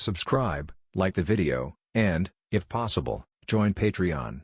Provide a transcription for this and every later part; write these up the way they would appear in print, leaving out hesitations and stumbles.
subscribe, like the video, and, if possible, join Patreon.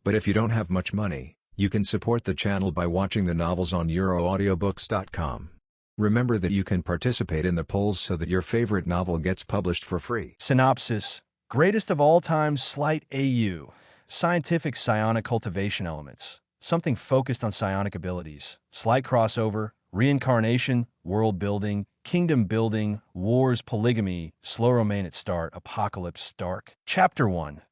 But if you don't have much money, you can support the channel by watching the novels on euroaudiobooks.com. Remember that you can participate in the polls so that your favorite novel gets published for free. Synopsis: greatest of all time slight AU. Scientific psionic cultivation elements. Something focused on psionic abilities. Slight crossover. Reincarnation. World building. Kingdom building. Wars. Polygamy. Slow-Romane at start. Apocalypse. Dark. Chapter 1.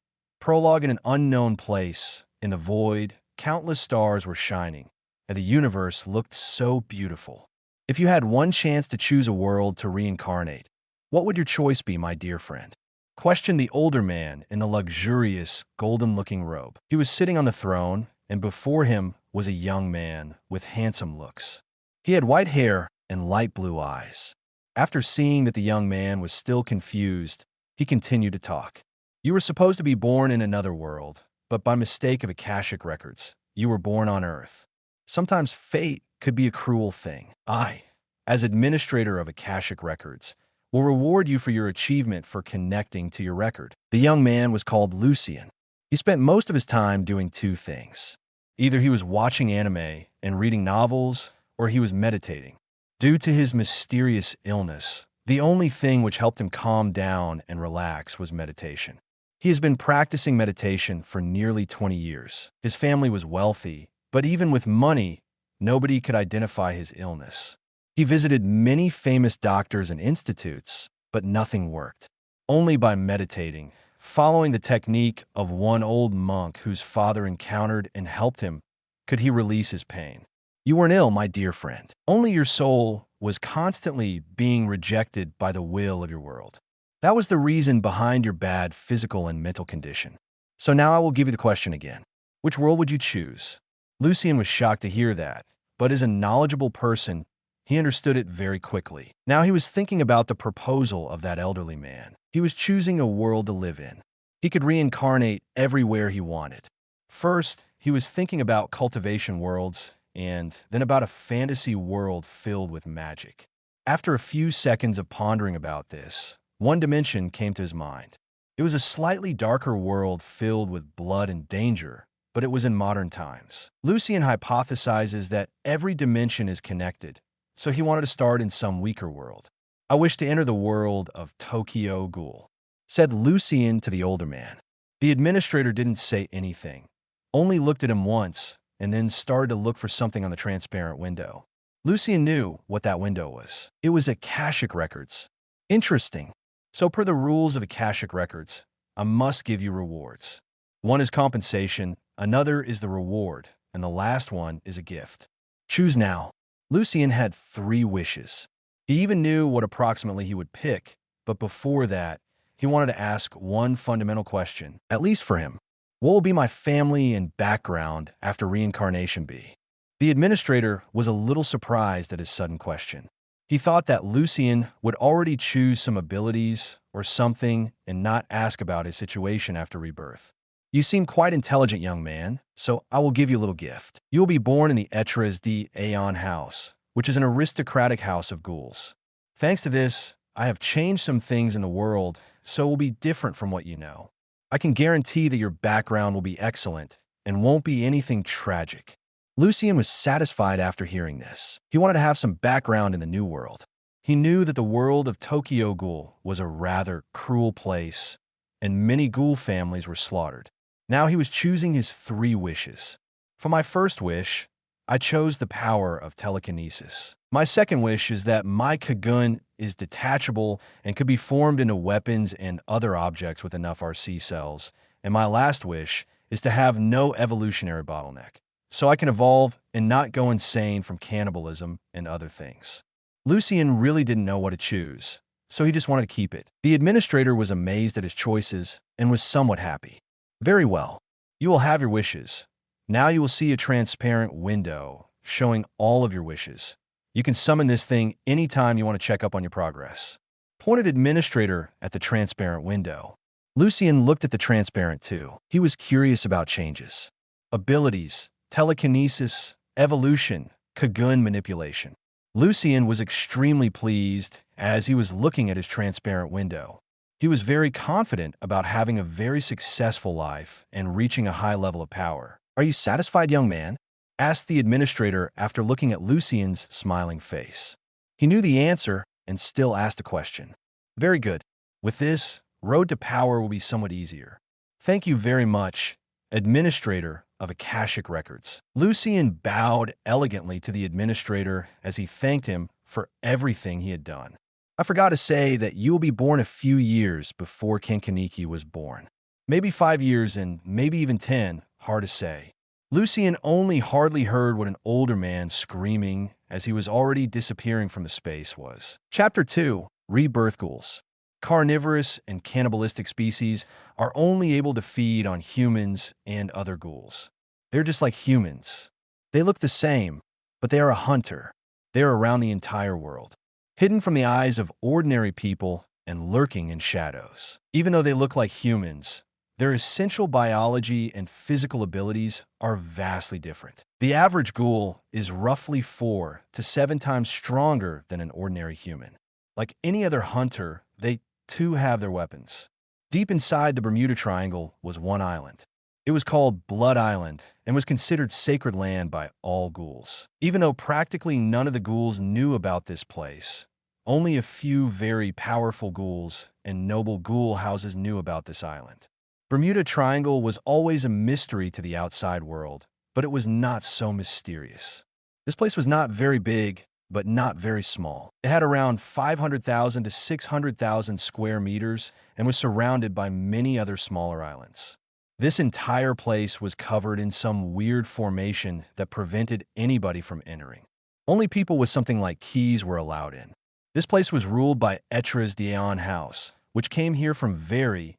Prologue: in an unknown place. In the void, countless stars were shining, and the universe looked so beautiful. If you had one chance to choose a world to reincarnate, what would your choice be, my dear friend? Questioned the older man in the luxurious, golden-looking robe. He was sitting on the throne, and before him was a young man with handsome looks. He had white hair and light blue eyes. After seeing that the young man was still confused, he continued to talk. You were supposed to be born in another world, but by mistake of Akashic records, you were born on Earth. Sometimes fate could be a cruel thing. I, as administrator of Akashic records, will reward you for your achievement for connecting to your record. The young man was called Lucien. He spent most of his time doing two things. Either he was watching anime and reading novels, or he was meditating. Due to his mysterious illness, the only thing which helped him calm down and relax was meditation. He has been practicing meditation for nearly 20 years. His family was wealthy, but even with money, nobody could identify his illness. He visited many famous doctors and institutes, but nothing worked. Only by meditating, following the technique of one old monk whose father encountered and helped him, could he release his pain. You weren't ill, my dear friend. Only your soul was constantly being rejected by the will of your world. That was the reason behind your bad physical and mental condition. So now I will give you the question again. Which world would you choose? Lucien was shocked to hear that, but as a knowledgeable person, he understood it very quickly. Now he was thinking about the proposal of that elderly man. He was choosing a world to live in. He could reincarnate everywhere he wanted. First, he was thinking about cultivation worlds, and then about a fantasy world filled with magic. After a few seconds of pondering about this, one dimension came to his mind. It was a slightly darker world filled with blood and danger, but it was in modern times. Lucien hypothesizes that every dimension is connected, so he wanted to start in some weaker world. I wish to enter the world of Tokyo Ghoul, said Lucien to the older man. The administrator didn't say anything, only looked at him once, and then started to look for something on the transparent window. Lucien knew what that window was. It was Akashic records. Interesting. So per the rules of Akashic records, I must give you rewards. One is compensation, another is the reward, and the last one is a gift. Choose now. Lucien had 3 wishes. He even knew what approximately he would pick, but before that, he wanted to ask one fundamental question, at least for him. What will be my family and background after reincarnation be? The administrator was a little surprised at his sudden question. He thought that Lucien would already choose some abilities or something and not ask about his situation after rebirth. You seem quite intelligent, young man, so I will give you a little gift. You will be born in the Etres d'Aeon house, which is an aristocratic house of ghouls. Thanks to this, I have changed some things in the world, so it will be different from what you know. I can guarantee that your background will be excellent and won't be anything tragic. Lucien was satisfied after hearing this. He wanted to have some background in the new world. He knew that the world of Tokyo Ghoul was a rather cruel place, and many ghoul families were slaughtered. Now he was choosing his 3 wishes. For my first wish, I chose the power of telekinesis. My second wish is that my Kagun is detachable and could be formed into weapons and other objects with enough RC cells. And my last wish is to have no evolutionary bottleneck, so I can evolve and not go insane from cannibalism and other things. Lucien really didn't know what to choose, so he just wanted to keep it. The administrator was amazed at his choices and was somewhat happy. Very well. You will have your wishes. Now you will see a transparent window showing all of your wishes. You can summon this thing anytime you want to check up on your progress. Pointed administrator at the transparent window. Lucien looked at the transparent too. He was curious about changes. Abilities, telekinesis, evolution, Kagun manipulation. Lucien was extremely pleased as he was looking at his transparent window. He was very confident about having a very successful life and reaching a high level of power. "Are you satisfied, young man?" asked the administrator after looking at Lucien's smiling face. He knew the answer and still asked a question. "Very good. With this, road to power will be somewhat easier. Thank you very much, administrator of Akashic Records." Lucien bowed elegantly to the administrator as he thanked him for everything he had done. "I forgot to say that you will be born a few years before Conq was born. Maybe 5 years and maybe even 10, hard to say." Lucien only hardly heard what an older man screaming as he was already disappearing from the space was. Chapter 2. Rebirth Ghouls. Carnivorous and cannibalistic species are only able to feed on humans and other ghouls. They're just like humans. They look the same, but they are a hunter. They are around the entire world, hidden from the eyes of ordinary people and lurking in shadows. Even though they look like humans, their essential biology and physical abilities are vastly different. The average ghoul is roughly 4 to 7 times stronger than an ordinary human. Like any other hunter, they too have their weapons. Deep inside the Bermuda Triangle was one island. It was called Blood Island and was considered sacred land by all ghouls. Even though practically none of the ghouls knew about this place, only a few very powerful ghouls and noble ghoul houses knew about this island. Bermuda Triangle was always a mystery to the outside world, but it was not so mysterious. This place was not very big, but not very small. It had around 500,000 to 600,000 square meters and was surrounded by many other smaller islands. This entire place was covered in some weird formation that prevented anybody from entering. Only people with something like keys were allowed in. This place was ruled by Etra's Dion House, which came here from very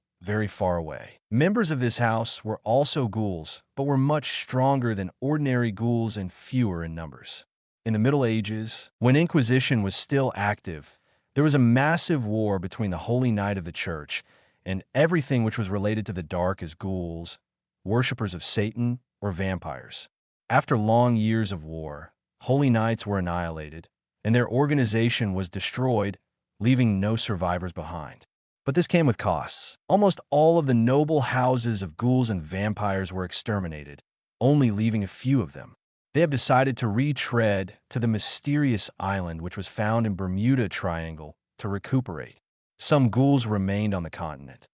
far away. Members of this house were also ghouls, but were much stronger than ordinary ghouls and fewer in numbers. In the Middle Ages, when Inquisition was still active, there was a massive war between the Holy Knight of the Church and everything which was related to the dark as ghouls, worshippers of Satan, or vampires. After long years of war, Holy Knights were annihilated, and their organization was destroyed, leaving no survivors behind. But this came with costs. Almost all of the noble houses of ghouls and vampires were exterminated, only leaving a few of them. They have decided to retread to the mysterious island which was found in Bermuda Triangle to recuperate. Some ghouls remained on the continent,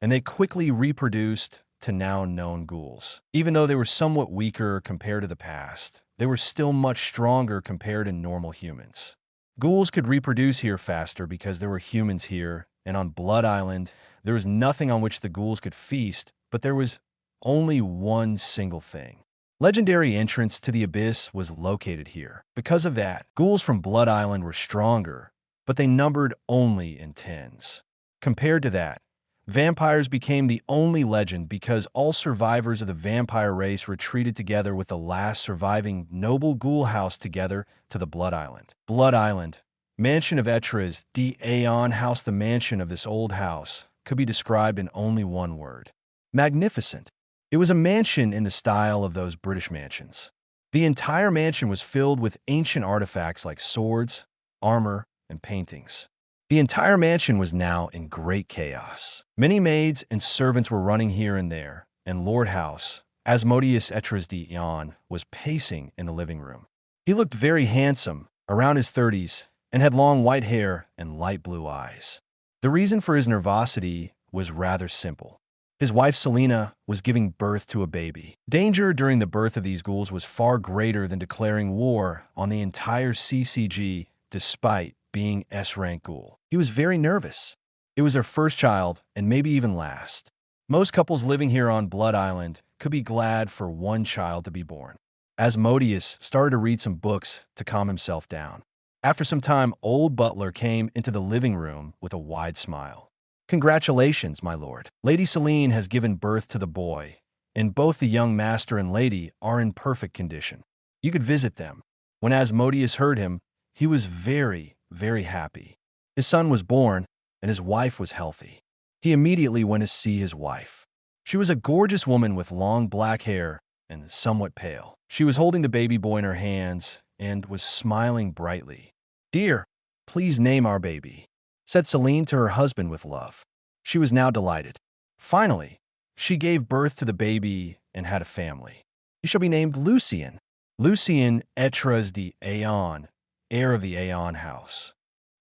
and they quickly reproduced to now known ghouls. Even though they were somewhat weaker compared to the past, they were still much stronger compared to normal humans. Ghouls could reproduce here faster because there were humans here, and on Blood Island, there was nothing on which the ghouls could feast, but there was only one single thing. Legendary entrance to the abyss was located here. Because of that, ghouls from Blood Island were stronger, but they numbered only in tens. Compared to that, vampires became the only legend because all survivors of the vampire race retreated together with the last surviving noble ghoul house together to the Blood Island. Blood Island, mansion of Etra's Dion House. The mansion of this old house could be described in only one word: magnificent. It was a mansion in the style of those British mansions. The entire mansion was filled with ancient artifacts like swords, armor, and paintings. The entire mansion was now in great chaos. Many maids and servants were running here and there, and Lord House, Asmodeus Etra's Dion, was pacing in the living room. He looked very handsome, around his 30s, and had long white hair and light blue eyes. The reason for his nervosity was rather simple. His wife Selena was giving birth to a baby. Danger during the birth of these ghouls was far greater than declaring war on the entire CCG despite being S-rank ghoul. He was very nervous. It was their first child and maybe even last. Most couples living here on Blood Island could be glad for one child to be born. Asmodeus started to read some books to calm himself down. After some time, old butler came into the living room with a wide smile. "Congratulations, my lord. Lady Celine has given birth to the boy, and both the young master and lady are in perfect condition. You could visit them." When Asmodeus heard him, he was very happy. His son was born, and his wife was healthy. He immediately went to see his wife. She was a gorgeous woman with long black hair and somewhat pale. She was holding the baby boy in her hands and was smiling brightly. "Dear, please name our baby," said Celine to her husband with love. She was now delighted. Finally, she gave birth to the baby and had a family. He shall be named Lucien. Lucien Etras de Aeon, heir of the Aeon house,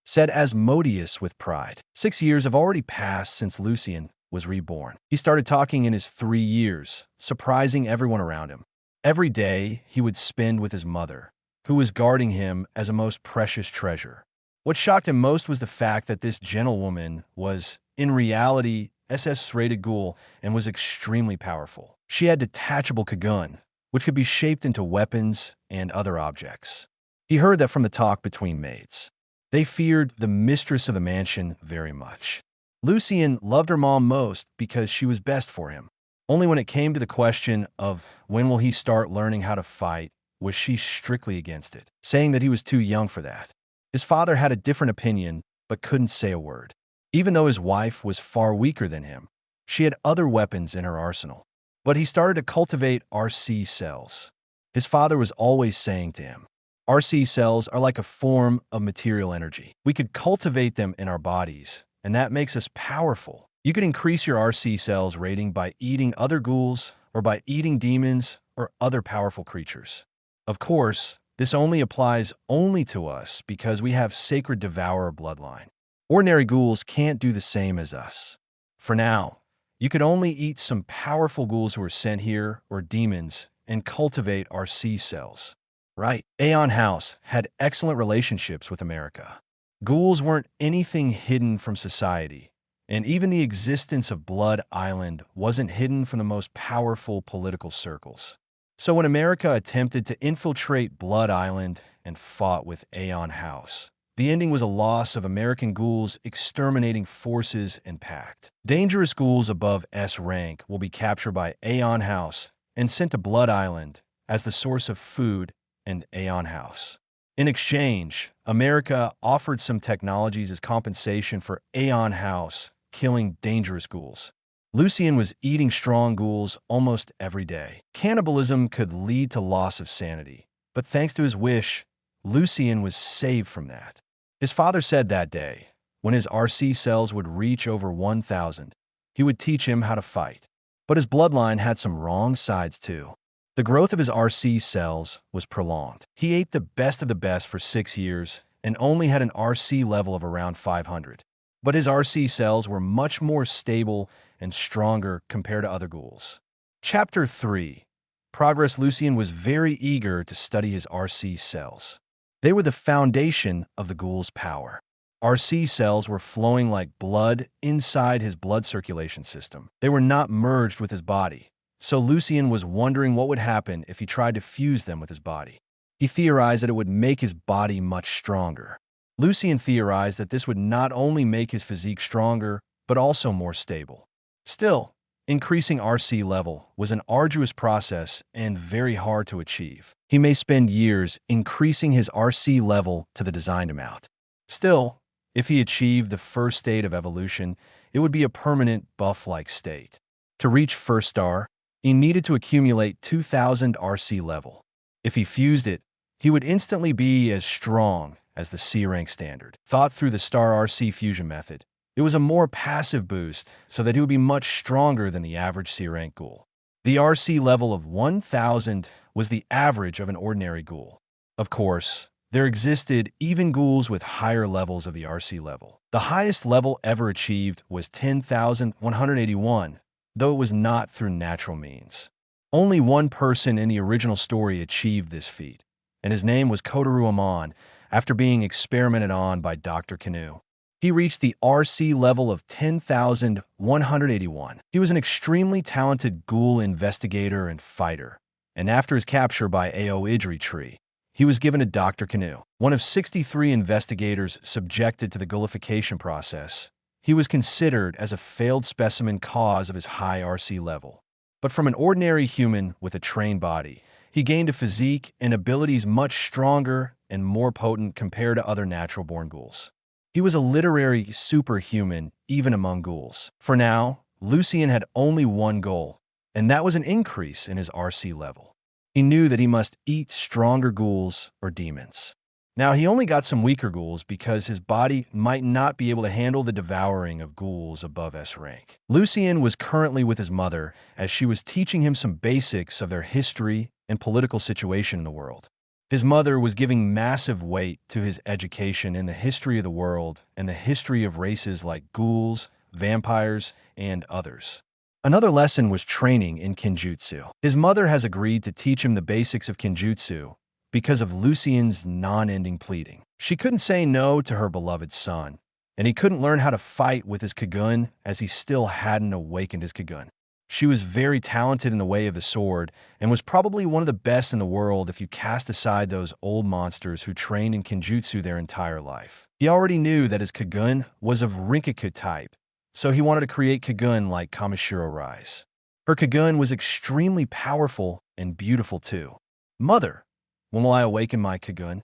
said Asmodeus with pride. 6 years have already passed since Lucien was reborn. He started talking in his 3 years, surprising everyone around him. Every day he would spend with his mother, who was guarding him as a most precious treasure. What shocked him most was the fact that this gentlewoman was, in reality, SS-rated Ghoul and was extremely powerful. She had detachable Kagun, which could be shaped into weapons and other objects. He heard that from the talk between maids. They feared the mistress of the mansion very much. Lucien loved her mom most because she was best for him. Only when it came to the question of when will he start learning how to fight was she strictly against it, saying that he was too young for that. His father had a different opinion but couldn't say a word. Even though his wife was far weaker than him, she had other weapons in her arsenal. But he started to cultivate RC cells. His father was always saying to him, RC cells are like a form of material energy. We could cultivate them in our bodies, and that makes us powerful. You could increase your RC cells rating by eating other ghouls or by eating demons or other powerful creatures. Of course, this only applies to us because we have sacred devourer bloodline. Ordinary ghouls can't do the same as us. For now, you could only eat some powerful ghouls who are sent here or demons and cultivate RC cells. Right. Aeon House had excellent relationships with America. Ghouls weren't anything hidden from society, and even the existence of Blood Island wasn't hidden from the most powerful political circles. So when America attempted to infiltrate Blood Island and fought with Aeon House, the ending was a loss of American ghouls exterminating forces and pact. Dangerous ghouls above S rank will be captured by Aeon House and sent to Blood Island as the source of food and Aeon House. In exchange, America offered some technologies as compensation for Aeon House killing dangerous ghouls. Lucien was eating strong ghouls almost every day. Cannibalism could lead to loss of sanity, but thanks to his wish, Lucien was saved from that. His father said that day, when his RC cells would reach over 1,000, he would teach him how to fight. But his bloodline had some wrong sides too. The growth of his RC cells was prolonged. He ate the best of the best for 6 years and only had an RC level of around 500. But his RC cells were much more stable and stronger compared to other ghouls. Chapter 3. Progress. Lucien was very eager to study his RC cells. They were the foundation of the ghoul's power. RC cells were flowing like blood inside his blood circulation system. They were not merged with his body. So Lucien was wondering what would happen if he tried to fuse them with his body. He theorized that it would make his body much stronger. Lucien theorized that this would not only make his physique stronger, but also more stable. Still, increasing RC level was an arduous process and very hard to achieve. He may spend years increasing his RC level to the designed amount. Still, if he achieved the first state of evolution, it would be a permanent buff-like state. To reach first star, he needed to accumulate 2,000 RC level. If he fused it, he would instantly be as strong as the C rank standard. Thought through the star RC fusion method, it was a more passive boost so that he would be much stronger than the average C rank ghoul. The RC level of 1,000 was the average of an ordinary ghoul. Of course, there existed even ghouls with higher levels of the RC level. The highest level ever achieved was 10,181, though it was not through natural means. Only one person in the original story achieved this feat, and his name was Kotaru Amon after being experimented on by Dr. Canoe. He reached the RC level of 10,181. He was an extremely talented ghoul investigator and fighter, and after his capture by Ao Idri Tree, he was given to Dr. Canoe, one of 63 investigators subjected to the ghoulification process. He was considered as a failed specimen cause of his high RC level. But from an ordinary human with a trained body, he gained a physique and abilities much stronger and more potent compared to other natural-born ghouls. He was a literary superhuman even among ghouls. For now, Lucien had only one goal, and that was an increase in his RC level. He knew that he must eat stronger ghouls or demons. Now, he only got some weaker ghouls because his body might not be able to handle the devouring of ghouls above S rank. Lucien was currently with his mother as she was teaching him some basics of their history and political situation in the world. His mother was giving massive weight to his education in the history of the world and the history of races like ghouls, vampires, and others. Another lesson was training in Kenjutsu. His mother has agreed to teach him the basics of Kenjutsu because of Lucien's non-ending pleading. She couldn't say no to her beloved son, and he couldn't learn how to fight with his Kagun as he still hadn't awakened his Kagun. She was very talented in the way of the sword and was probably one of the best in the world if you cast aside those old monsters who trained in Kenjutsu their entire life. He already knew that his Kagun was of Rinkaku type, so he wanted to create Kagun like Kamishiro Rise. Her Kagun was extremely powerful and beautiful too. "Mother, when will I awaken my Kagun?"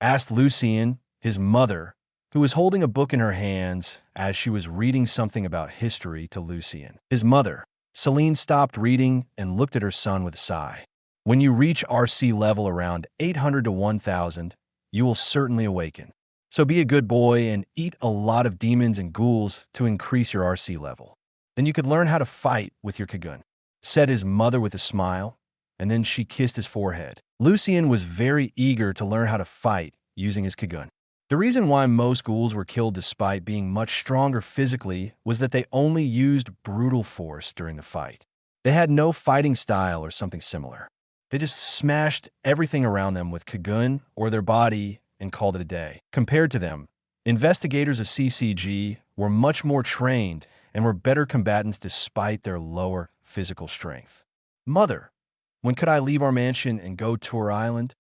asked Lucien, his mother, who was holding a book in her hands as she was reading something about history to Lucien. His mother, Celine, stopped reading and looked at her son with a sigh. "When you reach RC level around 800 to 1000, you will certainly awaken. So be a good boy and eat a lot of demons and ghouls to increase your RC level. Then you could learn how to fight with your Kagun," said his mother with a smile, and then she kissed his forehead. Lucien was very eager to learn how to fight using his Kagun. The reason why most ghouls were killed despite being much stronger physically was that they only used brutal force during the fight. They had no fighting style or something similar. They just smashed everything around them with Kagun or their body and called it a day. Compared to them, investigators of CCG were much more trained and were better combatants despite their lower physical strength. "Mother, when could I leave our mansion and go to our island?"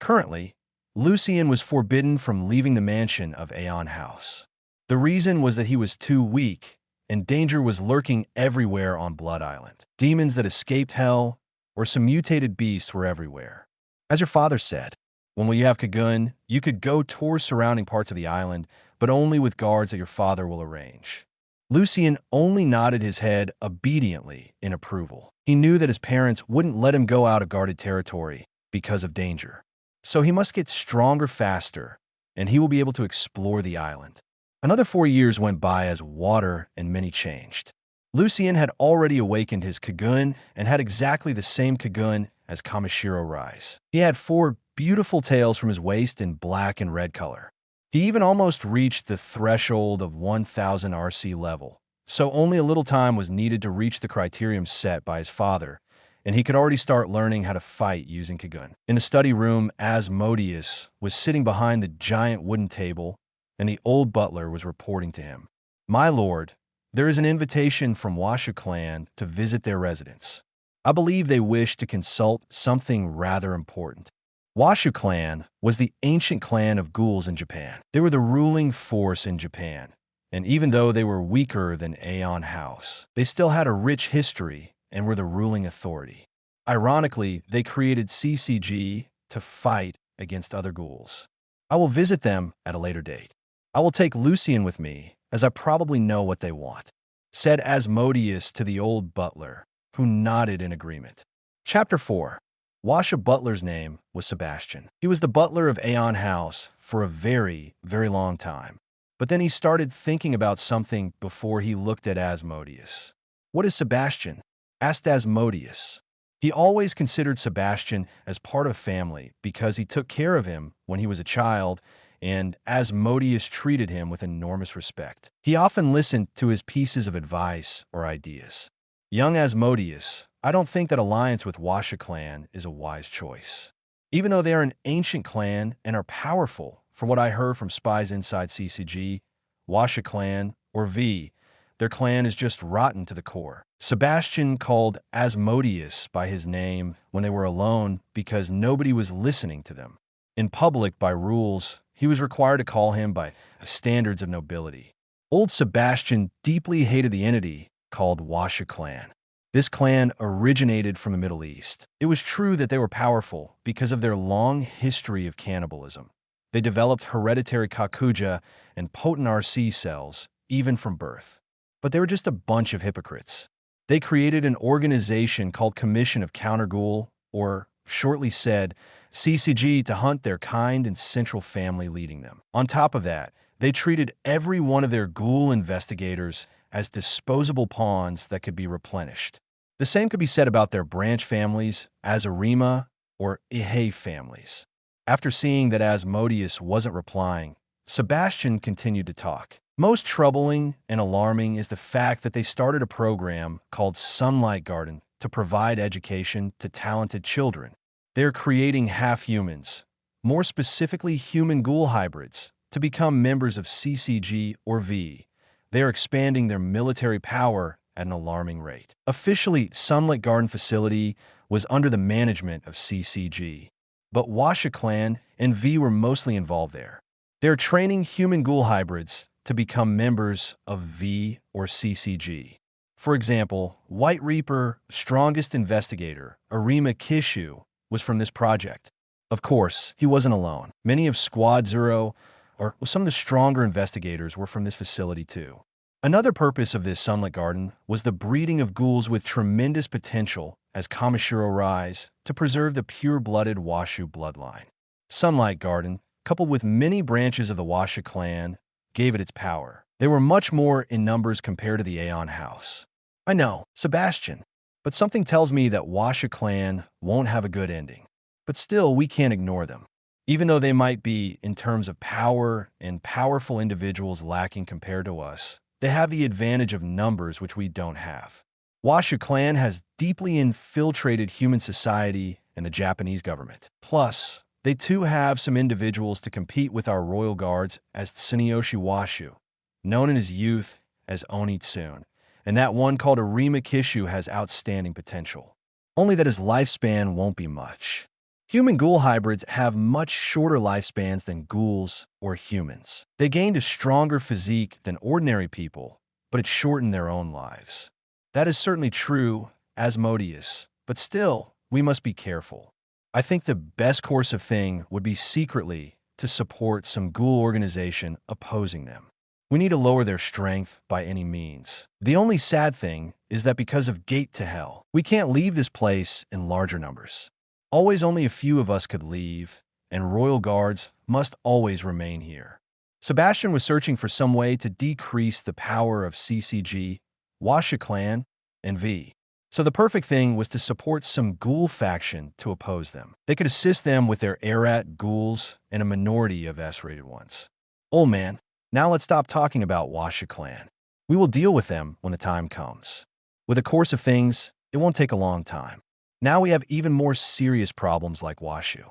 Currently, Lucien was forbidden from leaving the mansion of Aeon House. The reason was that he was too weak, and danger was lurking everywhere on Blood Island. Demons that escaped hell or some mutated beasts were everywhere. As your father said, when you have Kagun, you could go tour surrounding parts of the island, but only with guards that your father will arrange. Lucien only nodded his head obediently in approval. He knew that his parents wouldn't let him go out of guarded territory because of danger. So he must get stronger faster, and he will be able to explore the island. Another 4 years went by as water and many changed. Lucien had already awakened his Kagun and had exactly the same Kagun as Kamishiro Rise. He had 4 beautiful tails from his waist in black and red color. He even almost reached the threshold of 1000 RC level, so only a little time was needed to reach the criterion set by his father, and he could already start learning how to fight using Kagun. In the study room, Asmodeus was sitting behind the giant wooden table, and the old butler was reporting to him. "My lord, there is an invitation from Washu clan to visit their residence. I believe they wish to consult something rather important." Washu clan was the ancient clan of ghouls in Japan. They were the ruling force in Japan, and even though they were weaker than Aeon House, they still had a rich history and were the ruling authority. Ironically, they created CCG to fight against other ghouls. I will visit them at a later date. I will take Lucien with me, as I probably know what they want, said Asmodeus to the old butler, who nodded in agreement. Chapter 4. Washa Butler's name was Sebastian. He was the butler of Aeon House for a very, very long time. But then he started thinking about something before he looked at Asmodeus. "What is Sebastian?" asked Asmodeus. He always considered Sebastian as part of family because he took care of him when he was a child, and Asmodeus treated him with enormous respect. He often listened to his pieces of advice or ideas. "Young Asmodeus, I don't think that alliance with Washa clan is a wise choice. Even though they are an ancient clan and are powerful, from what I heard from spies inside CCG, Washa clan, or V, their clan is just rotten to the core." Sebastian called Asmodeus by his name when they were alone because nobody was listening to them. In public, by rules, he was required to call him by standards of nobility. Old Sebastian deeply hated the entity called Washa clan. This clan originated from the Middle East. It was true that they were powerful because of their long history of cannibalism. They developed hereditary Kakuja and potent RC cells, even from birth. But they were just a bunch of hypocrites. They created an organization called Commission of Counter Ghoul, or shortly said, CCG to hunt their kind and central family leading them. On top of that, they treated every one of their Ghoul investigators as disposable pawns that could be replenished. The same could be said about their branch families, Azarima or Ihe families. After seeing that Asmodeus wasn't replying, Sebastian continued to talk. Most troubling and alarming is the fact that they started a program called Sunlight Garden to provide education to talented children. They're creating half-humans, more specifically human ghoul hybrids, to become members of CCG or V. They're expanding their military power at an alarming rate. Officially, Sunlight Garden facility was under the management of CCG, but Washa Clan and V were mostly involved there. They're training human ghoul hybrids to become members of V or CCG. For example, White Reaper, strongest investigator, Arima Kishu, was from this project. Of course, he wasn't alone. Many of Squad Zero, or some of the stronger investigators, were from this facility too. Another purpose of this Sunlight Garden was the breeding of ghouls with tremendous potential as Kamishiro rise to preserve the pure-blooded Washu bloodline. Sunlight Garden, coupled with many branches of the Washa clan, gave it its power. They were much more in numbers compared to the Aeon House. I know, Sebastian, but something tells me that Washa clan won't have a good ending. But still, we can't ignore them. Even though they might be, in terms of power and powerful individuals, lacking compared to us, they have the advantage of numbers which we don't have. Washu clan has deeply infiltrated human society and the Japanese government. Plus, they too have some individuals to compete with our royal guards as Tsuneyoshi Washu, known in his youth as Onitsun, and that one called Arima Kishu has outstanding potential. Only that his lifespan won't be much. Human ghoul hybrids have much shorter lifespans than ghouls or humans. They gained a stronger physique than ordinary people, but it shortened their own lives. That is certainly true, Asmodeus, but still, we must be careful. I think the best course of thing would be secretly to support some ghoul organization opposing them. We need to lower their strength by any means. The only sad thing is that because of Gate to Hell, we can't leave this place in larger numbers. Always only a few of us could leave, and royal guards must always remain here. Sebastian was searching for some way to decrease the power of CCG, Washa Clan, and V. So the perfect thing was to support some ghoul faction to oppose them. They could assist them with their Erat ghouls and a minority of S-rated ones. Old man, now let's stop talking about Washa Clan. We will deal with them when the time comes. With the course of things, it won't take a long time. Now we have even more serious problems like Washu.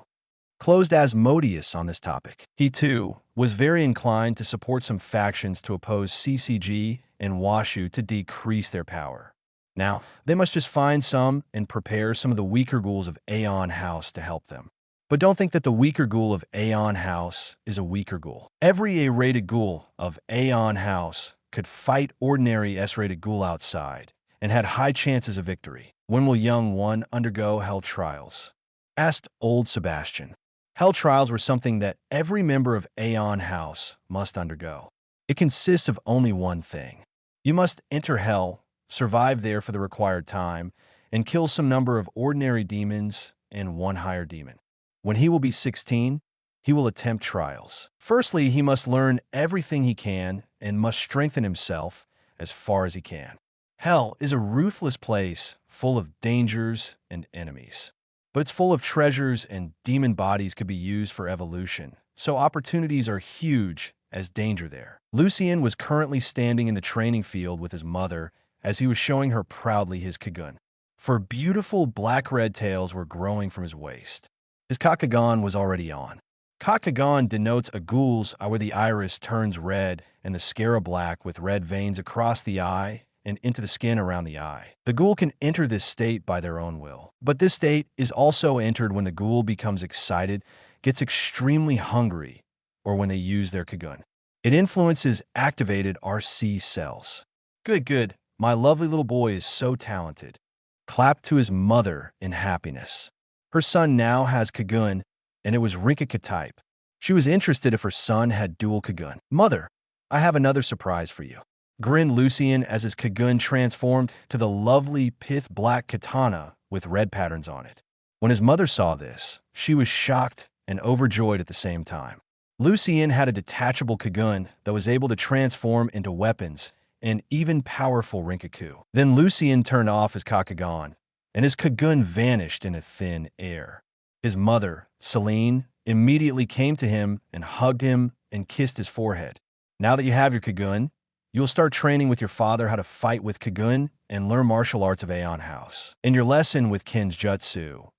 Closed Asmodeus on this topic. He too was very inclined to support some factions to oppose CCG and Washu to decrease their power. Now, they must just find some and prepare some of the weaker ghouls of Aeon House to help them. But don't think that the weaker ghoul of Aeon House is a weaker ghoul. Every A-rated ghoul of Aeon House could fight ordinary S-rated ghoul outside and had high chances of victory. When will young one undergo hell trials? Asked old Sebastian. Hell trials were something that every member of Aeon House must undergo. It consists of only one thing. You must enter hell, survive there for the required time, and kill some number of ordinary demons and one higher demon. When he will be 16, he will attempt trials. Firstly, he must learn everything he can and must strengthen himself as far as he can. Hell is a ruthless place full of dangers and enemies. But it's full of treasures, and demon bodies could be used for evolution, so opportunities are huge as danger there. Lucien was currently standing in the training field with his mother as he was showing her proudly his Kagun. For beautiful black-red tails were growing from his waist. His Kakagon was already on. Kakagon denotes a ghoul's eye where the iris turns red and the scara black with red veins across the eye and into the skin around the eye. The ghoul can enter this state by their own will. But this state is also entered when the ghoul becomes excited, gets extremely hungry, or when they use their Kagun. It influences activated RC cells. Good. My lovely little boy is so talented. Clapped to his mother in happiness. Her son now has Kagun, and it was Rinkika type. She was interested if her son had dual Kagun. Mother, I have another surprise for you. Grinned Lucien as his Kagun transformed to the lovely pith black katana with red patterns on it. When his mother saw this, she was shocked and overjoyed at the same time. Lucien had a detachable Kagun that was able to transform into weapons and even powerful Rinkaku. Then Lucien turned off his Kakugan, and his Kagun vanished in a thin air. His mother, Celine, immediately came to him and hugged him and kissed his forehead. Now that you have your Kagun, you'll start training with your father how to fight with Kagun and learn martial arts of Aeon House. In your lesson with Ken's Jutsu,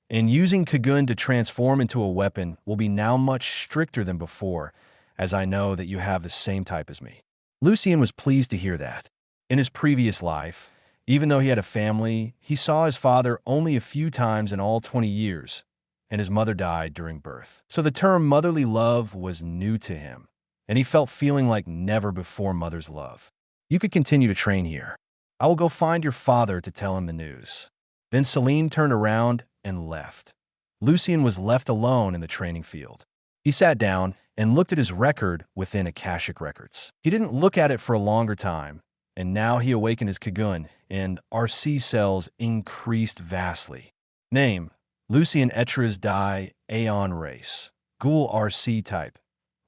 and using Kagun to transform into a weapon will be now much stricter than before, as I know that you have the same type as me. Lucien was pleased to hear that. In his previous life, even though he had a family, he saw his father only a few times in all 20 years, and his mother died during birth. So the term motherly love was new to him, and he felt feeling like never before mother's love. You could continue to train here. I will go find your father to tell him the news. Then Celine turned around and left. Lucien was left alone in the training field. He sat down and looked at his record within Akashic Records. He didn't look at it for a longer time, and now he awakened his Kagun, and RC cells increased vastly. Name: Lucien Etras Dai Aeon Race. Ghoul RC type.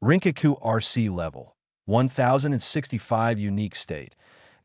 Rinkaku RC level. 1065 unique state.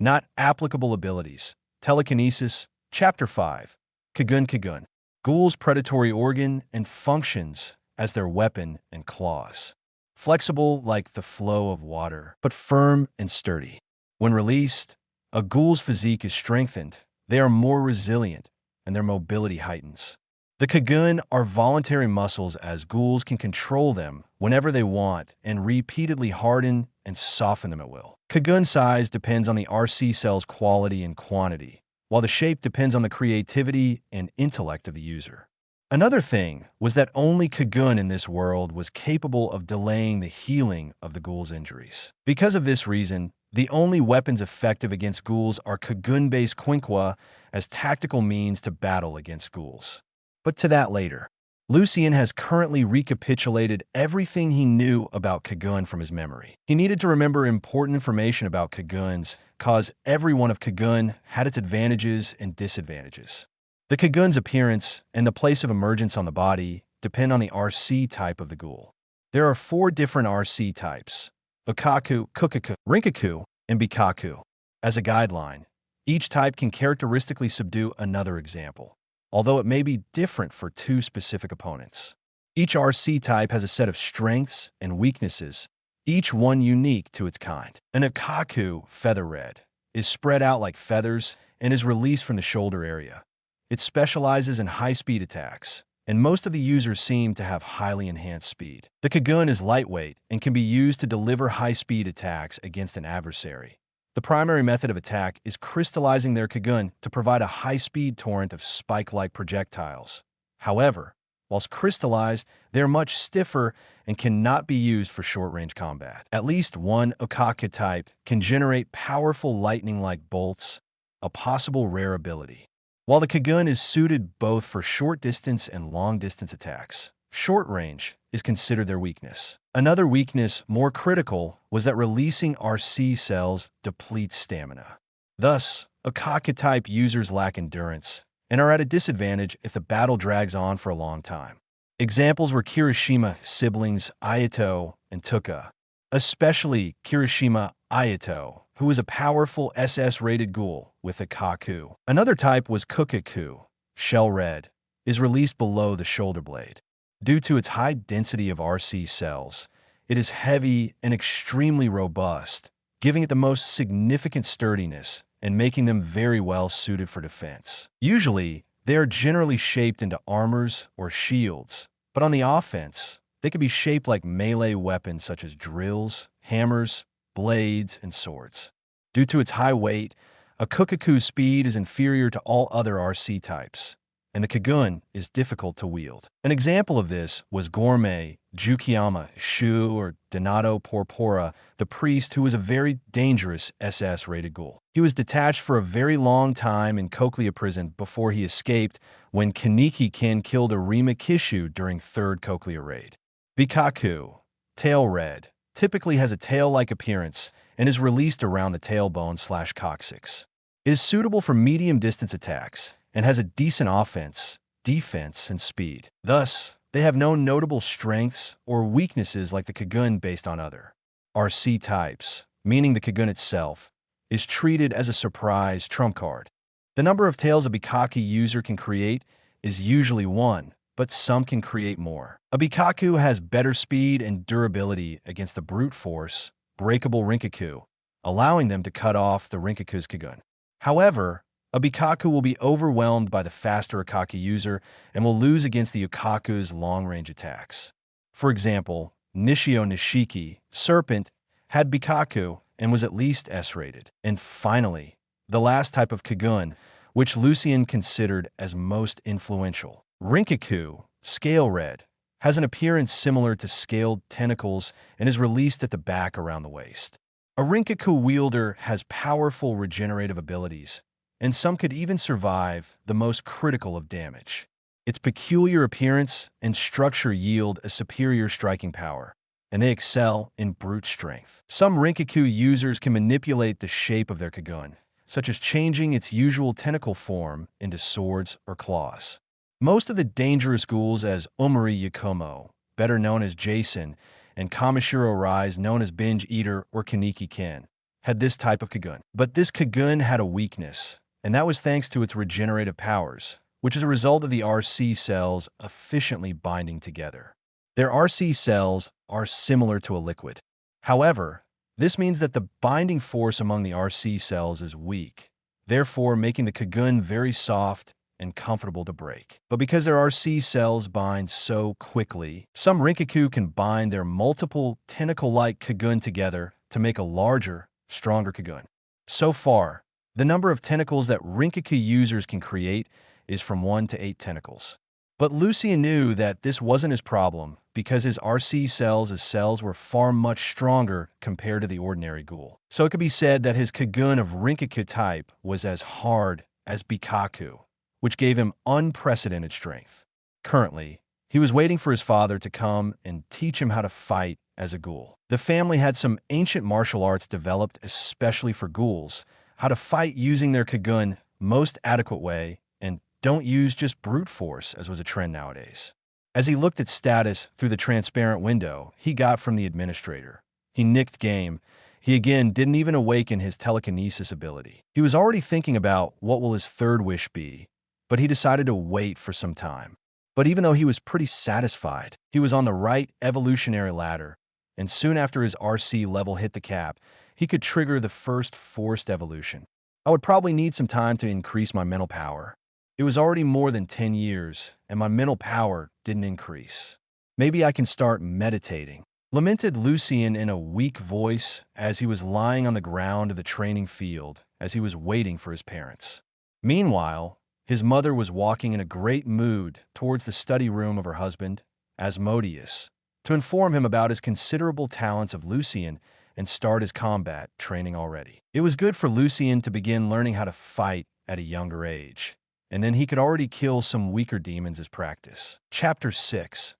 Not applicable abilities. Telekinesis. Chapter 5. Kagun. Ghoul's predatory organ and functions as their weapon and claws. Flexible like the flow of water, but firm and sturdy. When released, a ghoul's physique is strengthened, they are more resilient, and their mobility heightens. The Kagun are voluntary muscles as ghouls can control them whenever they want and repeatedly harden and soften them at will. Kagun size depends on the RC cell's quality and quantity, while the shape depends on the creativity and intellect of the user. Another thing was that only Kagun in this world was capable of delaying the healing of the ghoul's injuries. Because of this reason, the only weapons effective against ghouls are Kagun-based Conq as tactical means to battle against ghouls. But to that later. Lucien has currently recapitulated everything he knew about Kagun from his memory. He needed to remember important information about Kaguns, cause every one of Kagun had its advantages and disadvantages. The Kagun's appearance and the place of emergence on the body depend on the RC type of the ghoul. There are 4 different RC types: Okaku, Kukaku, Rinkaku, and Bikaku. As a guideline, each type can characteristically subdue another example, although it may be different for 2 specific opponents. Each RC type has a set of strengths and weaknesses, each one unique to its kind. An Okaku, feather red, is spread out like feathers and is released from the shoulder area. It specializes in high-speed attacks, and most of the users seem to have highly enhanced speed. The Kagun is lightweight and can be used to deliver high-speed attacks against an adversary. The primary method of attack is crystallizing their Kagun to provide a high-speed torrent of spike-like projectiles. However, whilst crystallized, they are much stiffer and cannot be used for short-range combat. At least one Okaku type can generate powerful lightning-like bolts, a possible rare ability. While the Kagun is suited both for short-distance and long-distance attacks, short-range is considered their weakness. Another weakness, more critical, was that releasing RC cells depletes stamina. Thus, Okaku-type users lack endurance and are at a disadvantage if the battle drags on for a long time. Examples were Kirishima siblings Ayato and Tuka, especially Kirishima Ayato, who was a powerful SS-rated ghoul with a Kaku. Another type was Kukaku, shell red, is released below the shoulder blade. Due to its high density of RC cells, it is heavy and extremely robust, giving it the most significant sturdiness and making them very well suited for defense. Usually, they are generally shaped into armors or shields, but on the offense, they can be shaped like melee weapons such as drills, hammers, blades, and swords. Due to its high weight, a Kukaku's speed is inferior to all other RC types, and the Kagun is difficult to wield. An example of this was Gourmet Jukiyama Shu or Donato Porpora, the priest who was a very dangerous SS-rated ghoul. He was detached for a very long time in Cochlea prison before he escaped when Kaneki-kin killed Arima Kishu during 3rd Cochlea raid. Bikaku, tail red, typically has a tail-like appearance and is released around the tailbone/coccyx. It is suitable for medium-distance attacks and has a decent offense defense, and speed. Thus, they have no notable strengths or weaknesses like the Kagun based on other RC types, meaning the Kagun itself is treated as a surprise trump card. The number of tails a Bikaku user can create is usually 1, but some can create more. A Bikaku has better speed and durability against the brute force, breakable Rinkaku, allowing them to cut off the Rinkaku's Kagun. However, a Bikaku will be overwhelmed by the faster Akaki user and will lose against the Yukaku's long-range attacks. For example, Nishio Nishiki, Serpent, had Bikaku and was at least S-rated. And finally, the last type of Kagun, which Lucien considered as most influential. Rinkaku, Scale Red, has an appearance similar to scaled tentacles and is released at the back around the waist. A Rinkaku wielder has powerful regenerative abilities, and some could even survive the most critical of damage. Its peculiar appearance and structure yield a superior striking power, and they excel in brute strength. Some Rinkaku users can manipulate the shape of their Kagun, such as changing its usual tentacle form into swords or claws. Most of the dangerous ghouls as Omori Yakumo, better known as Jason, and Kamishiro Rise, known as Binge Eater or Kaneki Ken, had this type of Kagun. But this Kagun had a weakness, and that was thanks to its regenerative powers, which is a result of the RC cells efficiently binding together. Their RC cells are similar to a liquid. However, this means that the binding force among the RC cells is weak, therefore making the Kagun very soft and comfortable to break. But because their RC cells bind so quickly, some Rinkaku can bind their multiple tentacle-like Kagun together to make a larger, stronger Kagun. So far, the number of tentacles that Rinkaku users can create is from 1 to 8 tentacles. But Lucien knew that this wasn't his problem because his RC cells were far much stronger compared to the ordinary ghoul. So it could be said that his Kagun of Rinkaku type was as hard as Bikaku, which gave him unprecedented strength. Currently, he was waiting for his father to come and teach him how to fight as a ghoul. The family had some ancient martial arts developed especially for ghouls, how to fight using their Kagun most adequate way, and don't use just brute force as was a trend nowadays. As he looked at status through the transparent window he got from the administrator, he nicked game. He again didn't even awaken his telekinesis ability. He was already thinking about what will his third wish be, but he decided to wait for some time. But even though he was pretty satisfied, he was on the right evolutionary ladder, and soon after his RC level hit the cap, he could trigger the first forced evolution. I would probably need some time to increase my mental power. It was already more than 10 years, and my mental power didn't increase. Maybe I can start meditating, lamented Lucien in a weak voice as he was lying on the ground of the training field as he was waiting for his parents. Meanwhile, his mother was walking in a great mood towards the study room of her husband, Asmodeus, to inform him about his considerable talents of Lucien and start his combat training already. It was good for Lucien to begin learning how to fight at a younger age, and then he could already kill some weaker demons as practice. Chapter 6.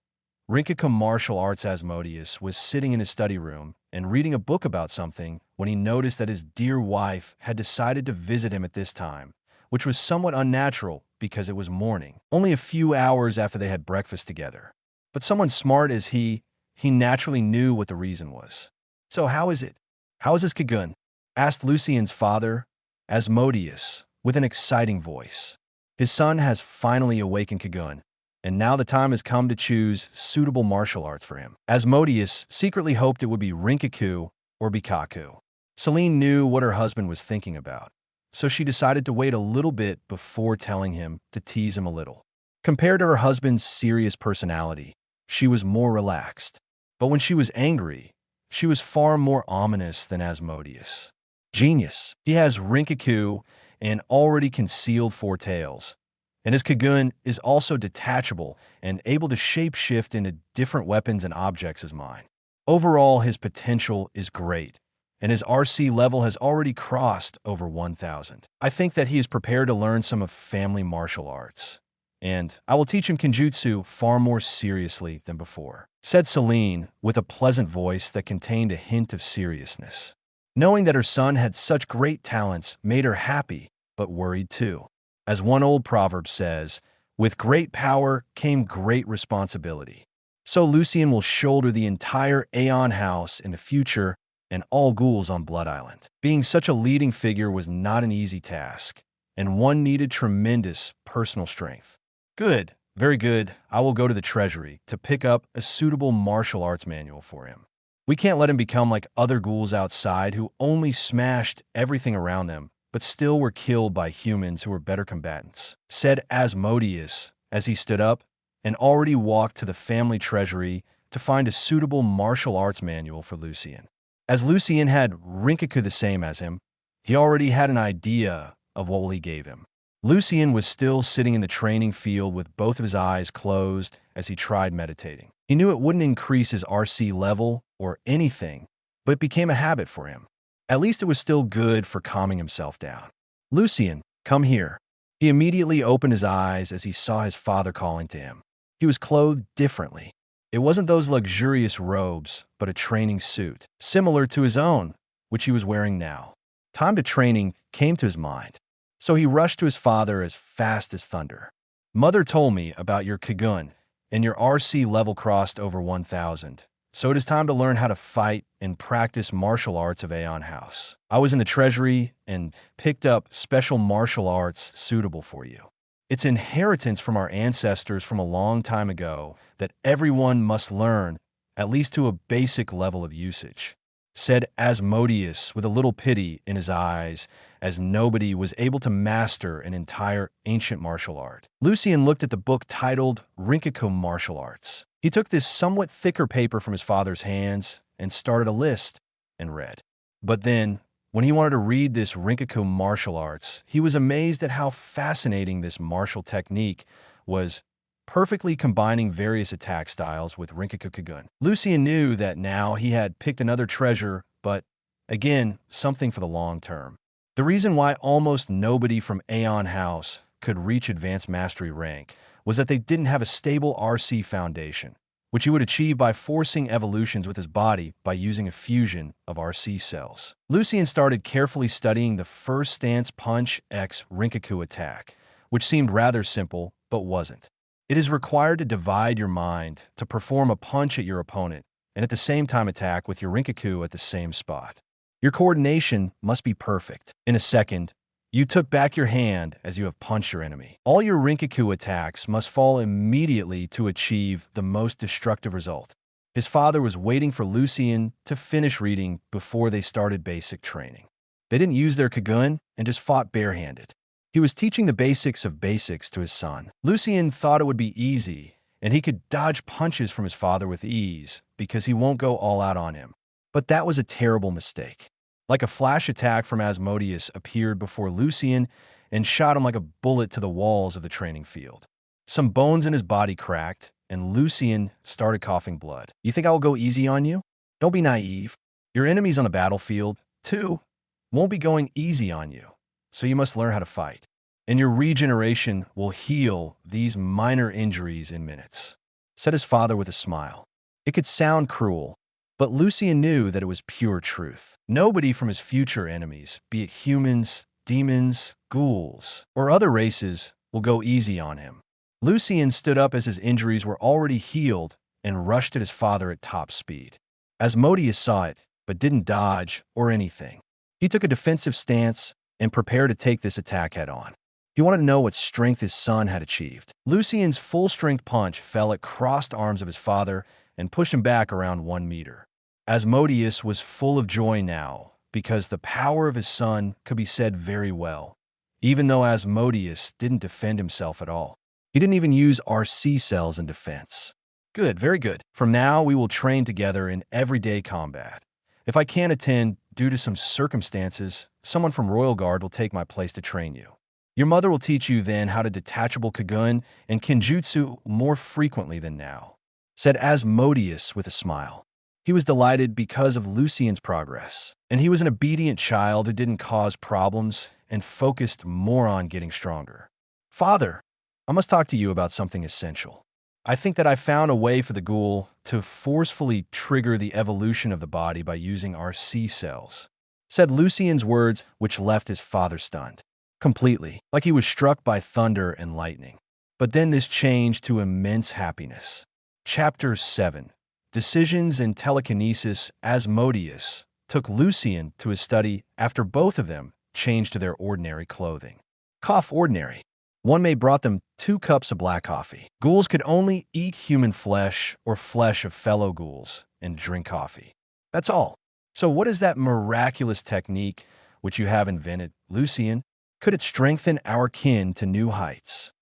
Rinkaku Martial Arts. Asmodeus was sitting in his study room and reading a book about something when he noticed that his dear wife had decided to visit him at this time, which was somewhat unnatural because it was morning, only a few hours after they had breakfast together. But someone smart as he naturally knew what the reason was. "So how is it? How is this Kagun?" asked Lucien's father, Asmodeus, with an exciting voice. His son has finally awakened Kagun, and now the time has come to choose suitable martial arts for him. Asmodeus secretly hoped it would be Rinkaku or Bikaku. Celine knew what her husband was thinking about, so she decided to wait a little bit before telling him to tease him a little. Compared to her husband's serious personality, she was more relaxed. But when she was angry, she was far more ominous than Asmodeus. Genius. He has Rinkaku and already concealed 4 tails, and his Kagun is also detachable and able to shape-shift into different weapons and objects as mine. Overall, his potential is great, and his RC level has already crossed over 1,000. I think that he is prepared to learn some of family martial arts, and I will teach him Kenjutsu far more seriously than before, said Celine with a pleasant voice that contained a hint of seriousness. Knowing that her son had such great talents made her happy, but worried too. As one old proverb says, With great power came great responsibility. So Lucian will shoulder the entire Aeon House in the future and all ghouls on Blood Island. Being such a leading figure was not an easy task, and one needed tremendous personal strength. Good, very good. I will go to the treasury to pick up a suitable martial arts manual for him. We can't let him become like other ghouls outside who only smashed everything around them, but still were killed by humans who were better combatants, said Asmodeus as he stood up and already walked to the family treasury to find a suitable martial arts manual for Lucian. As Lucian had Rinkaku the same as him, he already had an idea of what Willie gave him. Lucian was still sitting in the training field with both of his eyes closed as he tried meditating. He knew it wouldn't increase his RC level or anything, but it became a habit for him. At least it was still good for calming himself down. Lucian, come here. He immediately opened his eyes as he saw his father calling to him. He was clothed differently. It wasn't those luxurious robes, but a training suit, similar to his own, which he was wearing now. Time to training came to his mind, so he rushed to his father as fast as thunder. Mother told me about your Kagun, and your RC level crossed over 1,000, so it is time to learn how to fight and practice martial arts of Aeon House. I was in the treasury and picked up special martial arts suitable for you. It's inheritance from our ancestors from a long time ago that everyone must learn, at least to a basic level of usage, said Asmodeus with a little pity in his eyes, as nobody was able to master an entire ancient martial art. Lucian looked at the book titled Rinkaku Martial Arts. He took this somewhat thicker paper from his father's hands and started a list and read. But then, when he wanted to read this Rinkaku martial arts, he was amazed at how fascinating this martial technique was, perfectly combining various attack styles with Rinkaku Kagun. Lucian knew that now he had picked another treasure, but, again, something for the long term. The reason why almost nobody from Aeon House could reach Advanced Mastery rank was that they didn't have a stable RC foundation, which he would achieve by forcing evolutions with his body by using a fusion of RC cells. Lucian started carefully studying the first stance punch X Rinkaku attack, which seemed rather simple, but wasn't. It is required to divide your mind to perform a punch at your opponent and at the same time attack with your Rinkaku at the same spot. Your coordination must be perfect. In a second, you took back your hand as you have punched your enemy. All your Rinkaku attacks must fall immediately to achieve the most destructive result. His father was waiting for Lucian to finish reading before they started basic training. They didn't use their Kagun and just fought barehanded. He was teaching the basics of basics to his son. Lucian thought it would be easy, and he could dodge punches from his father with ease because he won't go all out on him. But that was a terrible mistake. Like a flash attack from Asmodeus appeared before Lucian and shot him like a bullet to the walls of the training field. Some bones in his body cracked, and Lucian started coughing blood. You think I will go easy on you? Don't be naive. Your enemies on the battlefield, too, won't be going easy on you, so you must learn how to fight. And your regeneration will heal these minor injuries in minutes, said his father with a smile. It could sound cruel, but Lucian knew that it was pure truth. Nobody from his future enemies, be it humans, demons, ghouls, or other races, will go easy on him. Lucian stood up as his injuries were already healed and rushed at his father at top speed. Asmodeus saw it, but didn't dodge or anything. He took a defensive stance and prepared to take this attack head-on. He wanted to know what strength his son had achieved. Lucian's full-strength punch fell at crossed arms of his father and pushed him back around 1 meter. Asmodeus was full of joy now, because the power of his son could be said very well, even though Asmodeus didn't defend himself at all. He didn't even use RC cells in defense. Good, very good. From now, we will train together in everyday combat. If I can't attend due to some circumstances, someone from Royal Guard will take my place to train you. Your mother will teach you then how to detachable Kagun and Kenjutsu more frequently than now, said Asmodeus with a smile. He was delighted because of Lucian's progress, and he was an obedient child who didn't cause problems and focused more on getting stronger. Father, I must talk to you about something essential. I think that I found a way for the ghoul to forcefully trigger the evolution of the body by using RC cells, said Lucian's words, which left his father stunned. Completely, like he was struck by thunder and lightning. But then this changed to immense happiness. Chapter 7. Decisions in Telekinesis. Asmodeus took Lucian to his study after both of them changed to their ordinary clothing. Cough ordinary. One maid brought them 2 cups of black coffee. Ghouls could only eat human flesh or flesh of fellow ghouls and drink coffee. That's all. So what is that miraculous technique which you have invented, Lucian? Could it strengthen our kin to new heights?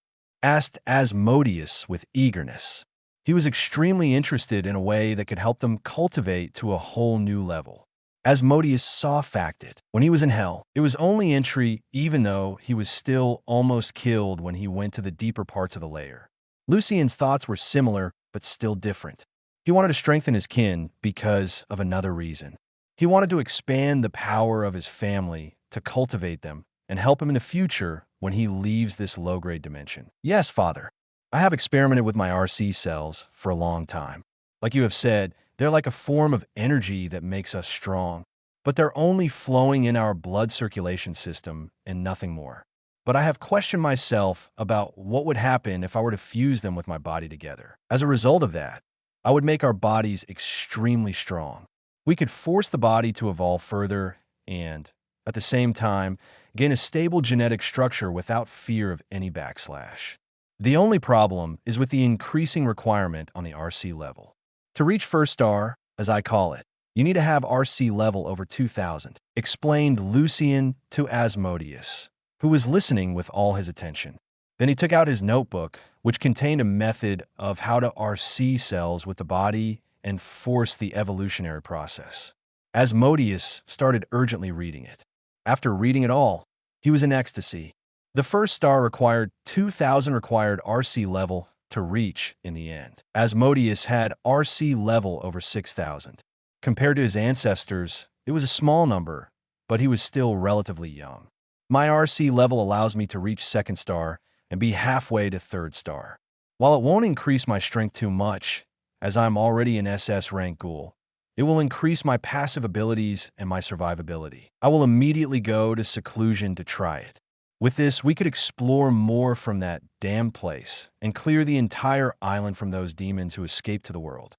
Asked Asmodeus with eagerness. He was extremely interested in a way that could help them cultivate to a whole new level. Asmodeus soft-faced it. When he was in hell, it was only entry, even though he was still almost killed when he went to the deeper parts of the layer. Lucian's thoughts were similar, but still different. He wanted to strengthen his kin because of another reason. He wanted to expand the power of his family to cultivate them and help him in the future when he leaves this low-grade dimension. Yes, Father. I have experimented with my RC cells for a long time. Like you have said, they're like a form of energy that makes us strong, but they're only flowing in our blood circulation system and nothing more. But I have questioned myself about what would happen if I were to fuse them with my body together. As a result of that, I would make our bodies extremely strong. We could force the body to evolve further and, at the same time, gain a stable genetic structure without fear of any backslash. The only problem is with the increasing requirement on the RC level. To reach first star, as I call it, you need to have RC level over 2000, explained Lucian to Asmodeus, who was listening with all his attention. Then he took out his notebook, which contained a method of how to RC cells with the body and force the evolutionary process. Asmodeus started urgently reading it. After reading it all, he was in ecstasy. The first star required 2000 required RC level to reach in the end. Asmodeus had RC level over 6,000. Compared to his ancestors, it was a small number, but he was still relatively young. My RC level allows me to reach second star and be halfway to third star. While it won't increase my strength too much, as I'm already an SS rank ghoul, it will increase my passive abilities and my survivability. I will immediately go to seclusion to try it. With this, we could explore more from that damn place and clear the entire island from those demons who escaped to the world.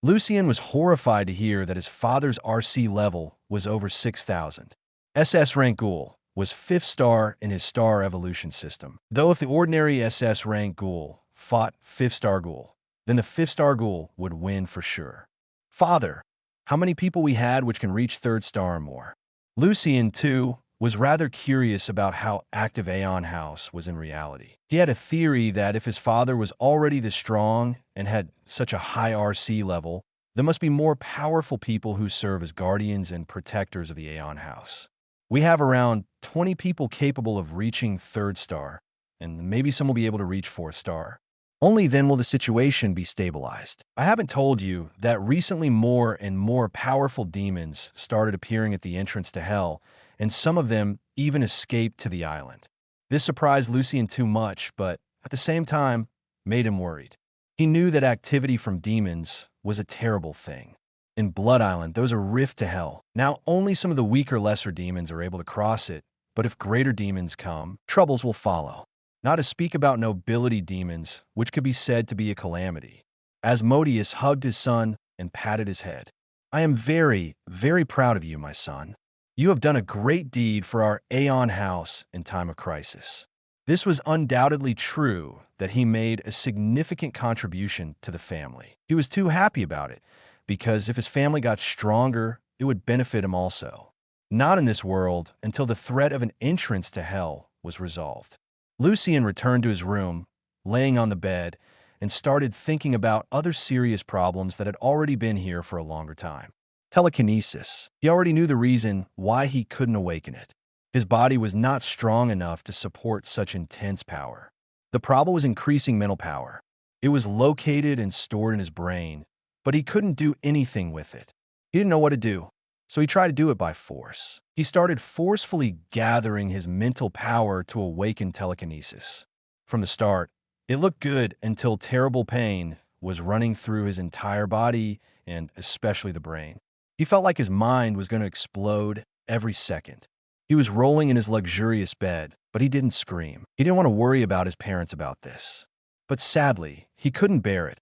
Lucian was horrified to hear that his father's RC level was over 6,000. SS rank ghoul was 5th star in his star evolution system. Though if the ordinary SS rank ghoul fought 5th star ghoul, then the 5th star ghoul would win for sure. Father, how many people we had which can reach 3rd star or more? Lucian, too, was rather curious about how active Aeon House was in reality. He had a theory that if his father was already this strong and had such a high RC level, there must be more powerful people who serve as guardians and protectors of the Aeon House. We have around 20 people capable of reaching 3rd star, and maybe some will be able to reach 4th star. Only then will the situation be stabilized. I haven't told you that recently more and more powerful demons started appearing at the entrance to Hell, and some of them even escaped to the island. This surprised Lucian too much, but at the same time, made him worried. He knew that activity from demons was a terrible thing. In Blood Island, there was a rift to Hell. Now only some of the weaker, lesser demons are able to cross it, but if greater demons come, troubles will follow. Not to speak about nobility demons, which could be said to be a calamity. Asmodeus hugged his son and patted his head. I am very, very proud of you, my son. You have done a great deed for our Aeon House in time of crisis. This was undoubtedly true that he made a significant contribution to the family. He was too happy about it, because if his family got stronger, it would benefit him also. Not in this world until the threat of an entrance to Hell was resolved. Lucian returned to his room, laying on the bed, and started thinking about other serious problems that had already been here for a longer time. Telekinesis. He already knew the reason why he couldn't awaken it. His body was not strong enough to support such intense power. The problem was increasing mental power. It was located and stored in his brain, but he couldn't do anything with it. He didn't know what to do, so he tried to do it by force. He started forcefully gathering his mental power to awaken telekinesis. From the start, it looked good until terrible pain was running through his entire body and especially the brain. He felt like his mind was going to explode every second. He was rolling in his luxurious bed, but he didn't scream. He didn't want to worry about his parents about this. But sadly, he couldn't bear it,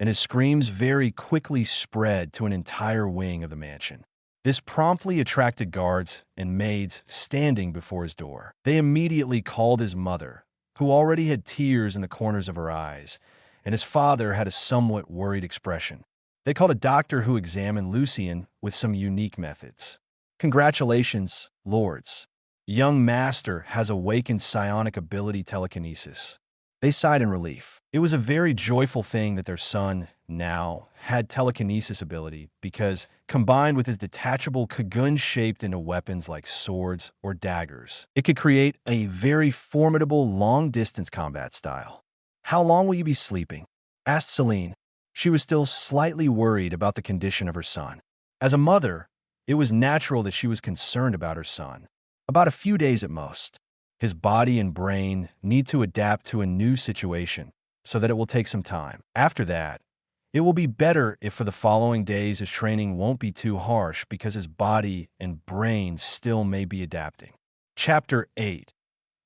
and his screams very quickly spread to an entire wing of the mansion. This promptly attracted guards and maids standing before his door. They immediately called his mother, who already had tears in the corners of her eyes, and his father had a somewhat worried expression. They called a doctor who examined Lucien with some unique methods. "Congratulations, lords. Young master has awakened psionic ability telekinesis." They sighed in relief. It was a very joyful thing that their son, now, had telekinesis ability because, combined with his detachable cocoon shaped into weapons like swords or daggers, it could create a very formidable long-distance combat style. "How long will you be sleeping?" asked Celine. She was still slightly worried about the condition of her son. As a mother, it was natural that she was concerned about her son. "About a few days at most. His body and brain need to adapt to a new situation, so that it will take some time. After that, it will be better if for the following days his training won't be too harsh because his body and brain still may be adapting." Chapter 8.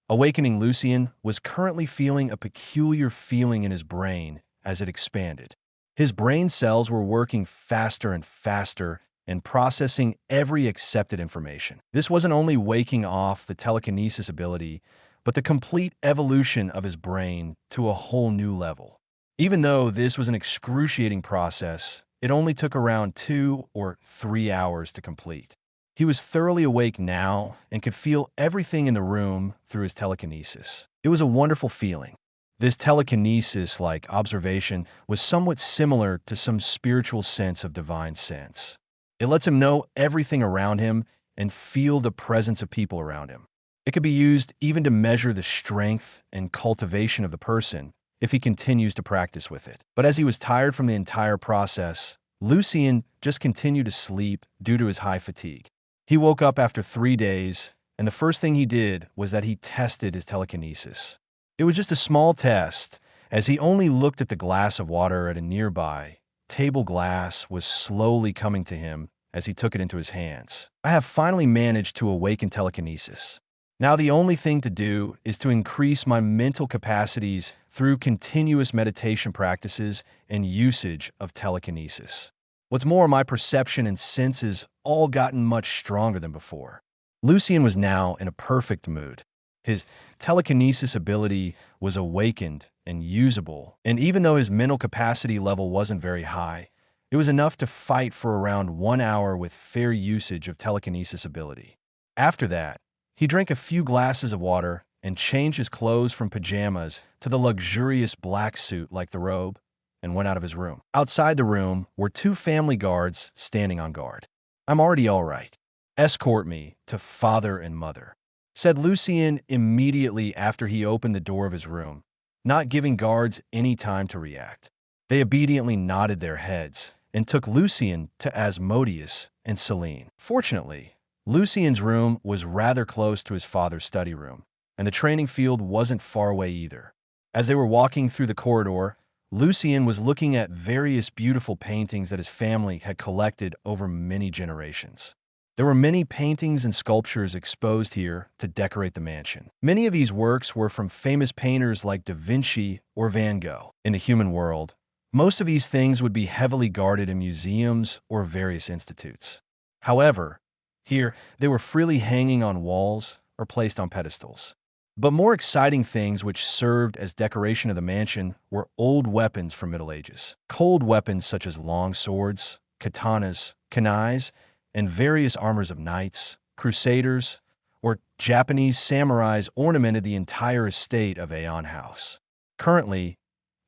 Awakening Lucien was currently feeling a peculiar feeling in his brain as it expanded. His brain cells were working faster and faster and processing every accepted information. This wasn't only waking off the telekinesis ability, but the complete evolution of his brain to a whole new level. Even though this was an excruciating process, it only took around 2 or 3 hours to complete. He was thoroughly awake now and could feel everything in the room through his telekinesis. It was a wonderful feeling. This telekinesis-like observation was somewhat similar to some spiritual sense of divine sense. It lets him know everything around him and feel the presence of people around him. It could be used even to measure the strength and cultivation of the person if he continues to practice with it. But as he was tired from the entire process, Lucien just continued to sleep due to his high fatigue. He woke up after 3 days, and the first thing he did was that he tested his telekinesis. It was just a small test, as he only looked at the glass of water at a nearby table glass was slowly coming to him as he took it into his hands. "I have finally managed to awaken telekinesis. Now the only thing to do is to increase my mental capacities through continuous meditation practices and usage of telekinesis. What's more, my perception and senses all gotten much stronger than before." Lucien was now in a perfect mood. His telekinesis ability was awakened and usable, and even though his mental capacity level wasn't very high, it was enough to fight for around 1 hour with fair usage of telekinesis ability. After that, he drank a few glasses of water and changed his clothes from pajamas to the luxurious black suit like the robe, and went out of his room. Outside the room were 2 family guards standing on guard. "I'm already all right. Escort me to father and mother," said Lucien immediately after he opened the door of his room, not giving guards any time to react. They obediently nodded their heads and took Lucien to Asmodeus and Celine. Fortunately, Lucien's room was rather close to his father's study room, and the training field wasn't far away either. As they were walking through the corridor, Lucien was looking at various beautiful paintings that his family had collected over many generations. There were many paintings and sculptures exposed here to decorate the mansion. Many of these works were from famous painters like Da Vinci or Van Gogh. In the human world, most of these things would be heavily guarded in museums or various institutes. However, here they were freely hanging on walls or placed on pedestals. But more exciting things which served as decoration of the mansion were old weapons from Middle Ages. Cold weapons such as long swords, katanas, kunais, and various armors of knights, crusaders, or Japanese samurais ornamented the entire estate of Aeon House. Currently,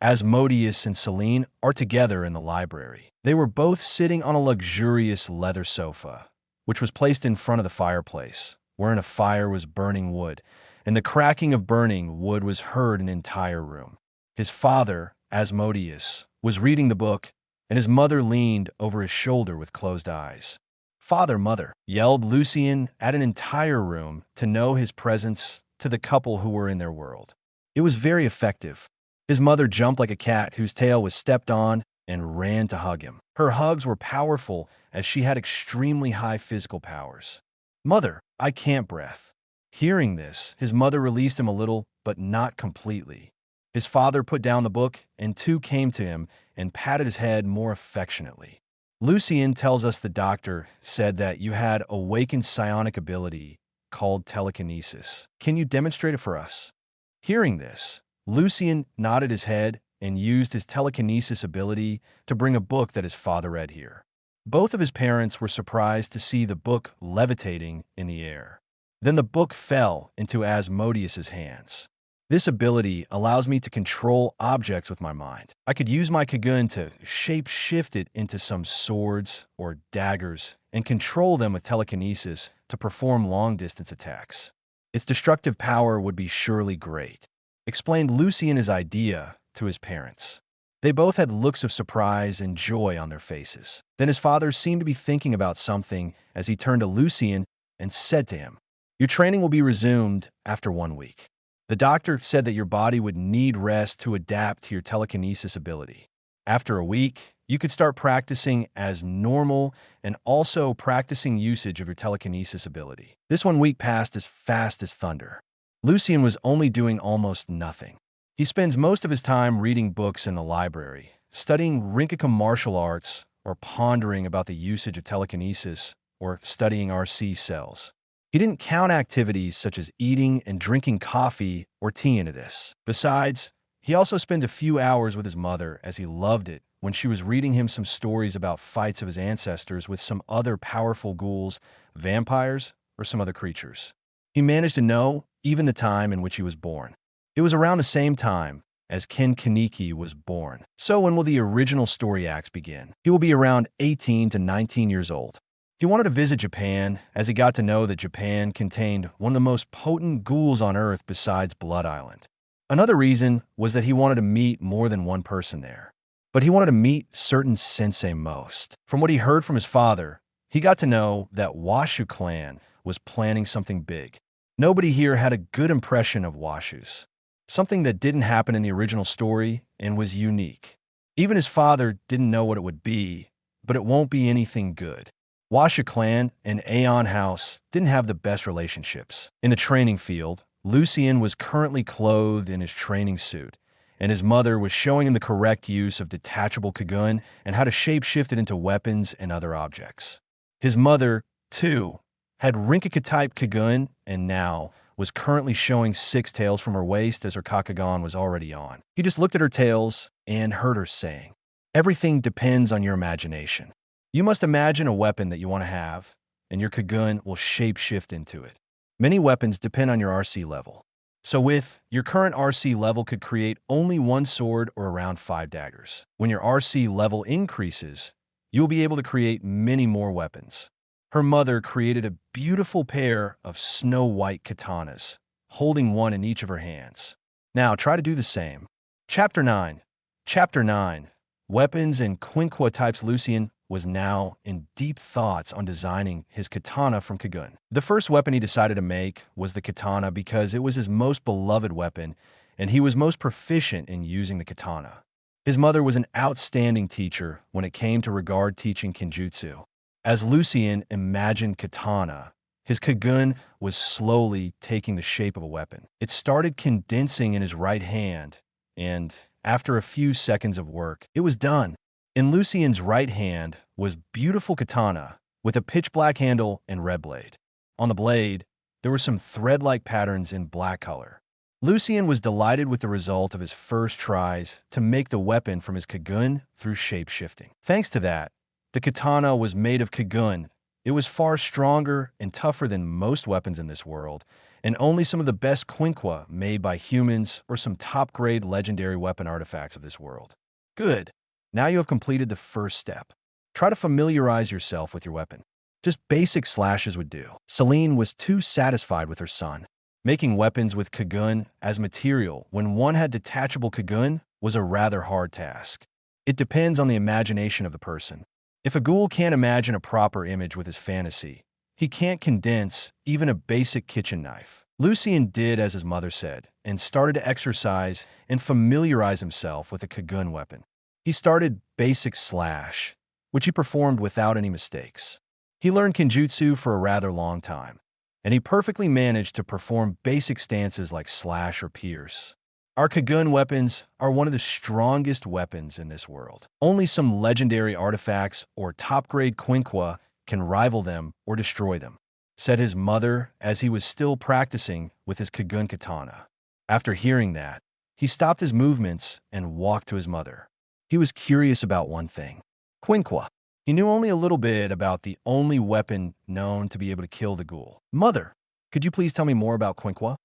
Asmodeus and Celine are together in the library. They were both sitting on a luxurious leather sofa, which was placed in front of the fireplace, wherein a fire was burning wood, and the cracking of burning wood was heard in the entire room. His father, Asmodeus, was reading the book, and his mother leaned over his shoulder with closed eyes. "Father, mother," yelled Lucien at an entire room to know his presence to the couple who were in their world. It was very effective. His mother jumped like a cat whose tail was stepped on and ran to hug him. Her hugs were powerful as she had extremely high physical powers. "Mother, I can't breath." Hearing this, his mother released him a little, but not completely. His father put down the book, and Tu came to him and patted his head more affectionately. Lucien tells us the doctor said that you had awakened psionic ability called telekinesis. Can you demonstrate it for us? Hearing this, Lucien nodded his head and used his telekinesis ability to bring a book that his father read here. Both of his parents were surprised to see the book levitating in the air. Then the book fell into Asmodeus's hands. This ability allows me to control objects with my mind. I could use my Kagun to shape-shift it into some swords or daggers and control them with telekinesis to perform long-distance attacks. Its destructive power would be surely great. Explained Lucien his idea to his parents. They both had looks of surprise and joy on their faces. Then his father seemed to be thinking about something as he turned to Lucien and said to him, "Your training will be resumed after 1 week. The doctor said that your body would need rest to adapt to your telekinesis ability. After a week, you could start practicing as normal and also practicing usage of your telekinesis ability." This 1 week passed as fast as thunder. Lucien was only doing almost nothing. He spends most of his time reading books in the library, studying Rinkica martial arts, or pondering about the usage of telekinesis, or studying RC cells. He didn't count activities such as eating and drinking coffee or tea into this. Besides, he also spent a few hours with his mother as he loved it when she was reading him some stories about fights of his ancestors with some other powerful ghouls, vampires, or some other creatures. He managed to know even the time in which he was born. It was around the same time as Conq was born. So when will the original story acts begin? He will be around 18 to 19 years old. He wanted to visit Japan as he got to know that Japan contained one of the most potent ghouls on Earth besides Blood Island. Another reason was that he wanted to meet more than one person there. But he wanted to meet certain sensei most. From what he heard from his father, he got to know that Washu clan was planning something big. Nobody here had a good impression of Washus. Something that didn't happen in the original story and was unique. Even his father didn't know what it would be, but it won't be anything good. Washu clan and Aeon House didn't have the best relationships. In the training field, Lucien was currently clothed in his training suit, and his mother was showing him the correct use of detachable Kagun and how to shapeshift it into weapons and other objects. His mother, too, had Rinkica-type Kagun and now was currently showing 6 tails from her waist as her Kakagon was already on. He just looked at her tails and heard her saying, "Everything depends on your imagination. You must imagine a weapon that you want to have, and your Kagun will shapeshift into it. Many weapons depend on your RC level. So with your current RC level could create only 1 sword or around 5 daggers. When your RC level increases, you will be able to create many more weapons." Her mother created a beautiful pair of snow-white katanas, holding one in each of her hands. Now try to do the same. Chapter 9. Chapter 9. Weapons and Conq types. Lucien was now in deep thoughts on designing his katana from Kagun. The first weapon he decided to make was the katana because it was his most beloved weapon, and he was most proficient in using the katana. His mother was an outstanding teacher when it came to regard teaching Kenjutsu. As Lucien imagined katana, his Kagun was slowly taking the shape of a weapon. It started condensing in his right hand, and after a few seconds of work, it was done. In Lucien's right hand was beautiful katana with a pitch-black handle and red blade. On the blade, there were some thread-like patterns in black color. Lucien was delighted with the result of his first tries to make the weapon from his Kagun through shape-shifting. Thanks to that, the katana was made of Kagun. It was far stronger and tougher than most weapons in this world, and only some of the best Conq made by humans or some top-grade legendary weapon artifacts of this world. Good. Now you have completed the first step. Try to familiarize yourself with your weapon. Just basic slashes would do. Celine was too satisfied with her son. Making weapons with Kagun as material when one had detachable Kagun was a rather hard task. It depends on the imagination of the person. If a ghoul can't imagine a proper image with his fantasy, he can't condense even a basic kitchen knife. Lucien did as his mother said and started to exercise and familiarize himself with a Kagun weapon. He started basic slash, which he performed without any mistakes. He learned Kenjutsu for a rather long time, and he perfectly managed to perform basic stances like slash or pierce. Our Kagun weapons are one of the strongest weapons in this world. Only some legendary artifacts or top-grade Conq can rival them or destroy them, said his mother as he was still practicing with his Kagun katana. After hearing that, he stopped his movements and walked to his mother. He was curious about one thing. Conq. He knew only a little bit about the only weapon known to be able to kill the ghoul. Mother, could you please tell me more about Conq?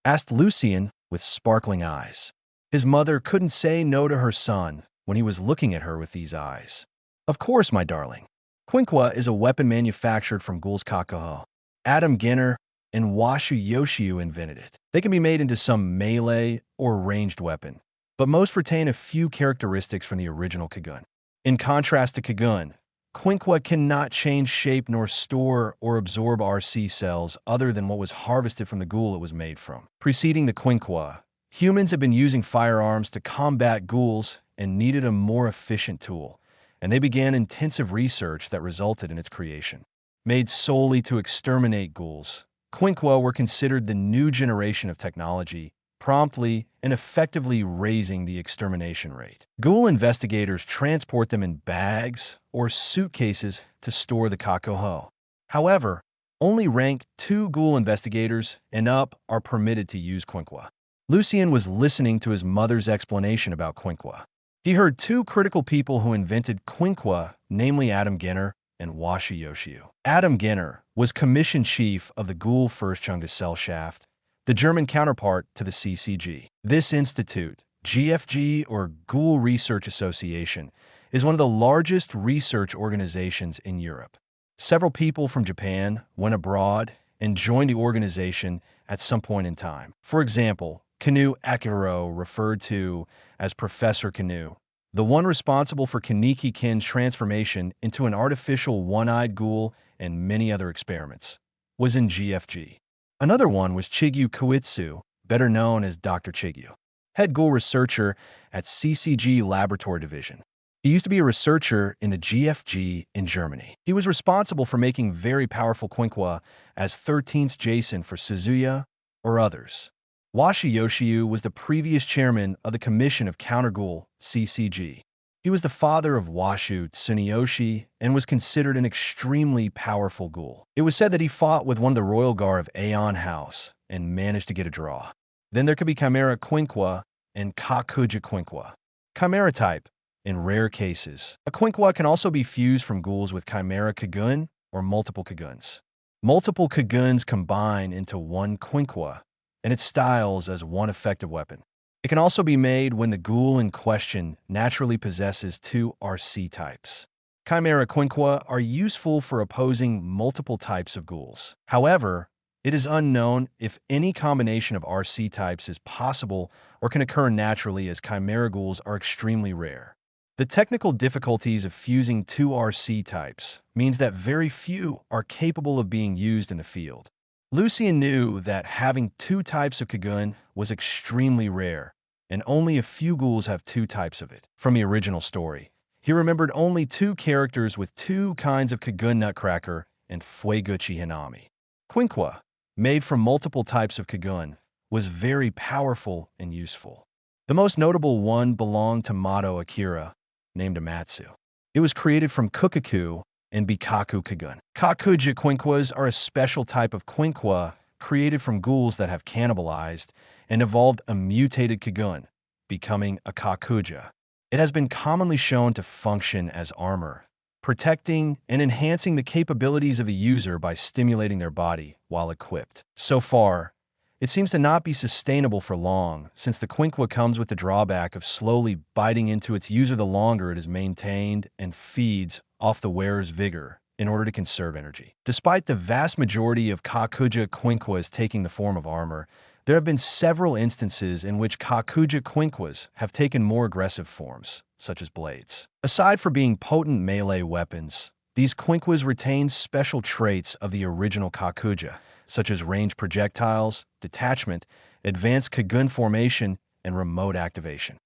Asked Lucien with sparkling eyes. His mother couldn't say no to her son when he was looking at her with these eyes. Of course, my darling. Conq is a weapon manufactured from Ghoul's Kakuho. Adam Ginner and Washu Yoshiu invented it. They can be made into some melee or ranged weapon, but most retain a few characteristics from the original Kagun. In contrast to Kagun, Conq cannot change shape nor store or absorb RC cells other than what was harvested from the ghoul it was made from. Preceding the Conq, humans have been using firearms to combat ghouls and needed a more efficient tool, and they began intensive research that resulted in its creation. Made solely to exterminate ghouls, Conq were considered the new generation of technology, promptly and effectively raising the extermination rate. Ghoul investigators transport them in bags or suitcases to store the Kakuho. However, only rank 2 Ghoul investigators and up are permitted to use Conq. Lucien was listening to his mother's explanation about Conq. He heard 2 critical people who invented Conq, namely Adam Ginner and Washu Yoshiu. Adam Ginner was commission chief of the Ghoul First Chunga Cell Shaft, the German counterpart to the CCG. This institute, GFG or Ghoul Research Association, is one of the largest research organizations in Europe. Several people from Japan went abroad and joined the organization at some point in time. For example, Kanu Akiro, referred to as Professor Kanu, the one responsible for Kaneki Kin's transformation into an artificial one-eyed ghoul and many other experiments, was in GFG. Another one was Chigyu Koitsu, better known as Dr. Chigyu, head ghoul researcher at CCG Laboratory Division. He used to be a researcher in the GFG in Germany. He was responsible for making very powerful Conq as 13th Jason for Suzuya or others. Washu Yoshiu was the previous chairman of the Commission of Counter Ghoul, CCG. He was the father of Washu Tsuneyoshi and was considered an extremely powerful ghoul. It was said that he fought with one of the royal guard of Aeon House and managed to get a draw. Then there could be Chimera Conq and Kakuja Conq. Chimera type, in rare cases. A Conq can also be fused from ghouls with Chimera Kagun or multiple Kaguns. Multiple Kaguns combine into one Conq, and it styles as one effective weapon. It can also be made when the ghoul in question naturally possesses 2 RC types. Chimera Conq are useful for opposing multiple types of ghouls. However, it is unknown if any combination of RC types is possible or can occur naturally, as chimera ghouls are extremely rare. The technical difficulties of fusing 2 RC types means that very few are capable of being used in the field. Lucien knew that having 2 types of Kagun was extremely rare, and only a few ghouls have 2 types of it. From the original story, he remembered only 2 characters with 2 kinds of Kagun Nutcracker and Fueguchi Hinami. Conq, made from multiple types of Kagun, was very powerful and useful. The most notable one belonged to Mato Akira, named Amatsu. It was created from Kukaku and Bikaku Kagun. Kakuja Conqs are a special type of Conq created from ghouls that have cannibalized and evolved a mutated Kagun, becoming a Kakuja. It has been commonly shown to function as armor, protecting and enhancing the capabilities of the user by stimulating their body while equipped. So far, it seems to not be sustainable for long, since the Conq comes with the drawback of slowly biting into its user the longer it is maintained and feeds off the wearer's vigor in order to conserve energy. Despite the vast majority of Kakuja Conqs taking the form of armor, there have been several instances in which Kakuja Conqs have taken more aggressive forms, such as blades. Aside from being potent melee weapons, these Conqs retain special traits of the original Kakuja, such as ranged projectiles, detachment, advanced Kagun formation, and remote activation.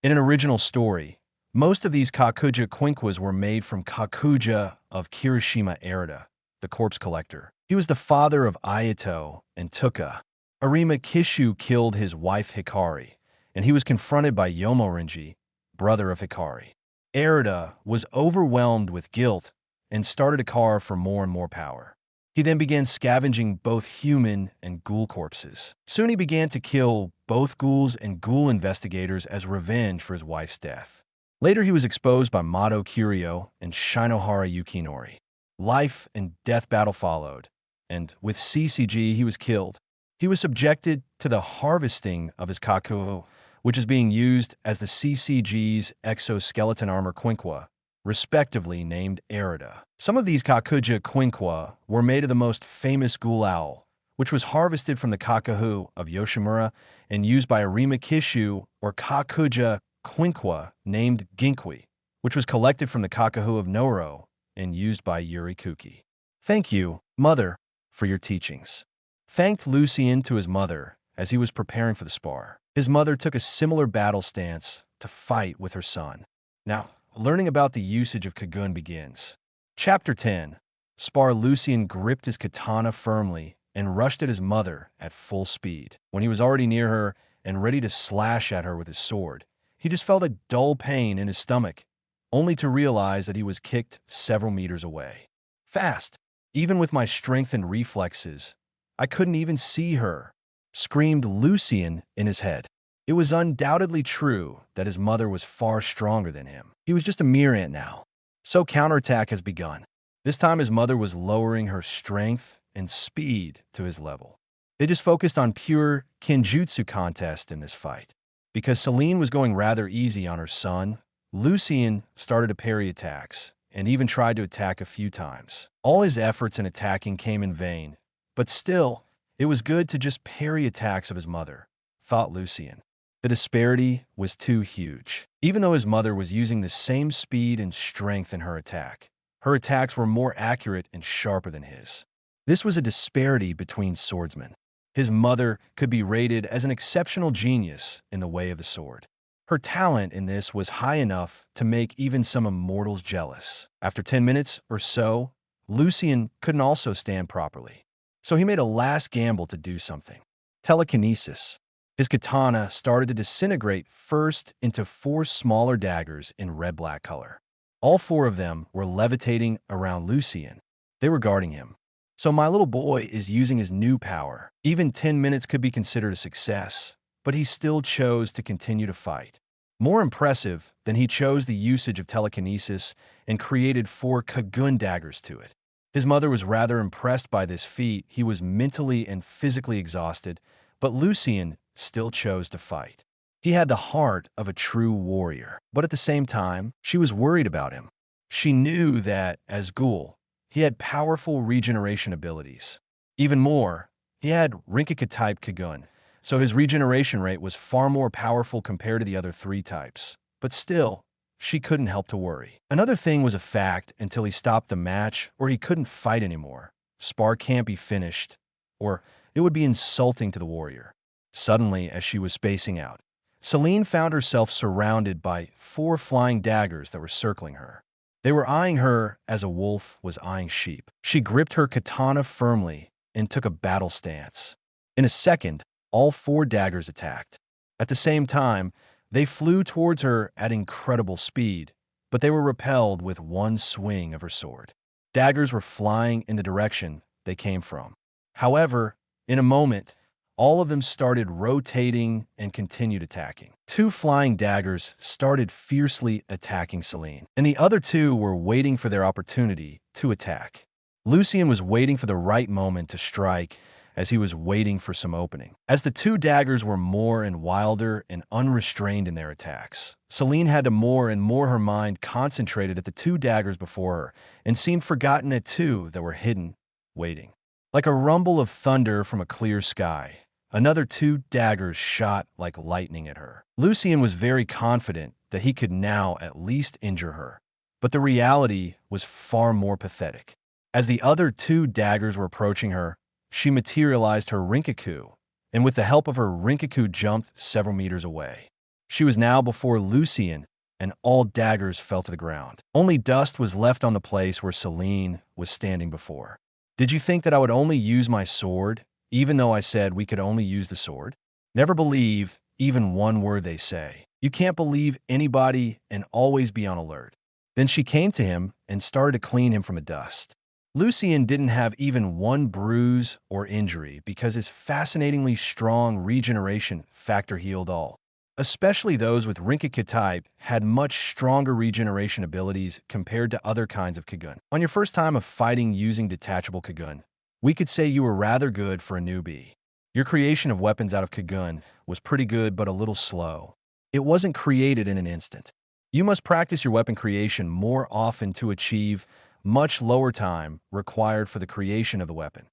In an original story, most of these Kakuja Conqs were made from Kakuja of Kirishima Arita, the corpse collector. He was the father of Ayato and Tuka. Arima Kishu killed his wife Hikari, and he was confronted by Yomorinji, brother of Hikari. Erida was overwhelmed with guilt and started to carve for more and more power. He then began scavenging both human and ghoul corpses. Soon he began to kill both ghouls and ghoul investigators as revenge for his wife's death. Later he was exposed by Mato Kirio and Shinohara Yukinori. Life and death battle followed, and with CCG he was killed. He was subjected to the harvesting of his kakuho, which is being used as the CCG's exoskeleton armor Conq, respectively named Erida. Some of these kakuja Conq were made of the most famous ghoul owl, which was harvested from the kakuho of Yoshimura and used by Arima Kishu, or kakuja Conq named Ginkui, which was collected from the kakuho of Noro and used by Yuri Kuki. Thank you, Mother, for your teachings. Thanked Lucien to his mother as he was preparing for the spar. His mother took a similar battle stance to fight with her son. Now, learning about the usage of Kagun begins. Chapter 10. Spar. Lucien gripped his katana firmly and rushed at his mother at full speed. When he was already near her and ready to slash at her with his sword, he just felt a dull pain in his stomach, only to realize that he was kicked several meters away. Fast! Even with my strength and reflexes, I couldn't even see her, screamed Lucien in his head. It was undoubtedly true that his mother was far stronger than him. He was just a mere ant now. So counterattack has begun. This time his mother was lowering her strength and speed to his level. They just focused on pure kinjutsu contest in this fight. Because Celine was going rather easy on her son, Lucien started to parry attacks and even tried to attack a few times. All his efforts in attacking came in vain, but still, it was good to just parry attacks of his mother, thought Lucien. The disparity was too huge. Even though his mother was using the same speed and strength in her attacks were more accurate and sharper than his. This was a disparity between swordsmen. His mother could be rated as an exceptional genius in the way of the sword. Her talent in this was high enough to make even some immortals jealous. After 10 minutes or so, Lucien couldn't also stand properly. So he made a last gamble to do something. Telekinesis. His katana started to disintegrate first into 4 smaller daggers in red-black color. All 4 of them were levitating around Lucien. They were guarding him. So my little boy is using his new power. Even 10 minutes could be considered a success, but he still chose to continue to fight. More impressive than he chose the usage of telekinesis and created 4 Kagun daggers to it. His mother was rather impressed by this feat. He was mentally and physically exhausted, but Lucien still chose to fight. He had the heart of a true warrior, but at the same time, she was worried about him. She knew that, as Ghoul, he had powerful regeneration abilities. Even more, he had Rinkenkei-type Kagun, so his regeneration rate was far more powerful compared to the other 3 types. But still, she couldn't help to worry. Another thing was a fact until he stopped the match or he couldn't fight anymore. Spar can't be finished, or it would be insulting to the warrior. Suddenly, as she was spacing out, Celine found herself surrounded by 4 flying daggers that were circling her. They were eyeing her as a wolf was eyeing sheep. She gripped her katana firmly and took a battle stance. In a second, all 4 daggers attacked. At the same time, they flew towards her at incredible speed, but they were repelled with one swing of her sword. Daggers were flying in the direction they came from. However, in a moment, all of them started rotating and continued attacking. 2 flying daggers started fiercely attacking Celine, and the other 2 were waiting for their opportunity to attack. Lucien was waiting for the right moment to strike as he was waiting for some opening. As the 2 daggers were more and wilder and unrestrained in their attacks, Celine had to more and more her mind concentrated at the 2 daggers before her and seemed forgotten at 2 that were hidden, waiting. Like a rumble of thunder from a clear sky, another 2 daggers shot like lightning at her. Lucien was very confident that he could now at least injure her, but the reality was far more pathetic. As the other 2 daggers were approaching her, she materialized her Rinkaku, and with the help of her Rinkaku jumped several meters away. She was now before Lucien, and all daggers fell to the ground. Only dust was left on the place where Celine was standing before. Did you think that I would only use my sword, even though I said we could only use the sword? Never believe even one word they say. You can't believe anybody and always be on alert. Then she came to him and started to clean him from the dust. Lucien didn't have even one bruise or injury because his fascinatingly strong regeneration factor healed all. Especially those with Rinka type had much stronger regeneration abilities compared to other kinds of Kagun. On your first time of fighting using detachable Kagun, we could say you were rather good for a newbie. Your creation of weapons out of Kagun was pretty good but a little slow. It wasn't created in an instant. You must practice your weapon creation more often to achieve much lower time required for the creation of the weapon,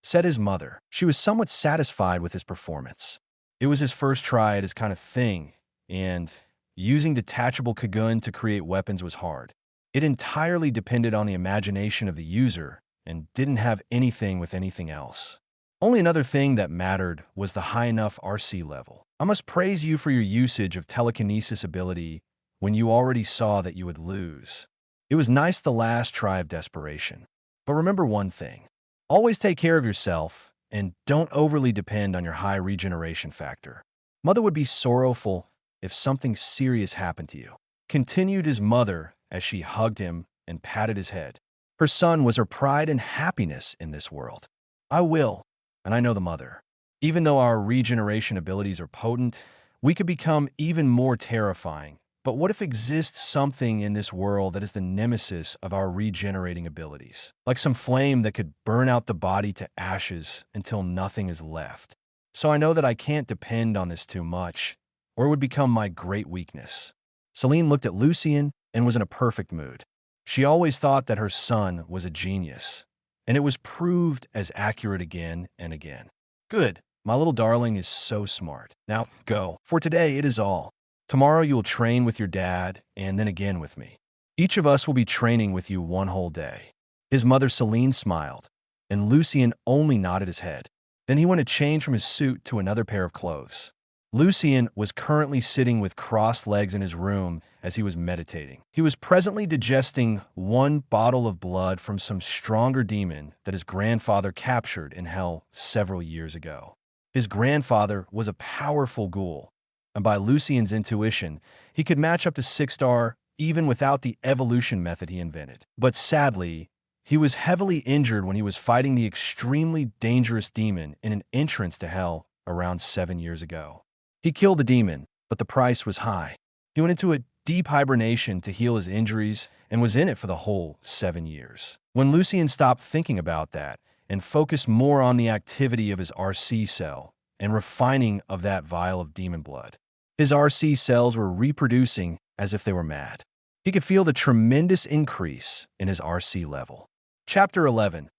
said his mother. She was somewhat satisfied with his performance. It was his first try at his kind of thing, and using detachable Kagun to create weapons was hard. It entirely depended on the imagination of the user and didn't have anything with anything else. Only another thing that mattered was the high enough RC level. I must praise you for your usage of telekinesis ability when you already saw that you would lose. It was nice the last try of desperation. But remember one thing. Always take care of yourself and don't overly depend on your high regeneration factor. Mother would be sorrowful if something serious happened to you, continued his mother as she hugged him and patted his head. Her son was her pride and happiness in this world. I will, and I know the mother. Even though our regeneration abilities are potent, we could become even more terrifying. But what if exists something in this world that is the nemesis of our regenerating abilities? Like some flame that could burn out the body to ashes until nothing is left. So I know that I can't depend on this too much, or it would become my great weakness. Celine looked at Lucien and was in a perfect mood. She always thought that her son was a genius, and it was proved as accurate again and again. Good, my little darling is so smart. Now go. For today, it is all. Tomorrow you will train with your dad and then again with me. Each of us will be training with you one whole day. His mother Celine smiled, and Lucien only nodded his head. Then he went to change from his suit to another pair of clothes. Lucien was currently sitting with crossed legs in his room as he was meditating. He was presently digesting one bottle of blood from some stronger demon that his grandfather captured in hell several years ago. His grandfather was a powerful ghoul, and by Lucien's intuition, he could match up to 6-star even without the evolution method he invented. But sadly, he was heavily injured when he was fighting the extremely dangerous demon in an entrance to hell around 7 years ago. He killed the demon, but the price was high. He went into a deep hibernation to heal his injuries and was in it for the whole 7 years. When Lucien stopped thinking about that and focused more on the activity of his RC cell and refining of that vial of demon blood, his RC cells were reproducing as if they were mad. He could feel the tremendous increase in his RC level. Chapter 11.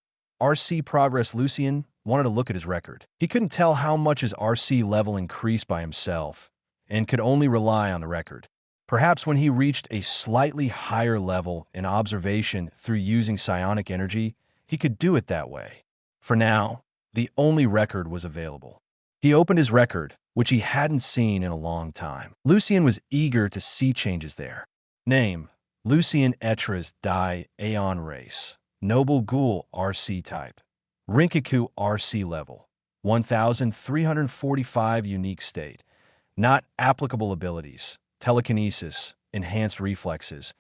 RC Progress. Lucien wanted to look at his record. He couldn't tell how much his RC level increased by himself and could only rely on the record. Perhaps when he reached a slightly higher level in observation through using psionic energy, he could do it that way. For now, the only record was available. He opened his record, which he hadn't seen in a long time. Lucien was eager to see changes there. Name: Lucien Etras Die Aeon Race. Noble Ghoul RC type. Rinkaku RC level. 1345 unique state. Not applicable abilities. Telekinesis. Enhanced reflexes.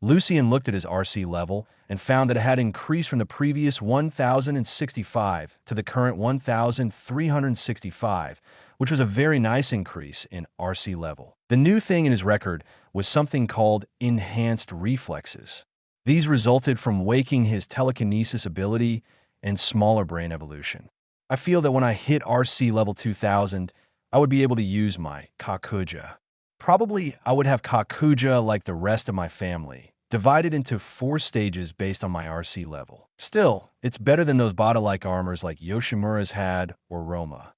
Lucien looked at his RC level and found that it had increased from the previous 1065 to the current 1365, which was a very nice increase in RC level. The new thing in his record was something called enhanced reflexes. These resulted from waking his telekinesis ability and smaller brain evolution. I feel that when I hit RC level 2000, I would be able to use my Kakuja. Probably I would have Kakuja like the rest of my family, divided into 4 stages based on my RC level. Still, it's better than those bota-like armors like Yoshimura's had or Roma.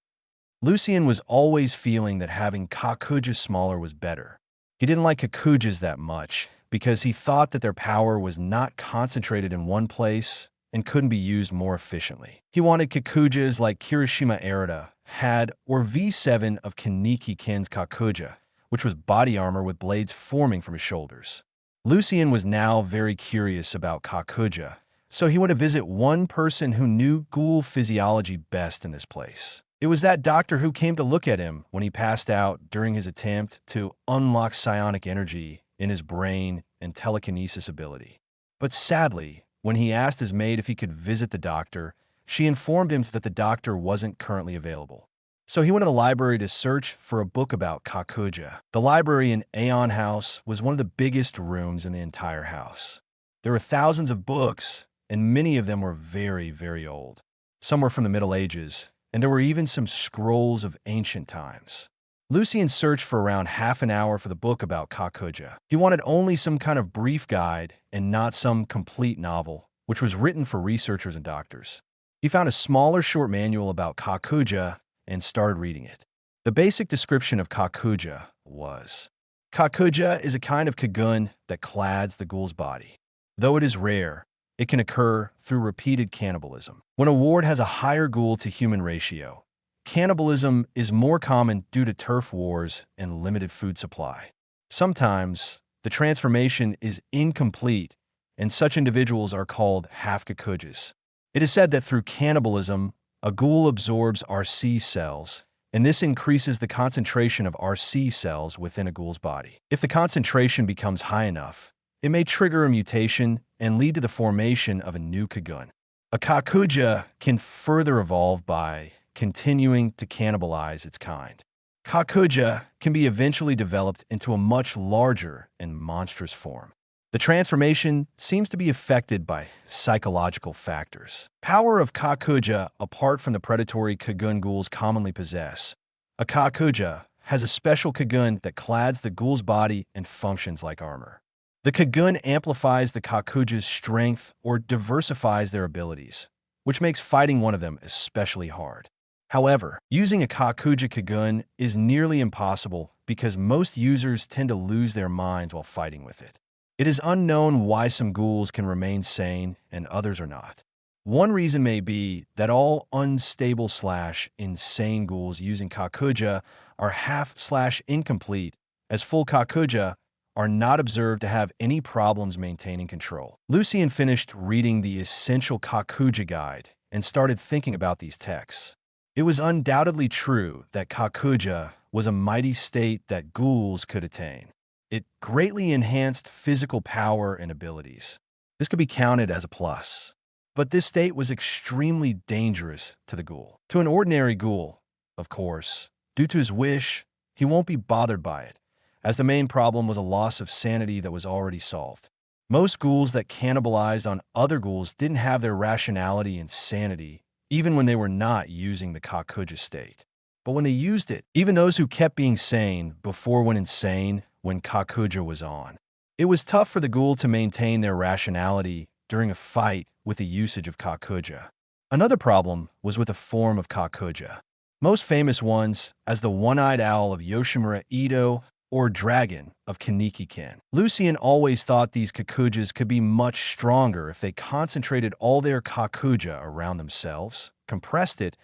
Lucien was always feeling that having Kakuja smaller was better. He didn't like Kakujas that much because he thought that their power was not concentrated in one place and couldn't be used more efficiently. He wanted Kakujas like Kirishima Arata had or V7 of Kaneki Ken's Kakuja, which was body armor with blades forming from his shoulders. Lucien was now very curious about Kakuja, so he went to visit one person who knew ghoul physiology best in this place. It was that doctor who came to look at him when he passed out during his attempt to unlock psionic energy in his brain and telekinesis ability. But sadly, when he asked his maid if he could visit the doctor, she informed him that the doctor wasn't currently available. So he went to the library to search for a book about Kakuja. The library in Aeon House was one of the biggest rooms in the entire house. There were thousands of books, and many of them were very, very old. Some were from the Middle Ages, and there were even some scrolls of ancient times. Lucian searched for around half an hour for the book about Kakuja. He wanted only some kind of brief guide and not some complete novel, which was written for researchers and doctors. He found a smaller short manual about Kakuja and started reading it. The basic description of Kakuja was, Kakuja is a kind of Kagun that clads the ghoul's body. Though it is rare, it can occur through repeated cannibalism. When a ward has a higher ghoul to human ratio, cannibalism is more common due to turf wars and limited food supply. Sometimes, the transformation is incomplete, and such individuals are called half-Kakujas. It is said that through cannibalism, a ghoul absorbs RC cells, and this increases the concentration of RC cells within a ghoul's body. If the concentration becomes high enough, it may trigger a mutation and lead to the formation of a new Kagun. A Kakuja can further evolve by continuing to cannibalize its kind. Kakuja can be eventually developed into a much larger and monstrous form. The transformation seems to be affected by psychological factors. Power of Kakuja, apart from the predatory Kagun ghouls commonly possess. A Kakuja has a special Kagun that clads the ghoul's body and functions like armor. The Kagun amplifies the Kakuja's strength or diversifies their abilities, which makes fighting one of them especially hard. However, using a Kakuja Kagun is nearly impossible because most users tend to lose their minds while fighting with it. It is unknown why some ghouls can remain sane and others are not. One reason may be that all unstable/insane ghouls using Kakuja are half/incomplete, as full Kakuja are not observed to have any problems maintaining control. Lucian finished reading the Essential Kakuja Guide and started thinking about these texts. It was undoubtedly true that Kakuja was a mighty state that ghouls could attain. It greatly enhanced physical power and abilities. This could be counted as a plus. But this state was extremely dangerous to the ghoul. To an ordinary ghoul, of course, due to his wish, he won't be bothered by it, as the main problem was a loss of sanity that was already solved. Most ghouls that cannibalized on other ghouls didn't have their rationality and sanity, even when they were not using the Kakuja state. But when they used it, even those who kept being sane before went insane when Kakuja was on. It was tough for the ghoul to maintain their rationality during a fight with the usage of Kakuja. Another problem was with a form of Kakuja. Most famous ones as the one-eyed owl of Yoshimura Ito or dragon of Kaneki-ken. Lucian always thought these Kakujas could be much stronger if they concentrated all their Kakuja around themselves, compressed it,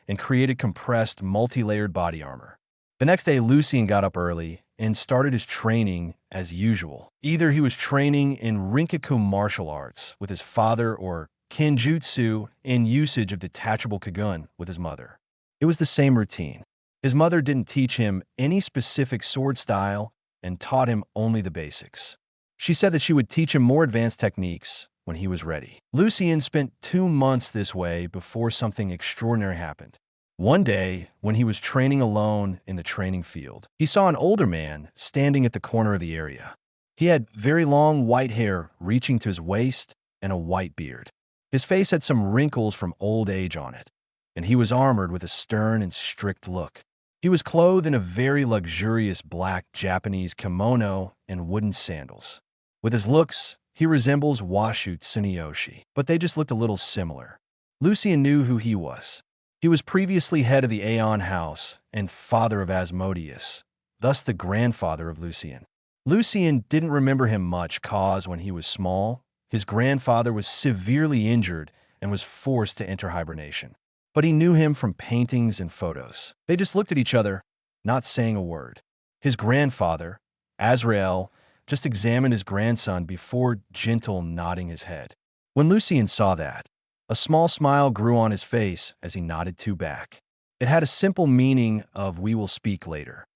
and created compressed multi-layered body armor. The next day, Lucian got up early and started his training as usual. Either he was training in Rinkaku martial arts with his father or Kenjutsu and usage of detachable Kagun with his mother. It was the same routine. His mother didn't teach him any specific sword style and taught him only the basics. She said that she would teach him more advanced techniques when he was ready. Lucian spent 2 months this way before something extraordinary happened. One day, when he was training alone in the training field, he saw an older man standing at the corner of the area. He had very long white hair reaching to his waist and a white beard. His face had some wrinkles from old age on it, and he was armored with a stern and strict look. He was clothed in a very luxurious black Japanese kimono and wooden sandals. With his looks, he resembles Washu Tsuneyoshi, but they just looked a little similar. Lucian knew who he was. He was previously head of the Aeon House and father of Asmodeus, thus the grandfather of Lucian. Lucian didn't remember him much cause when he was small, his grandfather was severely injured and was forced to enter hibernation. But he knew him from paintings and photos. They just looked at each other, not saying a word. His grandfather, Azrael, just examined his grandson before gentle nodding his head. When Lucian saw that, a small smile grew on his face as he nodded too back. It had a simple meaning of "we will speak later."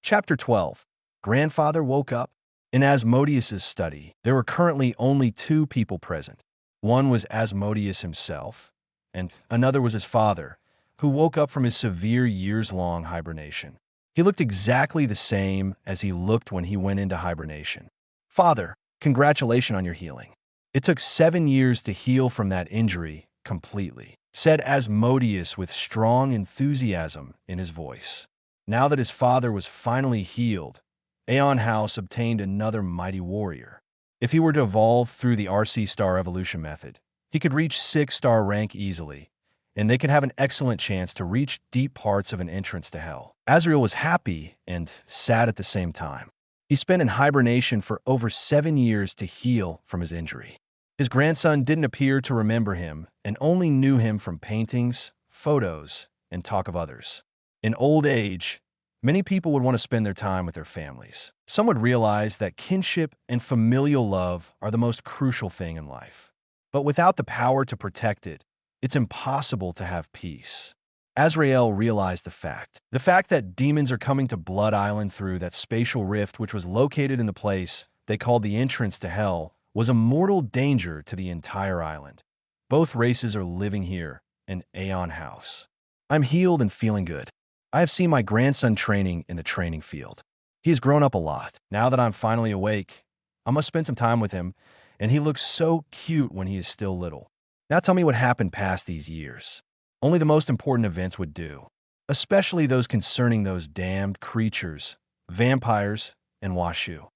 Chapter 12. Grandfather woke up. In Asmodeus's study, there were currently only two people present. One was Asmodeus himself, and another was his father, who woke up from his severe years-long hibernation. He looked exactly the same as he looked when he went into hibernation. "Father, congratulations on your healing. It took 7 years to heal from that injury completely," said Asmodeus with strong enthusiasm in his voice. Now that his father was finally healed, Aeon House obtained another mighty warrior. If he were to evolve through the RC Star evolution method, he could reach 6-star rank easily, and they could have an excellent chance to reach deep parts of an entrance to hell. Azrael was happy and sad at the same time. He spent in hibernation for over 7 years to heal from his injury. His grandson didn't appear to remember him and only knew him from paintings, photos, and talk of others. In old age, many people would want to spend their time with their families. Some would realize that kinship and familial love are the most crucial thing in life. But without the power to protect it, it's impossible to have peace. Azrael realized the fact that demons are coming to Blood Island through that spatial rift which was located in the place they called the entrance to hell was a mortal danger to the entire island. Both races are living here in Aeon House. I'm healed and feeling good. I have seen my grandson training in the training field. He has grown up a lot. Now that I'm finally awake, I must spend some time with him, and he looks so cute when he is still little. Now tell me what happened past these years. Only the most important events would do, especially those concerning those damned creatures, vampires, and Washu,"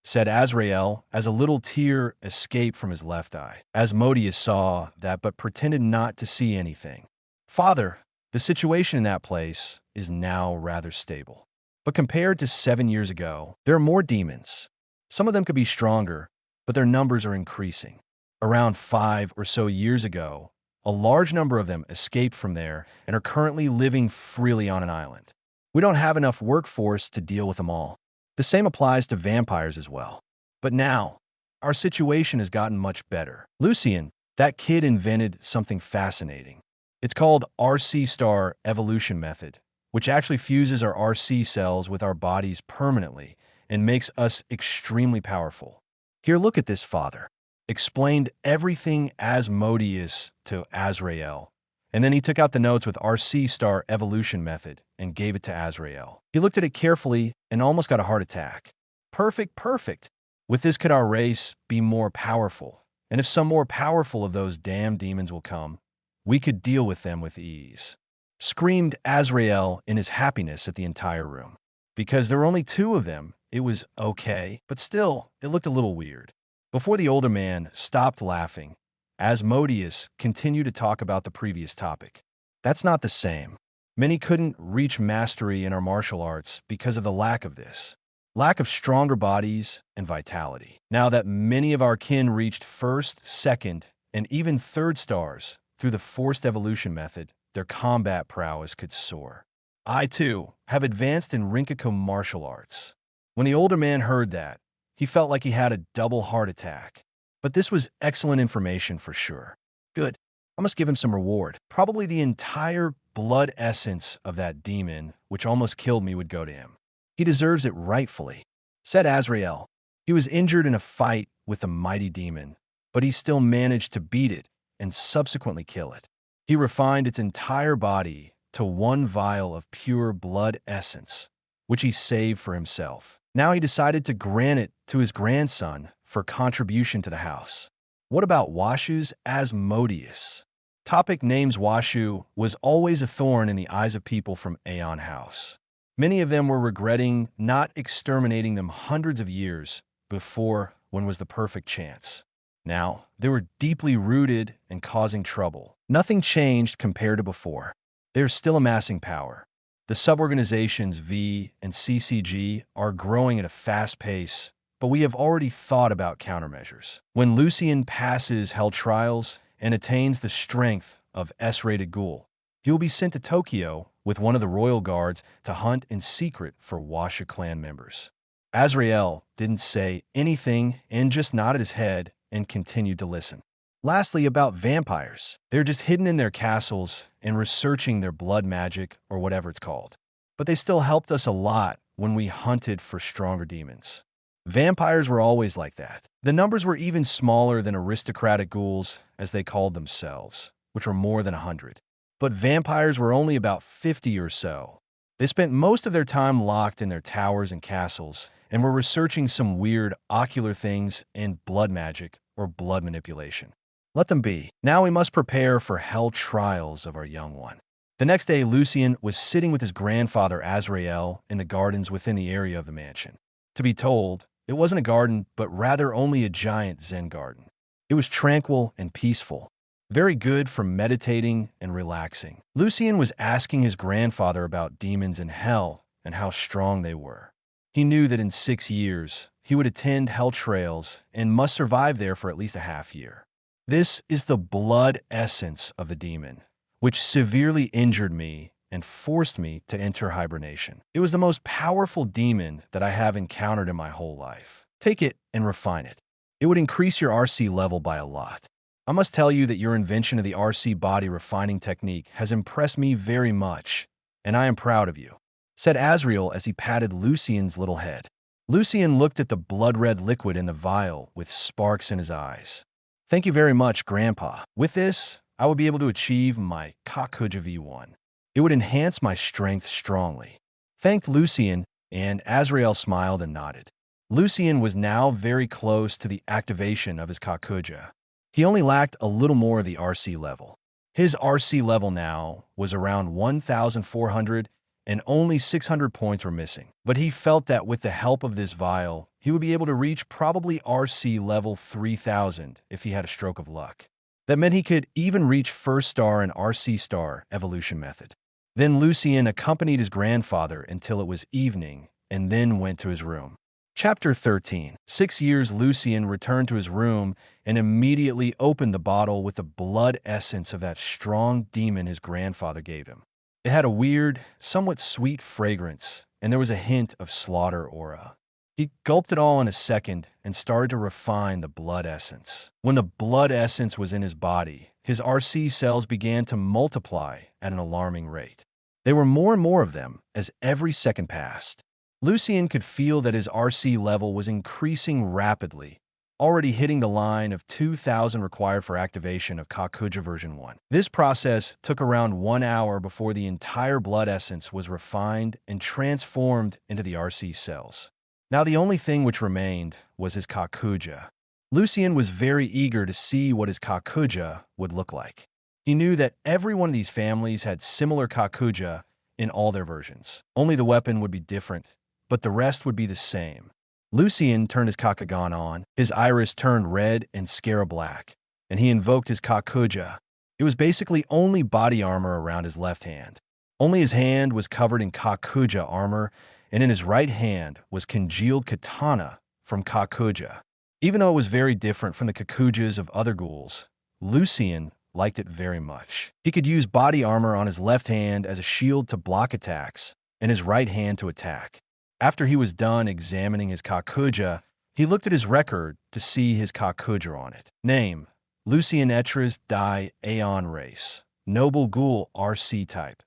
said Azrael as a little tear escaped from his left eye. Asmodeus saw that but pretended not to see anything. "Father, the situation in that place is now rather stable. But compared to 7 years ago, there are more demons. Some of them could be stronger, but their numbers are increasing. Around 5 or so years ago, a large number of them escaped from there and are currently living freely on an island. We don't have enough workforce to deal with them all. The same applies to vampires as well. But now, our situation has gotten much better. Lucien, that kid invented something fascinating. It's called RC Star Evolution Method, which actually fuses our RC cells with our bodies permanently and makes us extremely powerful. Here, look at this, father." Explained everything Asmodeus to Azrael, and then he took out the notes with RC Star Evolution Method and gave it to Azrael. He looked at it carefully and almost got a heart attack. Perfect, perfect. With this could our race be more powerful, and if some more powerful of those damned demons will come, we could deal with them with ease," screamed Azrael in his happiness at the entire room. Because there were only 2 of them, it was okay, but still, it looked a little weird. Before the older man stopped laughing, Asmodeus continued to talk about the previous topic. "That's not the same. Many couldn't reach mastery in our martial arts because of the lack of this. Lack of stronger bodies and vitality. Now that many of our kin reached 1st, 2nd, and even 3rd stars through the forced evolution method, their combat prowess could soar. I, too, have advanced in Rinkaku martial arts." When the older man heard that, he felt like he had a double heart attack. But this was excellent information for sure. Good. I must give him some reward. Probably the entire blood essence of that demon, which almost killed me, would go to him. He deserves it rightfully, said Azrael. He was injured in a fight with the mighty demon, but he still managed to beat it and subsequently kill it. He refined its entire body to 1 vial of pure blood essence, which he saved for himself. Now he decided to grant it to his grandson for contribution to the house. What about Washu's Asmodeus? Topic names. Washu was always a thorn in the eyes of people from Aeon House. Many of them were regretting not exterminating them hundreds of years before when was the perfect chance. Now, they were deeply rooted and causing trouble. Nothing changed compared to before. They are still amassing power. The suborganizations V and CCG are growing at a fast pace, but we have already thought about countermeasures. When Lucien passes Hell Trials and attains the strength of S-rated Ghoul, he will be sent to Tokyo with one of the royal guards to hunt in secret for Washu clan members. Azrael didn't say anything and just nodded his head and continued to listen. Lastly, about vampires. They're just hidden in their castles and researching their blood magic or whatever it's called. But they still helped us a lot when we hunted for stronger demons. Vampires were always like that. The numbers were even smaller than aristocratic ghouls, as they called themselves, which were more than 100. But vampires were only about 50 or so. They spent most of their time locked in their towers and castles and were researching some weird ocular things and blood magic or blood manipulation. Let them be. Now we must prepare for hell trials of our young one. The next day, Lucien was sitting with his grandfather Azrael in the gardens within the area of the mansion. To be told, it wasn't a garden, but rather only a giant Zen garden. It was tranquil and peaceful, very good for meditating and relaxing. Lucien was asking his grandfather about demons in hell and how strong they were. He knew that in 6 years, he would attend hell trails and must survive there for at least a half year. This is the blood essence of the demon, which severely injured me and forced me to enter hibernation. It was the most powerful demon that I have encountered in my whole life. Take it and refine it. It would increase your RC level by a lot. I must tell you that your invention of the RC body refining technique has impressed me very much, and I am proud of you, said Azrael as he patted Lucien's little head. Lucien looked at the blood-red liquid in the vial with sparks in his eyes. Thank you very much, Grandpa. With this, I will be able to achieve my Kakuja V1. It would enhance my strength strongly. Thanked Lucien, and Azrael smiled and nodded. Lucien was now very close to the activation of his Kakuja. He only lacked a little more of the RC level. His RC level now was around 1,400 and only 600 points were missing. But he felt that with the help of this vial, he would be able to reach probably RC level 3,000 if he had a stroke of luck. That meant he could even reach first star and RC star evolution method. Then Lucien accompanied his grandfather until it was evening and then went to his room. Chapter 13. 6 years Lucien returned to his room and immediately opened the bottle with the blood essence of that strong demon his grandfather gave him. It had a weird, somewhat sweet fragrance, and there was a hint of slaughter aura. He gulped it all in a second and started to refine the blood essence. When the blood essence was in his body, his RC cells began to multiply at an alarming rate. There were more and more of them as every second passed. Lucien could feel that his RC level was increasing rapidly, already hitting the line of 2,000 required for activation of Kakuja version 1. This process took around 1 hour before the entire blood essence was refined and transformed into the RC cells. Now the only thing which remained was his Kakuja. Lucien was very eager to see what his Kakuja would look like. He knew that every one of these families had similar Kakuja in all their versions. Only the weapon would be different, but the rest would be the same. Lucien turned his Kakugan on, his iris turned red and Scara black, and he invoked his Kakuja. It was basically only body armor around his left hand. Only his hand was covered in Kakuja armor, and in his right hand was congealed katana from Kakuja. Even though it was very different from the Kakujas of other ghouls, Lucien liked it very much. He could use body armor on his left hand as a shield to block attacks, and his right hand to attack. After he was done examining his Kakuja, he looked at his record to see his Kakuja on it. Name: Lucien Etras Dai Aeon Race. Noble Ghoul RC type.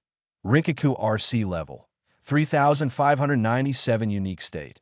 Rinkaku RC level. 3,597 unique state.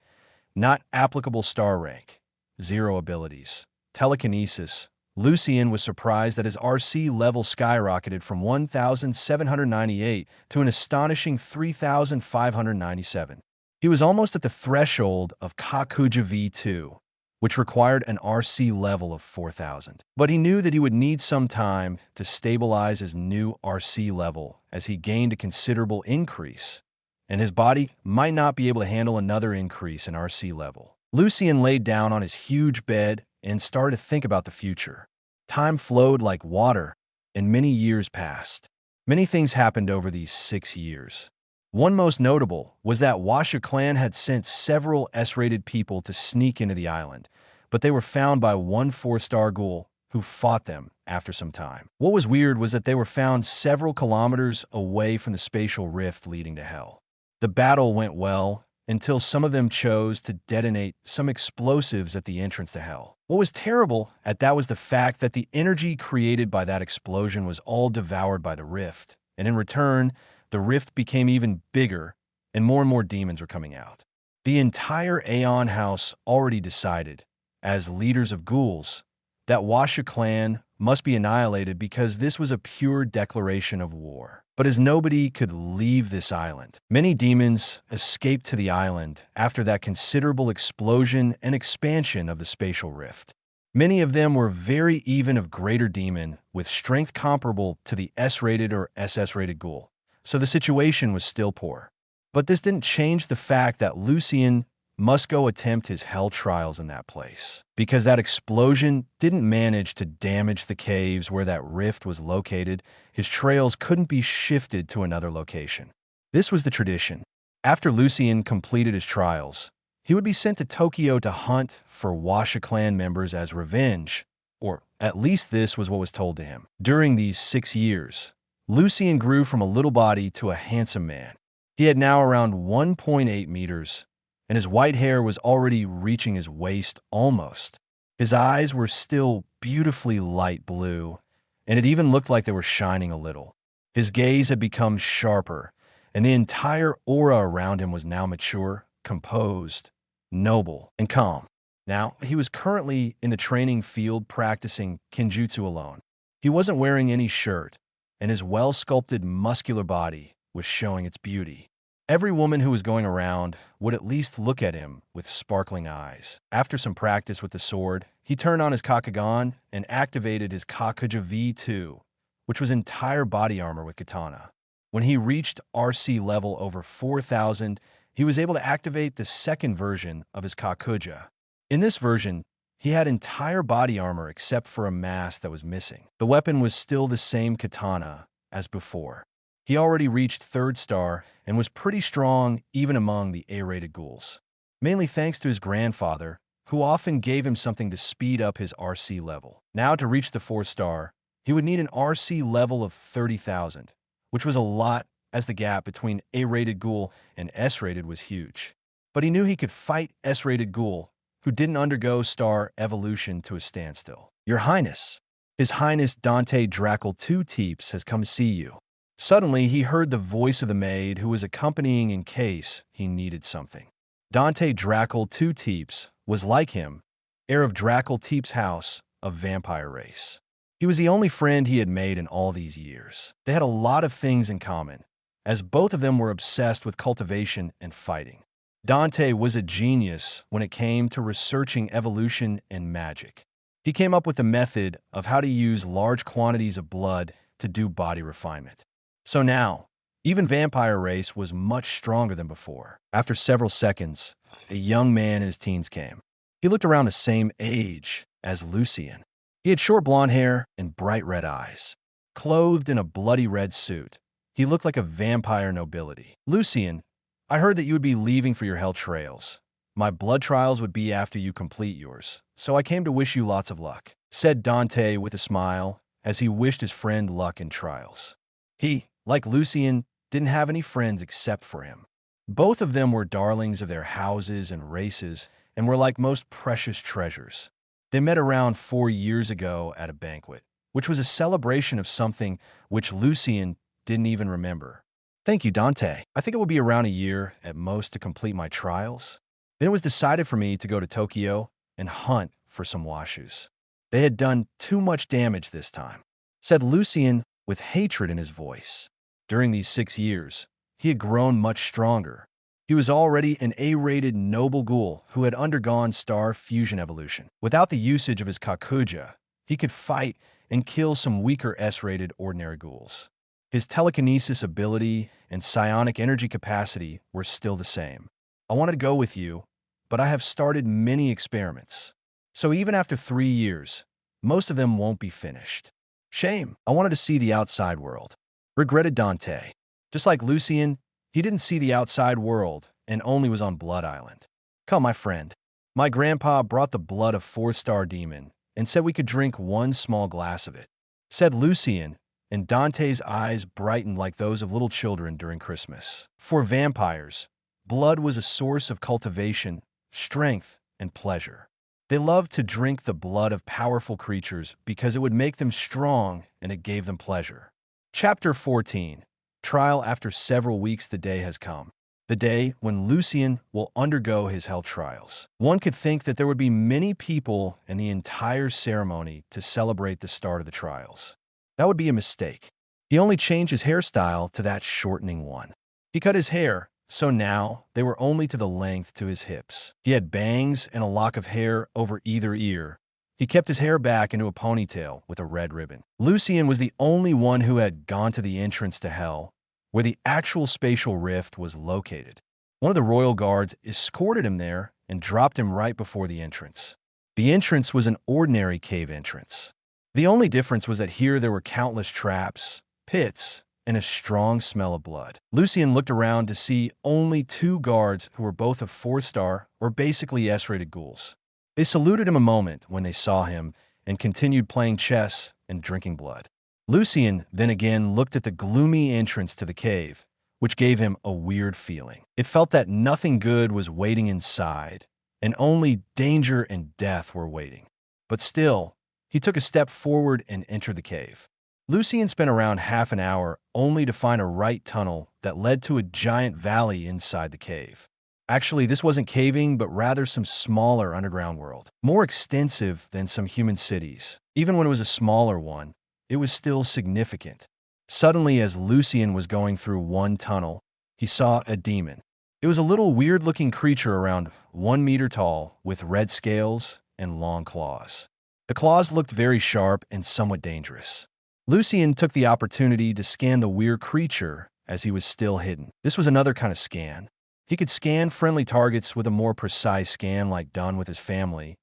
Not applicable star rank. 0 abilities. Telekinesis. Lucien was surprised that his RC level skyrocketed from 1,798 to an astonishing 3,597. He was almost at the threshold of Kakuja V2, which required an RC level of 4,000. But he knew that he would need some time to stabilize his new RC level as he gained a considerable increase, and his body might not be able to handle another increase in RC level. Lucien laid down on his huge bed and started to think about the future. Time flowed like water, and many years passed. Many things happened over these 6 years. One most notable was that Washa clan had sent several S-rated people to sneak into the island, but they were found by one 4-star ghoul who fought them after some time. What was weird was that they were found several kilometers away from the spatial rift leading to hell. The battle went well, until some of them chose to detonate some explosives at the entrance to hell. What was terrible at that was the fact that the energy created by that explosion was all devoured by the rift, and in return, the rift became even bigger, and more demons were coming out. The entire Aeon house already decided, as leaders of ghouls, that Washa clan must be annihilated because this was a pure declaration of war. But as nobody could leave this island, many demons escaped to the island after that considerable explosion and expansion of the spatial rift. Many of them were very even of greater demon with strength comparable to the S-rated or SS-rated ghoul, so the situation was still poor. But this didn't change the fact that Lucien must go attempt his hell trials in that place, because that explosion didn't manage to damage the caves where that rift was located. His trails couldn't be shifted to another location. This was the tradition. After Lucien completed his trials, he would be sent to Tokyo to hunt for Washa clan members as revenge, or at least this was what was told to him. During these 6 years, Lucien grew from a little body to a handsome man. He had now around 1.8 meters, and his white hair was already reaching his waist almost. His eyes were still beautifully light blue, and it even looked like they were shining a little. His gaze had become sharper, and the entire aura around him was now mature, composed, noble, and calm. Now, he was currently in the training field practicing kenjutsu alone. He wasn't wearing any shirt, and his well-sculpted muscular body was showing its beauty. Every woman who was going around would at least look at him with sparkling eyes. After some practice with the sword, he turned on his Kakugan and activated his Kakuja V2, which was entire body armor with katana. When he reached RC level over 4,000, he was able to activate the second version of his Kakuja. In this version, he had entire body armor except for a mask that was missing. The weapon was still the same katana as before. He already reached 3rd star and was pretty strong even among the A-rated ghouls, mainly thanks to his grandfather, who often gave him something to speed up his RC level. Now to reach the 4th star, he would need an RC level of 30,000, which was a lot as the gap between A-rated ghoul and S-rated was huge. But he knew he could fight S-rated ghoul, who didn't undergo star evolution to a standstill. Your Highness, His Highness Dante Drackle 2 Teeps has come to see you. Suddenly, he heard the voice of the maid who was accompanying in case he needed something. Dante Drackle 2 Teeps was like him, heir of Drackle Teeps' house of vampire race. He was the only friend he had made in all these years. They had a lot of things in common, as both of them were obsessed with cultivation and fighting. Dante was a genius when it came to researching evolution and magic. He came up with a method of how to use large quantities of blood to do body refinement. So now, even vampire race was much stronger than before. After several seconds, a young man in his teens came. He looked around the same age as Lucien. He had short blonde hair and bright red eyes. Clothed in a bloody red suit, he looked like a vampire nobility. Lucien, I heard that you would be leaving for your hell trails. My blood trials would be after you complete yours, so I came to wish you lots of luck, said Dante with a smile as he wished his friend luck in trials. He, like Lucien, didn't have any friends except for him. Both of them were darlings of their houses and races and were like most precious treasures. They met around 4 years ago at a banquet, which was a celebration of something which Lucien didn't even remember. Thank you, Dante. I think it will be around a year at most to complete my trials. Then it was decided for me to go to Tokyo and hunt for some washus. They had done too much damage this time, said Lucien with hatred in his voice. During these 6 years, he had grown much stronger. He was already an A-rated noble ghoul who had undergone star fusion evolution. Without the usage of his Kakuja, he could fight and kill some weaker S-rated ordinary ghouls. His telekinesis ability and psionic energy capacity were still the same. I wanted to go with you, but I have started many experiments. So even after 3 years, most of them won't be finished. Shame. I wanted to see the outside world, regretted Dante. Just like Lucien, he didn't see the outside world and only was on Blood Island. Come, my friend. My grandpa brought the blood of 4-star demon and said we could drink 1 small glass of it, said Lucien, and Dante's eyes brightened like those of little children during Christmas. For vampires, Blood was a source of cultivation, strength, and pleasure. They loved to drink the blood of powerful creatures because it would make them strong and it gave them pleasure. Chapter 14. Trial. After several weeks, the day has come. The day when Lucien will undergo his hell trials. One could think that there would be many people in the entire ceremony to celebrate the start of the trials. That would be a mistake. He only changed his hairstyle to that shortening one. He cut his hair, so now they were only to the length to his hips. He had bangs and a lock of hair over either ear. He kept his hair back into a ponytail with a red ribbon. Lucien was the only one who had gone to the entrance to hell, where the actual spatial rift was located. One of the royal guards escorted him there and dropped him right before the entrance. The entrance was an ordinary cave entrance. The only difference was that here there were countless traps, pits, and a strong smell of blood. Lucien looked around to see only 2 guards who were both of 4-star or basically S-rated ghouls. They saluted him a moment when they saw him and continued playing chess and drinking blood. Lucien then again looked at the gloomy entrance to the cave, which gave him a weird feeling. It felt that nothing good was waiting inside, and only danger and death were waiting. But still, he took a step forward and entered the cave. Lucien spent around half an hour only to find a right tunnel that led to a giant valley inside the cave. Actually, this wasn't caving, but rather some smaller underground world, more extensive than some human cities. Even when it was a smaller one, it was still significant. Suddenly, as Lucien was going through one tunnel, he saw a demon. It was a little weird-looking creature around 1 meter tall with red scales and long claws. The claws looked very sharp and somewhat dangerous. Lucien took the opportunity to scan the weird creature as he was still hidden. This was another kind of scan. He could scan friendly targets with a more precise scan like done with his family,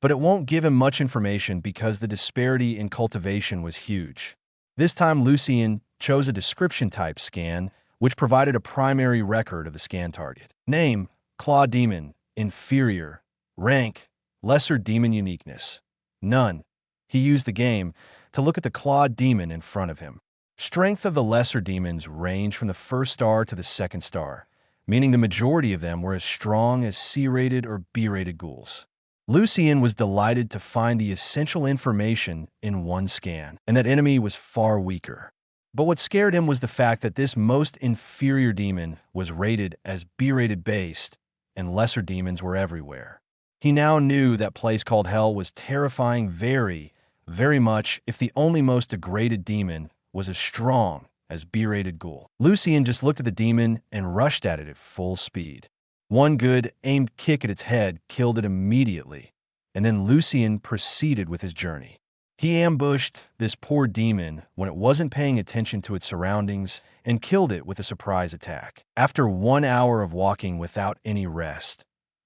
but it won't give him much information because the disparity in cultivation was huge. This time Lucien chose a description-type scan, which provided a primary record of the scan target. Name: Claw Demon, Inferior. Rank: Lesser Demon. Uniqueness: None. He used the game to look at the Claw Demon in front of him. Strength of the lesser demons range from the 1st star to the 2nd star, meaning the majority of them were as strong as C-rated or B-rated ghouls. Lucien was delighted to find the essential information in one scan, and that enemy was far weaker. But what scared him was the fact that this most inferior demon was rated as B-rated based, and lesser demons were everywhere. He now knew that place called Hell was terrifying very much if the only most degraded demon was as strong as B-rated ghoul. Lucien just looked at the demon and rushed at it at full speed. One good, aimed kick at its head killed it immediately, and then Lucien proceeded with his journey. He ambushed this poor demon when it wasn't paying attention to its surroundings and killed it with a surprise attack. After 1 hour of walking without any rest,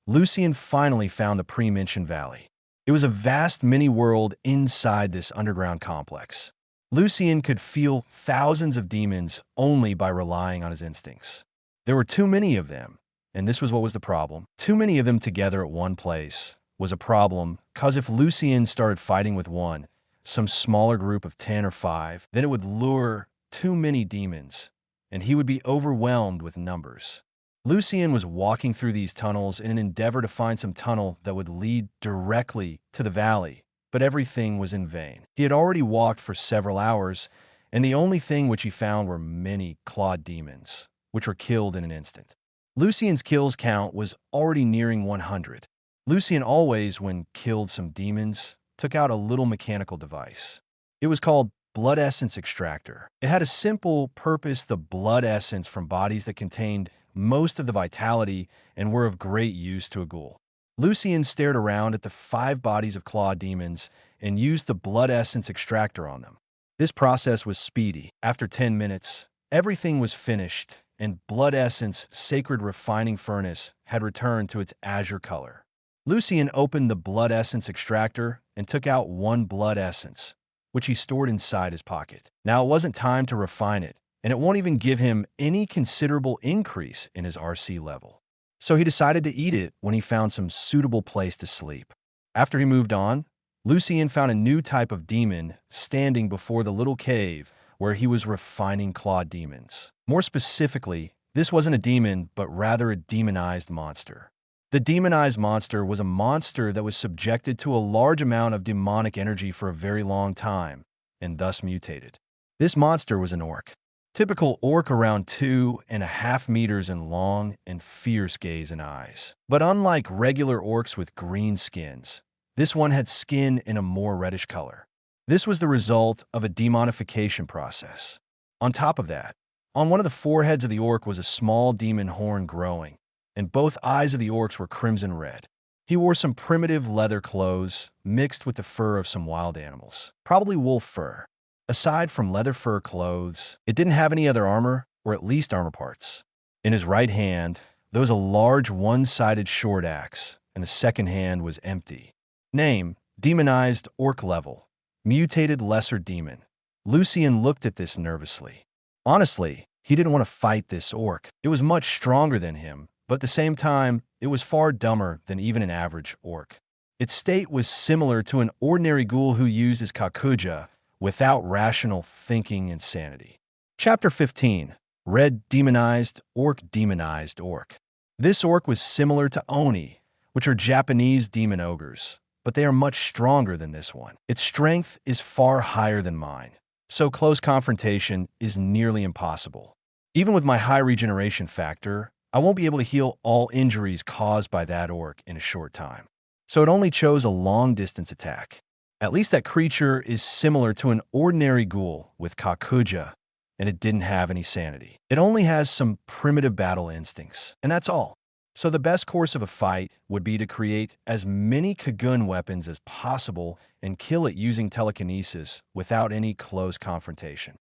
Lucien finally found the pre-mentioned valley. It was a vast mini-world inside this underground complex. Lucien could feel thousands of demons only by relying on his instincts. There were too many of them, and this was what was the problem. Too many of them together at one place was a problem, cause if Lucien started fighting with one, some smaller group of 10 or 5, then it would lure too many demons, and he would be overwhelmed with numbers. Lucien was walking through these tunnels in an endeavor to find some tunnel that would lead directly to the valley, but everything was in vain. He had already walked for several hours, and the only thing which he found were many clawed demons, which were killed in an instant. Lucien's kills count was already nearing 100. Lucien always, when killed some demons, took out a little mechanical device. It was called Blood Essence Extractor. It had a simple purpose: the blood essence from bodies that contained most of the vitality and were of great use to a ghoul. Lucien stared around at the 5 bodies of claw demons and used the blood essence extractor on them. This process was speedy. After 10 minutes, everything was finished, and blood essence sacred refining furnace had returned to its azure color. Lucien opened the blood essence extractor and took out 1 blood essence, which he stored inside his pocket. Now it wasn't time to refine it, and it won't even give him any considerable increase in his RC level. So he decided to eat it when he found some suitable place to sleep. After he moved on, Lucien found a new type of demon standing before the little cave where he was refining clawed demons. More specifically, This wasn't a demon, but rather a demonized monster. The demonized monster was a monster that was subjected to a large amount of demonic energy for a very long time, and thus mutated. This monster was an orc. Typical orc around 2.5 meters in long and fierce gaze and eyes. But unlike regular orcs with green skins, this one had skin in a more reddish color. This was the result of a demonification process. On top of that, on one of the foreheads of the orc was a small demon horn growing, and both eyes of the orcs were crimson red. He wore some primitive leather clothes mixed with the fur of some wild animals, probably wolf fur. Aside from leather fur clothes, it didn't have any other armor, or at least armor parts. In his right hand, there was a large one-sided short axe, and the second hand was empty. Name: Demonized Orc Level. Mutated Lesser Demon. Lucian looked at this nervously. Honestly, he didn't want to fight this orc. It was much stronger than him, but at the same time, it was far dumber than even an average orc. Its state was similar to an ordinary ghoul who used his kakuja, without rational thinking and sanity. Chapter 15. Red Demonized Orc. Demonized Orc. This orc was similar to Oni, which are Japanese demon ogres, but they are much stronger than this one. Its strength is far higher than mine, so close confrontation is nearly impossible. Even with my high regeneration factor, I won't be able to heal all injuries caused by that orc in a short time. So it only chose a long-distance attack. At least that creature is similar to an ordinary ghoul with kakuja, and it didn't have any sanity. It only has some primitive battle instincts, and that's all. So the best course of a fight would be to create as many Kagun weapons as possible and kill it using telekinesis without any close confrontation.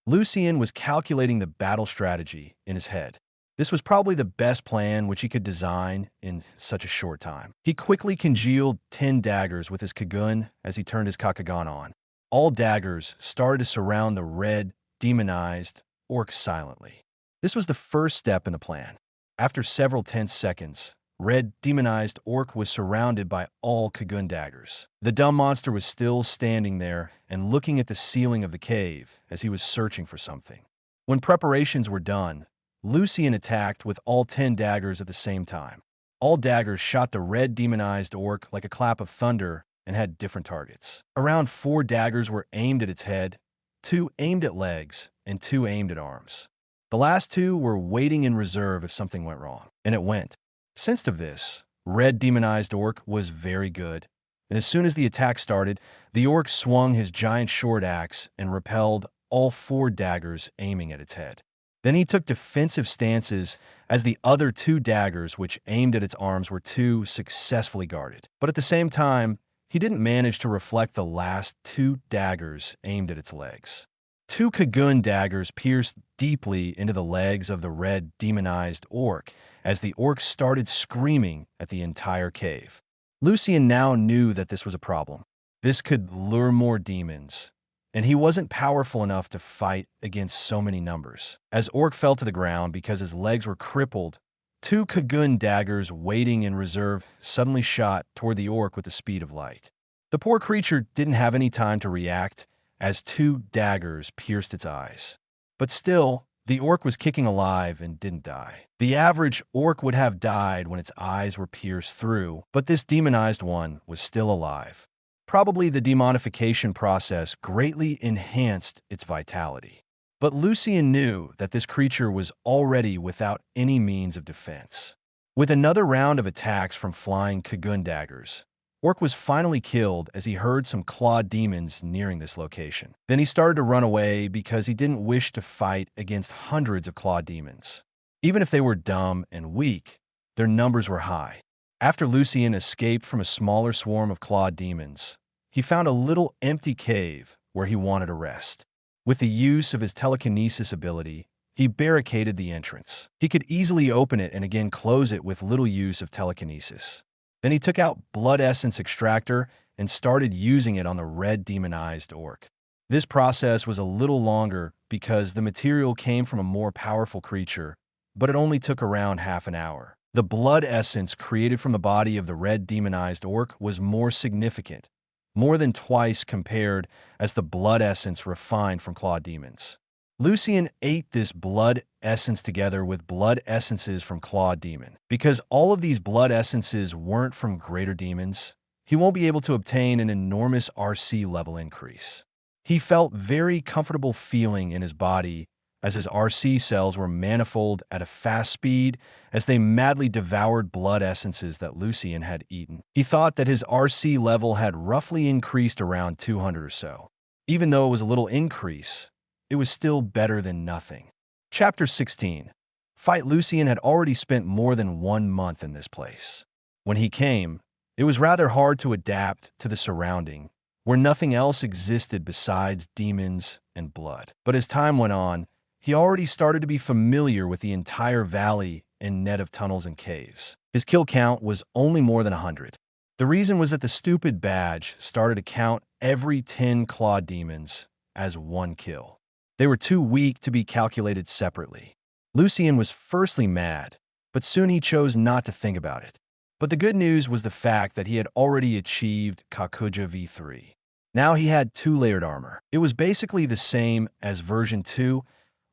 Lucian was calculating the battle strategy in his head. This was probably the best plan which he could design in such a short time. He quickly congealed 10 daggers with his Kagun as he turned his Kakugan on. All daggers started to surround the red, demonized orc silently. This was the first step in the plan. After several tense seconds, red, demonized orc was surrounded by all Kagun daggers. The dumb monster was still standing there and looking at the ceiling of the cave as he was searching for something. When preparations were done, Lucian attacked with all 10 daggers at the same time. All daggers shot the red demonized orc like a clap of thunder and had different targets. Around 4 daggers were aimed at its head, 2 aimed at legs, and 2 aimed at arms. The last 2 were waiting in reserve if something went wrong. And it went. Sensed of this, red demonized orc was very good, and as soon as the attack started, the orc swung his giant short axe and repelled all 4 daggers aiming at its head. Then he took defensive stances as the other 2 daggers which aimed at its arms were too successfully guarded. But at the same time, he didn't manage to reflect the last 2 daggers aimed at its legs. 2 Kagun daggers pierced deeply into the legs of the red demonized orc as the orc started screaming at the entire cave. Lucian now knew that this was a problem. This could lure more demons, and he wasn't powerful enough to fight against so many numbers. As orc fell to the ground because his legs were crippled, 2 Kagun daggers waiting in reserve suddenly shot toward the orc with the speed of light. The poor creature didn't have any time to react as 2 daggers pierced its eyes. But still, the orc was kicking alive and didn't die. The average orc would have died when its eyes were pierced through, but this demonized one was still alive. Probably the demonification process greatly enhanced its vitality. But Lucian knew that this creature was already without any means of defense. With another round of attacks from flying Kagun daggers, Orc was finally killed as he heard some clawed demons nearing this location. Then he started to run away because he didn't wish to fight against hundreds of clawed demons. Even if they were dumb and weak, their numbers were high. After Lucian escaped from a smaller swarm of clawed demons, he found a little empty cave where he wanted to rest. With the use of his telekinesis ability, he barricaded the entrance. He could easily open it and again close it with little use of telekinesis. Then he took out Blood Essence Extractor and started using it on the red demonized orc. This process was a little longer because the material came from a more powerful creature, but it only took around half an hour. The blood essence created from the body of the red demonized orc was more significant, more than twice compared as the blood essence refined from clawed demons. Lucien ate this blood essence together with blood essences from Claw Demon. Because all of these blood essences weren't from greater demons, he won't be able to obtain an enormous RC level increase. He felt very comfortable feeling in his body as his RC cells were manifold at a fast speed as they madly devoured blood essences that Lucien had eaten. He thought that his RC level had roughly increased around 200 or so. Even though it was a little increase, it was still better than nothing. Chapter 16. Fight. Lucien had already spent more than 1 month in this place. When he came, it was rather hard to adapt to the surrounding, where nothing else existed besides demons and blood. But as time went on, he already started to be familiar with the entire valley and net of tunnels and caves. His kill count was only more than 100. The reason was that the stupid badge started to count every 10 clawed demons as 1 kill. They were too weak to be calculated separately. Lucien was firstly mad, but soon he chose not to think about it. But the good news was the fact that he had already achieved Kakuja V3. Now he had 2-layered armor. It was basically the same as version 2,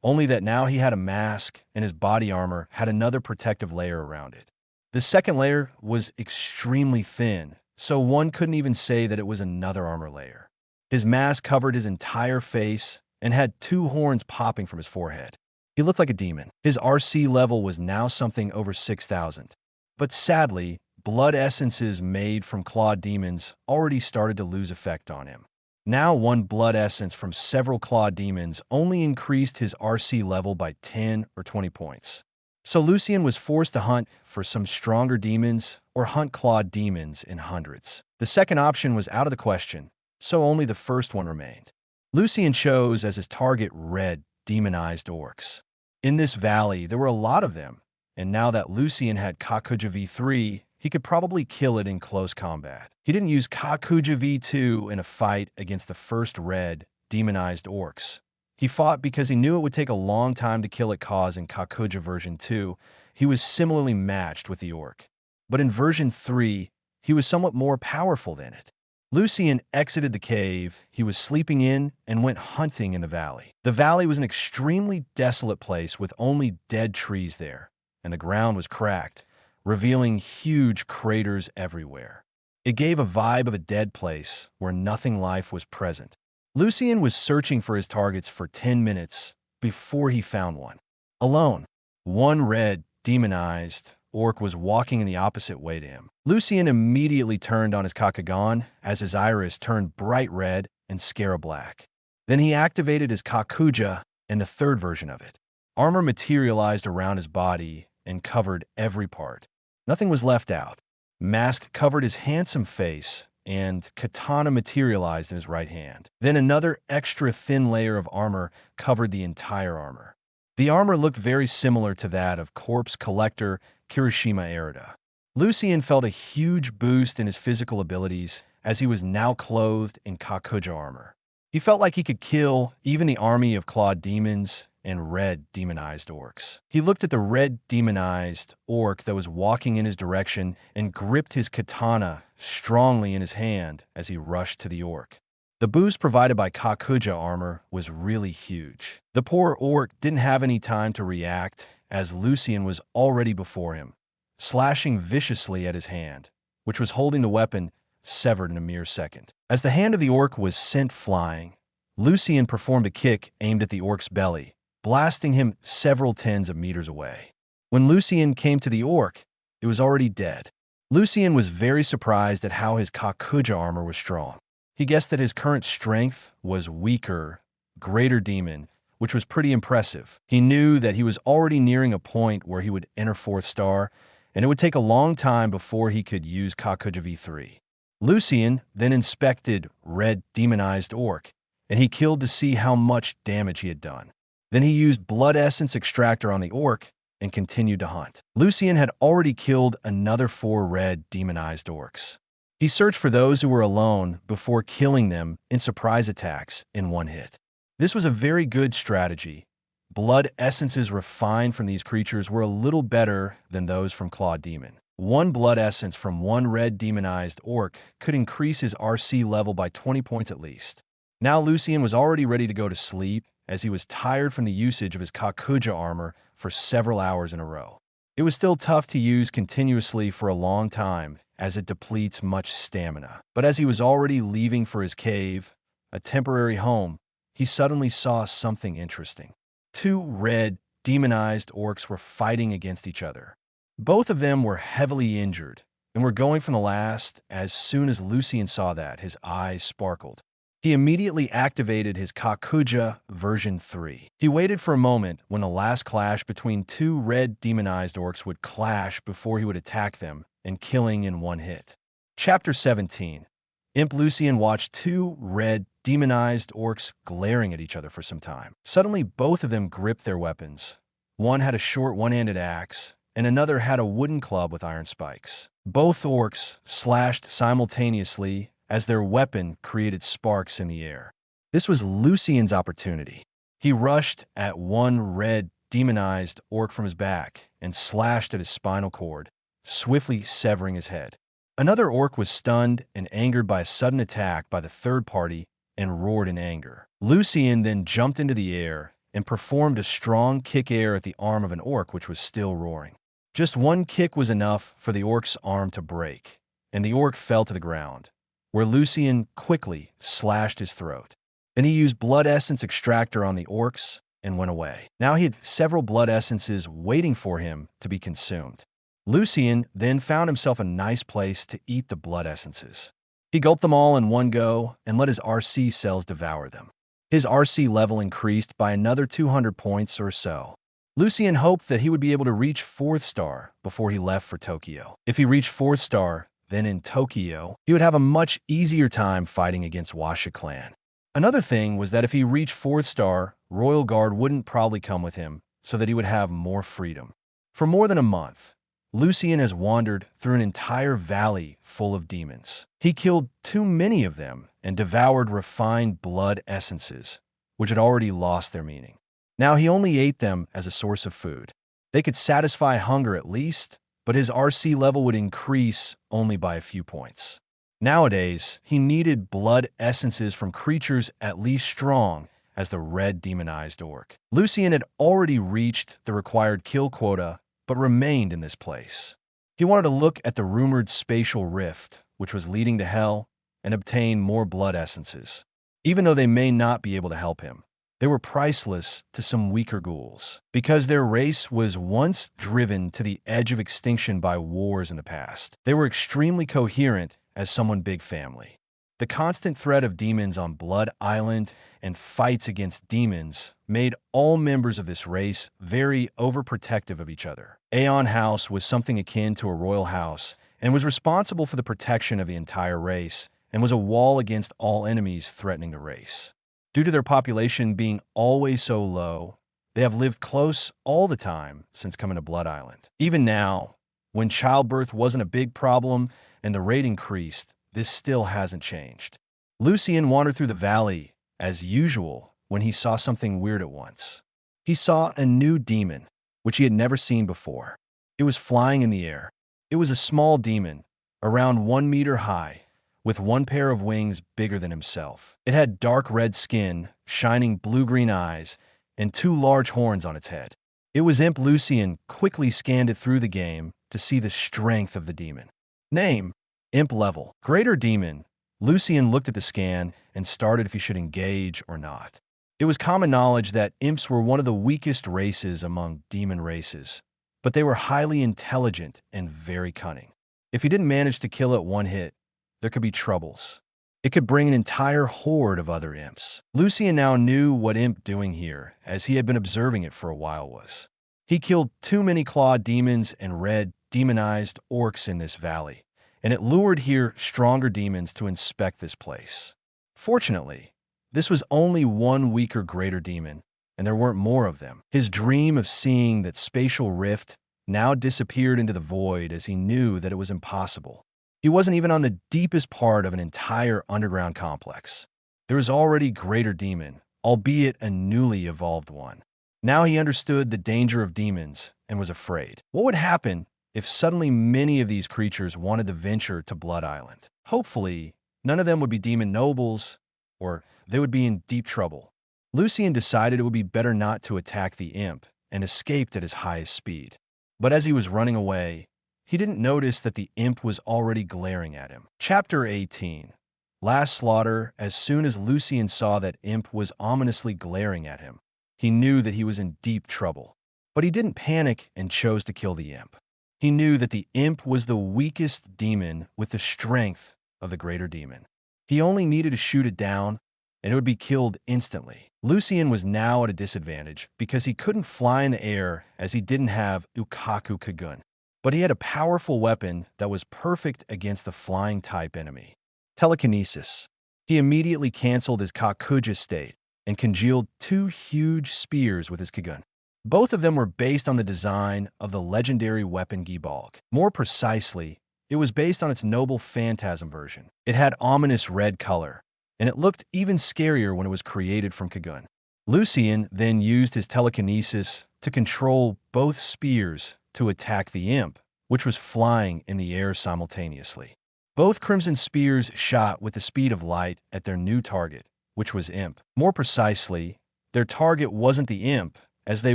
only that now he had a mask and his body armor had another protective layer around it. The second layer was extremely thin, so one couldn't even say that it was another armor layer. His mask covered his entire face and had 2 horns popping from his forehead. He looked like a demon. His RC level was now something over 6,000. But sadly, blood essences made from clawed demons already started to lose effect on him. Now 1 blood essence from several clawed demons only increased his RC level by 10 or 20 points. So Lucien was forced to hunt for some stronger demons or hunt clawed demons in hundreds. The second option was out of the question, so only the first one remained. Lucien chose as his target red, demonized orcs. In this valley, there were a lot of them, and now that Lucien had Kakuja V3, he could probably kill it in close combat. He didn't use Kakuja V2 in a fight against the first red, demonized orcs. He fought because he knew it would take a long time to kill it, cause in Kakuja version 2, he was similarly matched with the orc. But in version 3, he was somewhat more powerful than it. Lucien exited the cave he was sleeping in and went hunting in the valley. The valley was an extremely desolate place with only dead trees there, and the ground was cracked, revealing huge craters everywhere. It gave a vibe of a dead place where nothing life was present. Lucien was searching for his targets for 10 minutes before he found one. Alone, 1 red, demonized orc was walking in the opposite way to him. Lucien immediately turned on his Kakugan as his iris turned bright red and scare black. Then he activated his Kakuja and the third version of it. Armor materialized around his body and covered every part. Nothing was left out. Mask covered his handsome face, and katana materialized in his right hand. Then another extra thin layer of armor covered the entire armor. The armor looked very similar to that of Corpse Collector Kirishima Arida. Lucien felt a huge boost in his physical abilities as he was now clothed in Kakuja armor. He felt like he could kill even the army of clawed demons and red demonized orcs. He looked at the red demonized orc that was walking in his direction and gripped his katana strongly in his hand as he rushed to the orc. The boost provided by Kakuja armor was really huge. The poor orc didn't have any time to react as Lucien was already before him, slashing viciously at his hand, which was holding the weapon, severed in a mere second. As the hand of the orc was sent flying, Lucien performed a kick aimed at the orc's belly, blasting him several tens of meters away. When Lucien came to the orc, it was already dead. Lucien was very surprised at how his Kakuja armor was strong. He guessed that his current strength was weaker, greater demon, which was pretty impressive. He knew that he was already nearing a point where he would enter 4th star, and it would take a long time before he could use Kakuja V3. Lucien then inspected red demonized orc, and he killed to see how much damage he had done. Then he used blood essence extractor on the orc and continued to hunt. Lucien had already killed another 4 red demonized orcs. He searched for those who were alone before killing them in surprise attacks in 1 hit. This was a very good strategy. Blood essences refined from these creatures were a little better than those from Claw Demon. 1 blood essence from 1 red demonized orc could increase his RC level by 20 points at least. Now Lucien was already ready to go to sleep as he was tired from the usage of his Kakuja armor for several hours in a row. It was still tough to use continuously for a long time, as it depletes much stamina. But as he was already leaving for his cave, a temporary home, he suddenly saw something interesting. Two red, demonized orcs were fighting against each other. Both of them were heavily injured, and were going from the last. As soon as Lucian saw that, his eyes sparkled. He immediately activated his Kakuja version 3. He waited for a moment when the last clash between two red demonized orcs would clash before he would attack them, and killing in one hit. Chapter 17. Imp Lucian watched two red demonized orcs glaring at each other for some time. Suddenly, both of them gripped their weapons. One had a short one-handed axe, and another had a wooden club with iron spikes. Both orcs slashed simultaneously as their weapon created sparks in the air. This was Lucian's opportunity. He rushed at one red demonized orc from his back and slashed at his spinal cord, swiftly severing his head. Another orc was stunned and angered by a sudden attack by the third party and roared in anger. Lucian then jumped into the air and performed a strong kick air at the arm of an orc which was still roaring. Just one kick was enough for the orc's arm to break, and the orc fell to the ground, where Lucian quickly slashed his throat. Then he used blood essence extractor on the orcs and went away. Now he had several blood essences waiting for him to be consumed. Lucian then found himself a nice place to eat the blood essences. He gulped them all in one go and let his RC cells devour them. His RC level increased by another 200 points or so. Lucian hoped that he would be able to reach 4th star before he left for Tokyo. If he reached 4th star, then in Tokyo, he would have a much easier time fighting against Washa clan. Another thing was that if he reached 4th star, Royal Guard wouldn't probably come with him, so that he would have more freedom. For more than a month, Lucian has wandered through an entire valley full of demons. He killed too many of them and devoured refined blood essences, which had already lost their meaning. Now he only ate them as a source of food. They could satisfy hunger at least, but his RC level would increase only by a few points. Nowadays, he needed blood essences from creatures at least strong as the red demonized orc. Lucian had already reached the required kill quota, but remained in this place. He wanted to look at the rumored spatial rift, which was leading to hell, and obtain more blood essences. Even though they may not be able to help him, they were priceless to some weaker ghouls, because their race was once driven to the edge of extinction by wars in the past. They were extremely coherent as someone big family. The constant threat of demons on Blood Island and fights against demons made all members of this race very overprotective of each other. Aeon House was something akin to a royal house and was responsible for the protection of the entire race and was a wall against all enemies threatening the race. Due to their population being always so low, they have lived close all the time since coming to Blood Island. Even now, when childbirth wasn't a big problem and the rate increased, this still hasn't changed. Lucian wandered through the valley, as usual, when he saw something weird at once. He saw a new demon, which he had never seen before. It was flying in the air. It was a small demon, around 1 meter high, with one pair of wings bigger than himself. It had dark red skin, shining blue-green eyes, and 2 large horns on its head. It was Imp Lucian quickly scanned it through the game to see the strength of the demon. Name: Imp level. Greater Demon. Lucian looked at the scan and started if he should engage or not. It was common knowledge that imps were one of the weakest races among demon races, but they were highly intelligent and very cunning. If he didn't manage to kill it one hit, there could be troubles. It could bring an entire horde of other imps. Lucian now knew what imp doing here, as he had been observing it for a while was. He killed too many clawed demons and red, demonized orcs in this valley, and it lured here stronger demons to inspect this place. Fortunately, this was only one weaker greater demon, and there weren't more of them. His dream of seeing that spatial rift now disappeared into the void as he knew that it was impossible. He wasn't even on the deepest part of an entire underground complex. There was already greater demon, albeit a newly evolved one. Now he understood the danger of demons and was afraid. What would happen if suddenly many of these creatures wanted to venture to Blood Island? Hopefully, none of them would be demon nobles, or they would be in deep trouble. Lucien decided it would be better not to attack the imp and escaped at his highest speed. But as he was running away, he didn't notice that the imp was already glaring at him. Chapter 18. Last Slaughter. As soon as Lucien saw that imp was ominously glaring at him, he knew that he was in deep trouble. But he didn't panic and chose to kill the imp. He knew that the imp was the weakest demon with the strength of the greater demon. He only needed to shoot it down, and it would be killed instantly. Lucien was now at a disadvantage because he couldn't fly in the air as he didn't have Ukaku Kagun. But he had a powerful weapon that was perfect against the flying-type enemy. Telekinesis. He immediately canceled his Kakuja state and congealed 2 huge spears with his Kagun. Both of them were based on the design of the legendary weapon Gibalg. More precisely, it was based on its noble phantasm version. It had ominous red color, and it looked even scarier when it was created from Kagun. Lucien then used his telekinesis to control both spears to attack the imp, which was flying in the air simultaneously. Both crimson spears shot with the speed of light at their new target, which was imp. More precisely, their target wasn't the imp, as they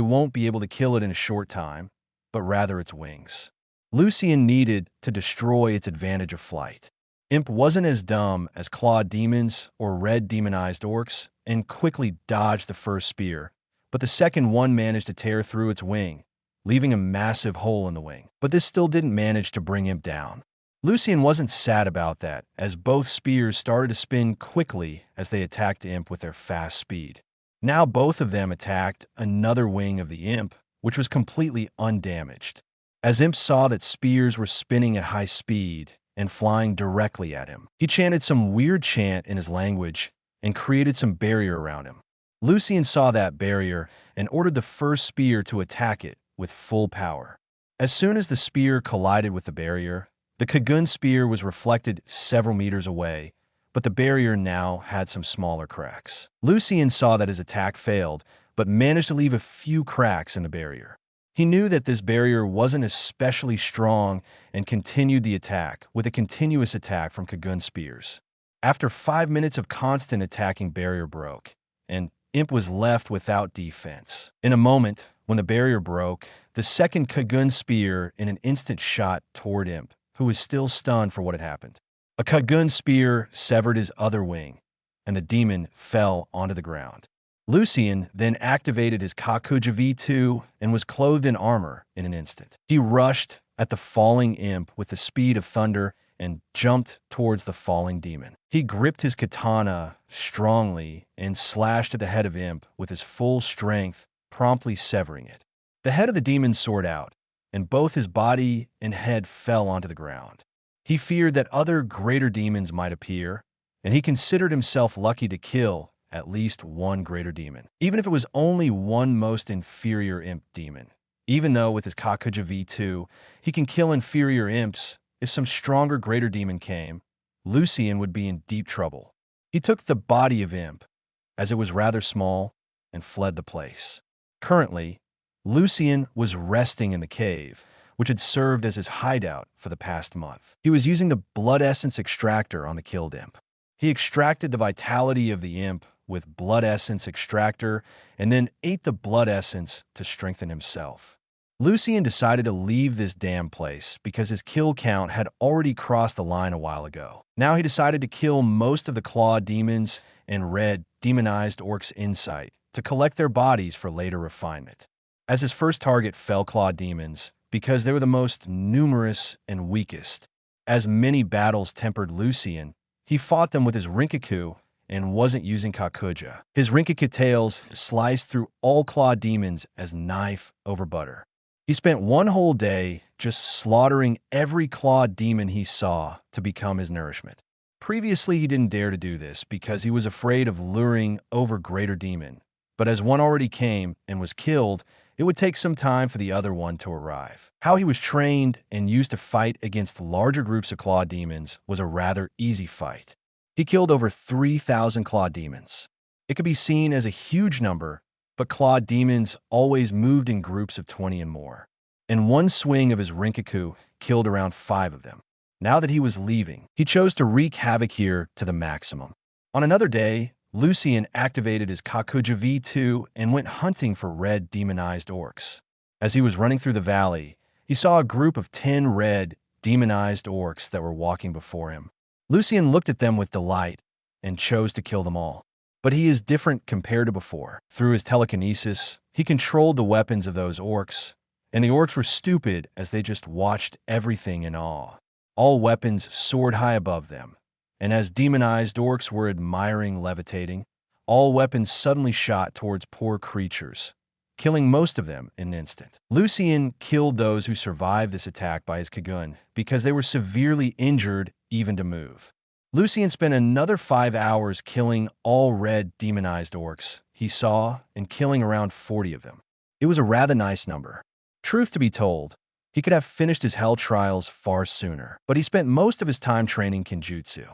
won't be able to kill it in a short time, but rather its wings. Lucien needed to destroy its advantage of flight. Imp wasn't as dumb as clawed demons or red demonized orcs and quickly dodged the first spear, but the second one managed to tear through its wing, leaving a massive hole in the wing. But this still didn't manage to bring Imp down. Lucien wasn't sad about that, as both spears started to spin quickly as they attacked Imp with their fast speed. Now both of them attacked another wing of the imp, which was completely undamaged. As Imp saw that spears were spinning at high speed and flying directly at him, he chanted some weird chant in his language and created some barrier around him. Lucien saw that barrier and ordered the first spear to attack it with full power. As soon as the spear collided with the barrier, the Kagun spear was reflected several meters away, but the barrier now had some smaller cracks. Lucien saw that his attack failed, but managed to leave a few cracks in the barrier. He knew that this barrier wasn't especially strong and continued the attack with a continuous attack from Kagun spears. After 5 minutes of constant attacking, barrier broke, and Imp was left without defense. In a moment, when the barrier broke, the second Kagun spear in an instant shot toward Imp, who was still stunned for what had happened. A Kagun spear severed his other wing, and the demon fell onto the ground. Lucien then activated his Kakuja V2 and was clothed in armor in an instant. He rushed at the falling imp with the speed of thunder and jumped towards the falling demon. He gripped his katana strongly and slashed at the head of Imp with his full strength, promptly severing it. The head of the demon soared out, and both his body and head fell onto the ground. He feared that other greater demons might appear, and he considered himself lucky to kill at least one greater demon, even if it was only one most inferior imp demon. Even though with his Kakuja V2, he can kill inferior imps, if some stronger greater demon came, Lucien would be in deep trouble. He took the body of Imp, as it was rather small, and fled the place. Currently, Lucien was resting in the cave, which had served as his hideout for the past month. He was using the blood essence extractor on the killed imp. He extracted the vitality of the imp with blood essence extractor and then ate the blood essence to strengthen himself. Lucien decided to leave this damn place because his kill count had already crossed the line a while ago. Now he decided to kill most of the claw demons and red demonized orcs' insight to collect their bodies for later refinement. As his first target fell claw demons, because they were the most numerous and weakest. As many battles tempered Lucien, he fought them with his Rinkaku and wasn't using Kakuja. His Rinkaku tails sliced through all claw demons as knife over butter. He spent one whole day just slaughtering every claw demon he saw to become his nourishment. Previously, he didn't dare to do this because he was afraid of luring over greater demon, but as one already came and was killed, it would take some time for the other one to arrive. How he was trained and used to fight against larger groups of claw demons was a rather easy fight. He killed over 3,000 claw demons. It could be seen as a huge number, but claw demons always moved in groups of 20 and more. And one swing of his Rinkaku killed around 5 of them. Now that he was leaving, he chose to wreak havoc here to the maximum. On another day, Lucian activated his Kakuja V2 and went hunting for red demonized orcs. As he was running through the valley, he saw a group of 10 red, demonized orcs that were walking before him. Lucian looked at them with delight and chose to kill them all. But he is different compared to before. Through his telekinesis, he controlled the weapons of those orcs, and the orcs were stupid as they just watched everything in awe. All weapons soared high above them, and as demonized orcs were admiring levitating, all weapons suddenly shot towards poor creatures, killing most of them in an instant. Lucian killed those who survived this attack by his Kagun because they were severely injured even to move. Lucian spent another 5 hours killing all red demonized orcs he saw and killing around 40 of them. It was a rather nice number. Truth to be told, he could have finished his hell trials far sooner, but he spent most of his time training Kenjutsu.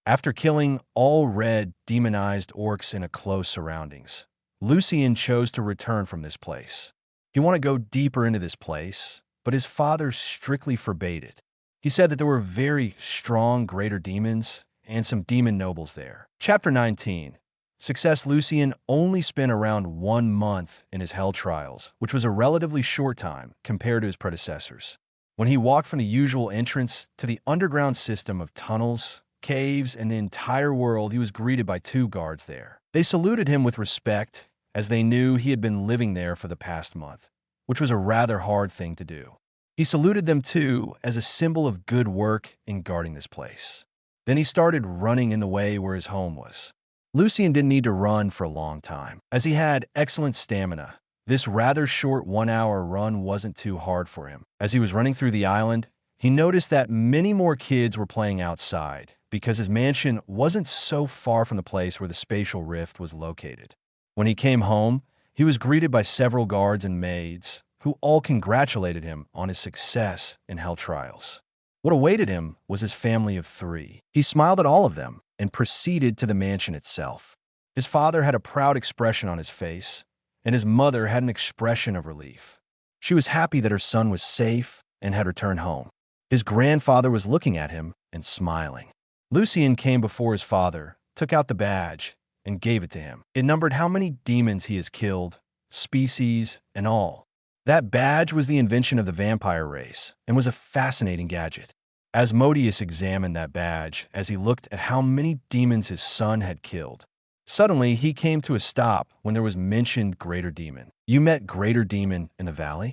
After killing all red demonized orcs in a close surroundings, Lucian chose to return from this place. He wanted to go deeper into this place, but his father strictly forbade it. He said that there were very strong greater demons and some demon nobles there. Chapter 19. Success. Lucian only spent around 1 month in his hell trials, which was a relatively short time compared to his predecessors. When he walked from the usual entrance to the underground system of tunnels, caves, and the entire world, he was greeted by 2 guards there. They saluted him with respect, as they knew he had been living there for the past month, which was a rather hard thing to do. He saluted them too as a symbol of good work in guarding this place. Then he started running in the way where his home was. Lucian didn't need to run for a long time, as he had excellent stamina. This rather short 1-hour run wasn't too hard for him. As he was running through the island, he noticed that many more kids were playing outside, because his mansion wasn't so far from the place where the spatial rift was located. When he came home, he was greeted by several guards and maids, who all congratulated him on his success in hell trials. What awaited him was his family of 3. He smiled at all of them and proceeded to the mansion itself. His father had a proud expression on his face, and his mother had an expression of relief. She was happy that her son was safe and had returned home. His grandfather was looking at him and smiling. Lucian came before his father, took out the badge, and gave it to him. It numbered how many demons he has killed, species, and all. That badge was the invention of the vampire race and was a fascinating gadget. Asmodeus examined that badge as he looked at how many demons his son had killed. Suddenly, he came to a stop when there was mentioned Greater Demon. "You met Greater Demon in the valley?"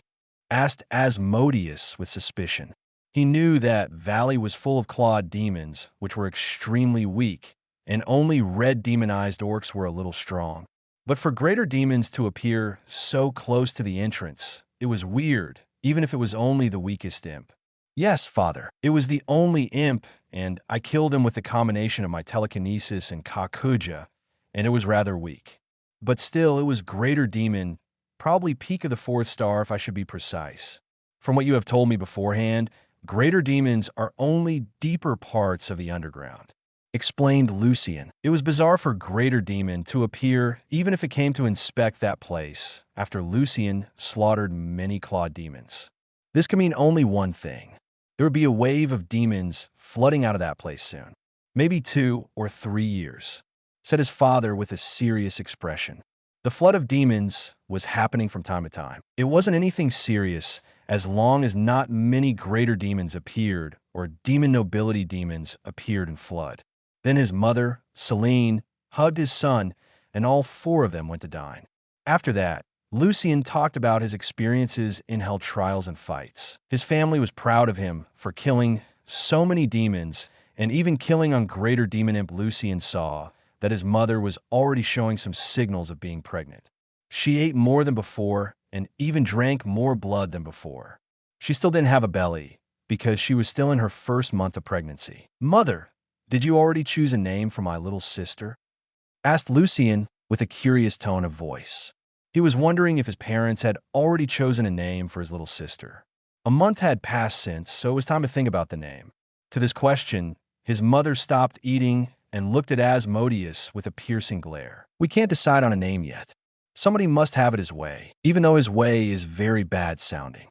asked Asmodeus with suspicion. He knew that valley was full of clawed demons, which were extremely weak, and only red demonized orcs were a little strong. But for greater demons to appear so close to the entrance, it was weird, even if it was only the weakest imp. "Yes, father, it was the only imp, and I killed him with the combination of my telekinesis and Kakuja, and it was rather weak. But still, it was greater demon, probably peak of the 4th star if I should be precise. From what you have told me beforehand, greater demons are only deeper parts of the underground," explained Lucian. It was bizarre for greater demon to appear even if it came to inspect that place after Lucian slaughtered many clawed demons. This could mean only one thing. There would be a wave of demons flooding out of that place soon. Maybe 2 or 3 years, said his father with a serious expression. The flood of demons was happening from time to time. It wasn't anything serious as long as not many greater demons appeared or demon nobility demons appeared in flood. Then his mother, Celine, hugged his son, and all 4 of them went to dine. After that, Lucian talked about his experiences in hell trials and fights. His family was proud of him for killing so many demons, and even killing on greater demon imp. Lucian saw that his mother was already showing some signals of being pregnant. She ate more than before and even drank more blood than before. She still didn't have a belly because she was still in her 1st month of pregnancy. "Mother, did you already choose a name for my little sister?" asked Lucian with a curious tone of voice. He was wondering if his parents had already chosen a name for his little sister. A month had passed since, so it was time to think about the name. To this question, his mother stopped eating and looked at Asmodeus with a piercing glare. "We can't decide on a name yet. Somebody must have it his way, even though his way is very bad sounding."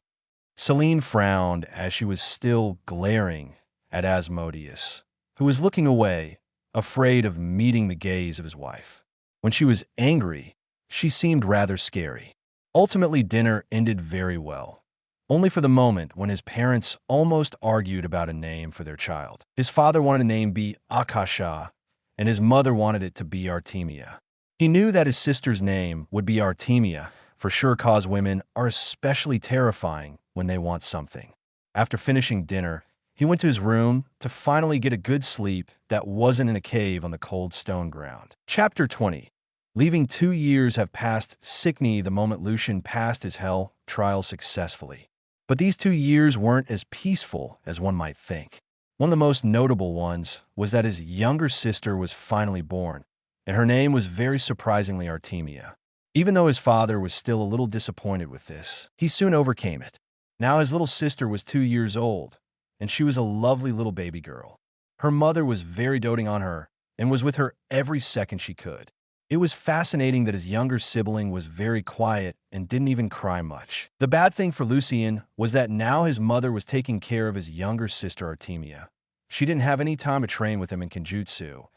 Celine frowned as she was still glaring at Asmodeus, who was looking away, afraid of meeting the gaze of his wife. When she was angry, she seemed rather scary. Ultimately, dinner ended very well, only for the moment when his parents almost argued about a name for their child. His father wanted a name be Akasha, and his mother wanted it to be Artemia. He knew that his sister's name would be Artemia, for sure, cause women are especially terrifying when they want something. After finishing dinner, he went to his room to finally get a good sleep that wasn't in a cave on the cold stone ground. Chapter 20. Leaving 2 years have passed Sickney the moment Lucian passed his hell trial successfully. But these 2 years weren't as peaceful as one might think. One of the most notable ones was that his younger sister was finally born, and her name was very surprisingly Artemia. Even though his father was still a little disappointed with this, he soon overcame it. Now his little sister was 2 years old, and she was a lovely little baby girl. Her mother was very doting on her and was with her every second she could. It was fascinating that his younger sibling was very quiet and didn't even cry much. The bad thing for Lucian was that now his mother was taking care of his younger sister Artemia. She didn't have any time to train with him in Kenjutsu,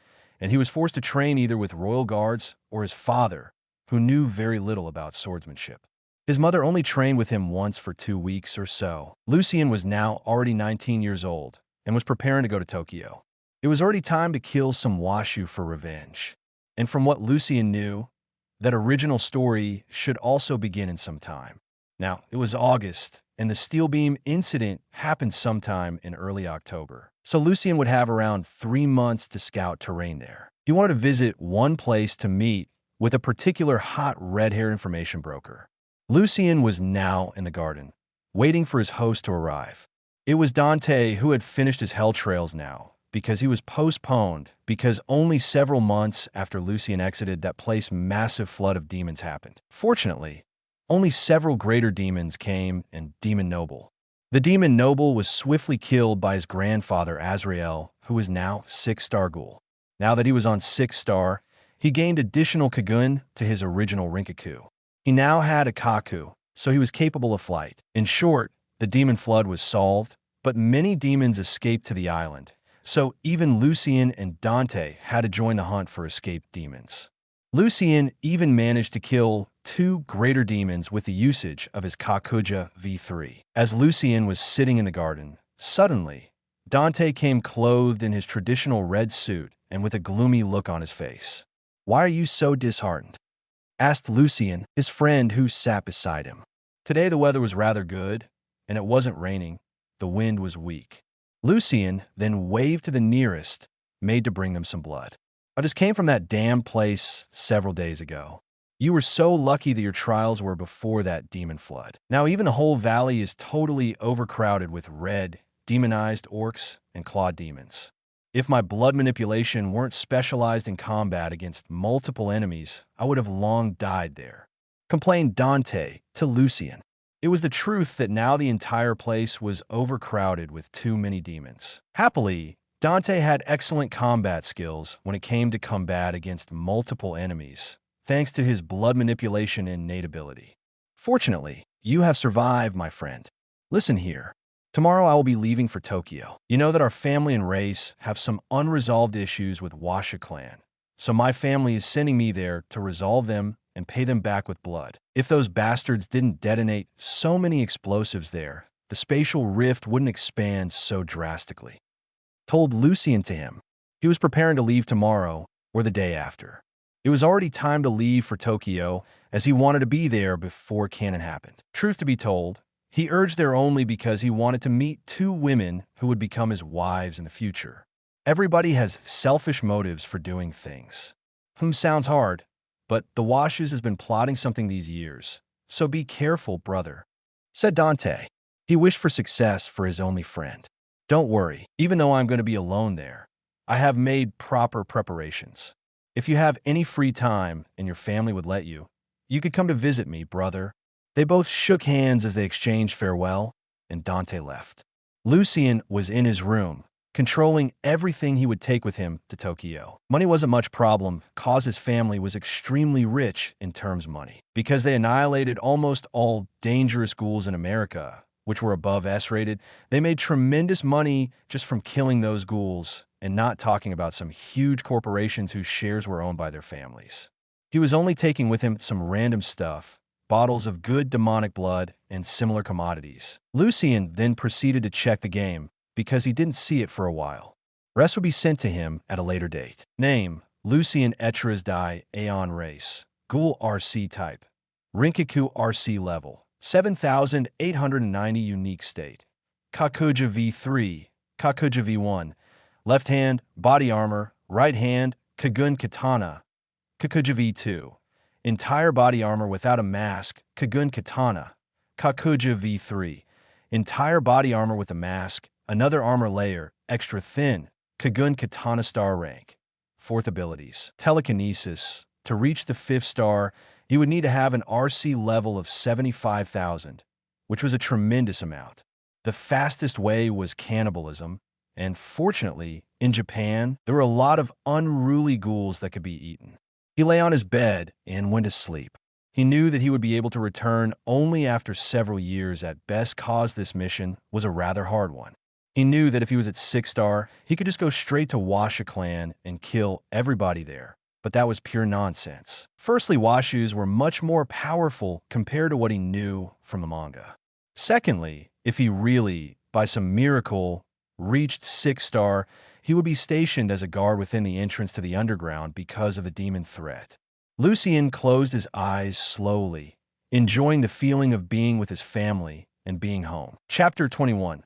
and he was forced to train either with royal guards or his father, who knew very little about swordsmanship. His mother only trained with him once for 2 weeks or so. Lucian was now already 19 years old and was preparing to go to Tokyo. It was already time to kill some Washu for revenge. And from what Lucian knew, that original story should also begin in some time. Now, it was August, and the steel beam incident happened sometime in early October. So Lucian would have around 3 months to scout terrain there. He wanted to visit one place to meet with a particular hot red-hair information broker. Lucian was now in the garden, waiting for his host to arrive. It was Dante who had finished his hell trails now, because he was postponed because only several months after Lucian exited that place, massive flood of demons happened. Fortunately, only several greater demons came and Demon Noble. The Demon Noble was swiftly killed by his grandfather Azrael, who was now 6-star Ghoul. Now that he was on 6-star, he gained additional Kagun to his original Rinkaku. He now had a Kaku, so he was capable of flight. In short, the demon flood was solved, but many demons escaped to the island. So even Lucian and Dante had to join the hunt for escaped demons. Lucian even managed to kill 2 greater demons with the usage of his Kakuja V3. As Lucian was sitting in the garden, suddenly, Dante came clothed in his traditional red suit and with a gloomy look on his face. "Why are you so disheartened?" asked Lucian, his friend who sat beside him. Today the weather was rather good, and it wasn't raining. The wind was weak. Lucian then waved to the nearest, made to bring them some blood. "I just came from that damn place several days ago. You were so lucky that your trials were before that demon flood. Now even the whole valley is totally overcrowded with red, demonized orcs and claw demons. If my blood manipulation weren't specialized in combat against multiple enemies, I would have long died there," complained Dante to Lucian. It was the truth that now the entire place was overcrowded with too many demons. Happily, Dante had excellent combat skills when it came to combat against multiple enemies, thanks to his blood manipulation and innate ability. "Fortunately, you have survived, my friend. Listen here. Tomorrow I will be leaving for Tokyo. You know that our family and race have some unresolved issues with Washa clan, so my family is sending me there to resolve them and pay them back with blood. If those bastards didn't detonate so many explosives there, the spatial rift wouldn't expand so drastically," told Lucian to him. He was preparing to leave tomorrow or the day after. It was already time to leave for Tokyo, as he wanted to be there before Canon happened. Truth to be told, he urged there only because he wanted to meet 2 women who would become his wives in the future. Everybody has selfish motives for doing things. Sounds hard, but the Washes has been plotting something these years, so be careful, brother," said Dante. He wished for success for his only friend. "Don't worry, even though I'm going to be alone there, I have made proper preparations. If you have any free time and your family would let you, you could come to visit me, brother." They both shook hands as they exchanged farewell, and Dante left. Lucian was in his room, controlling everything he would take with him to Tokyo. Money wasn't much problem, cause his family was extremely rich in terms of money. Because they annihilated almost all dangerous ghouls in America, which were above S-rated, they made tremendous money just from killing those ghouls, and not talking about some huge corporations whose shares were owned by their families. He was only taking with him some random stuff, bottles of good demonic blood and similar commodities. Lucien then proceeded to check the game because he didn't see it for a while. Rest would be sent to him at a later date. Name: Lucien Etcheres die Aeon race. Ghoul RC type. Rinkaku RC level. 7,890 unique state. Kakuja V3. Kakuja V1. Left hand, body armor. Right hand, Kagun Katana. Kakuja V2. Entire body armor without a mask. Kagun Katana. Kakuja V3. Entire body armor with a mask. Another armor layer, extra thin. Kagun Katana star rank. 4th abilities. Telekinesis. To reach the 5th star, you would need to have an RC level of 75,000, which was a tremendous amount. The fastest way was cannibalism, and fortunately, in Japan, there were a lot of unruly ghouls that could be eaten. He lay on his bed and went to sleep. He knew that he would be able to return only after several years at best, cause this mission was a rather hard one. He knew that if he was at 6 star, he could just go straight to Washu clan and kill everybody there. But that was pure nonsense. Firstly, Washus were much more powerful compared to what he knew from the manga. Secondly, if he really, by some miracle, reached 6 star, he would be stationed as a guard within the entrance to the underground because of the demon threat. Lucien closed his eyes slowly, enjoying the feeling of being with his family and being home. Chapter 21.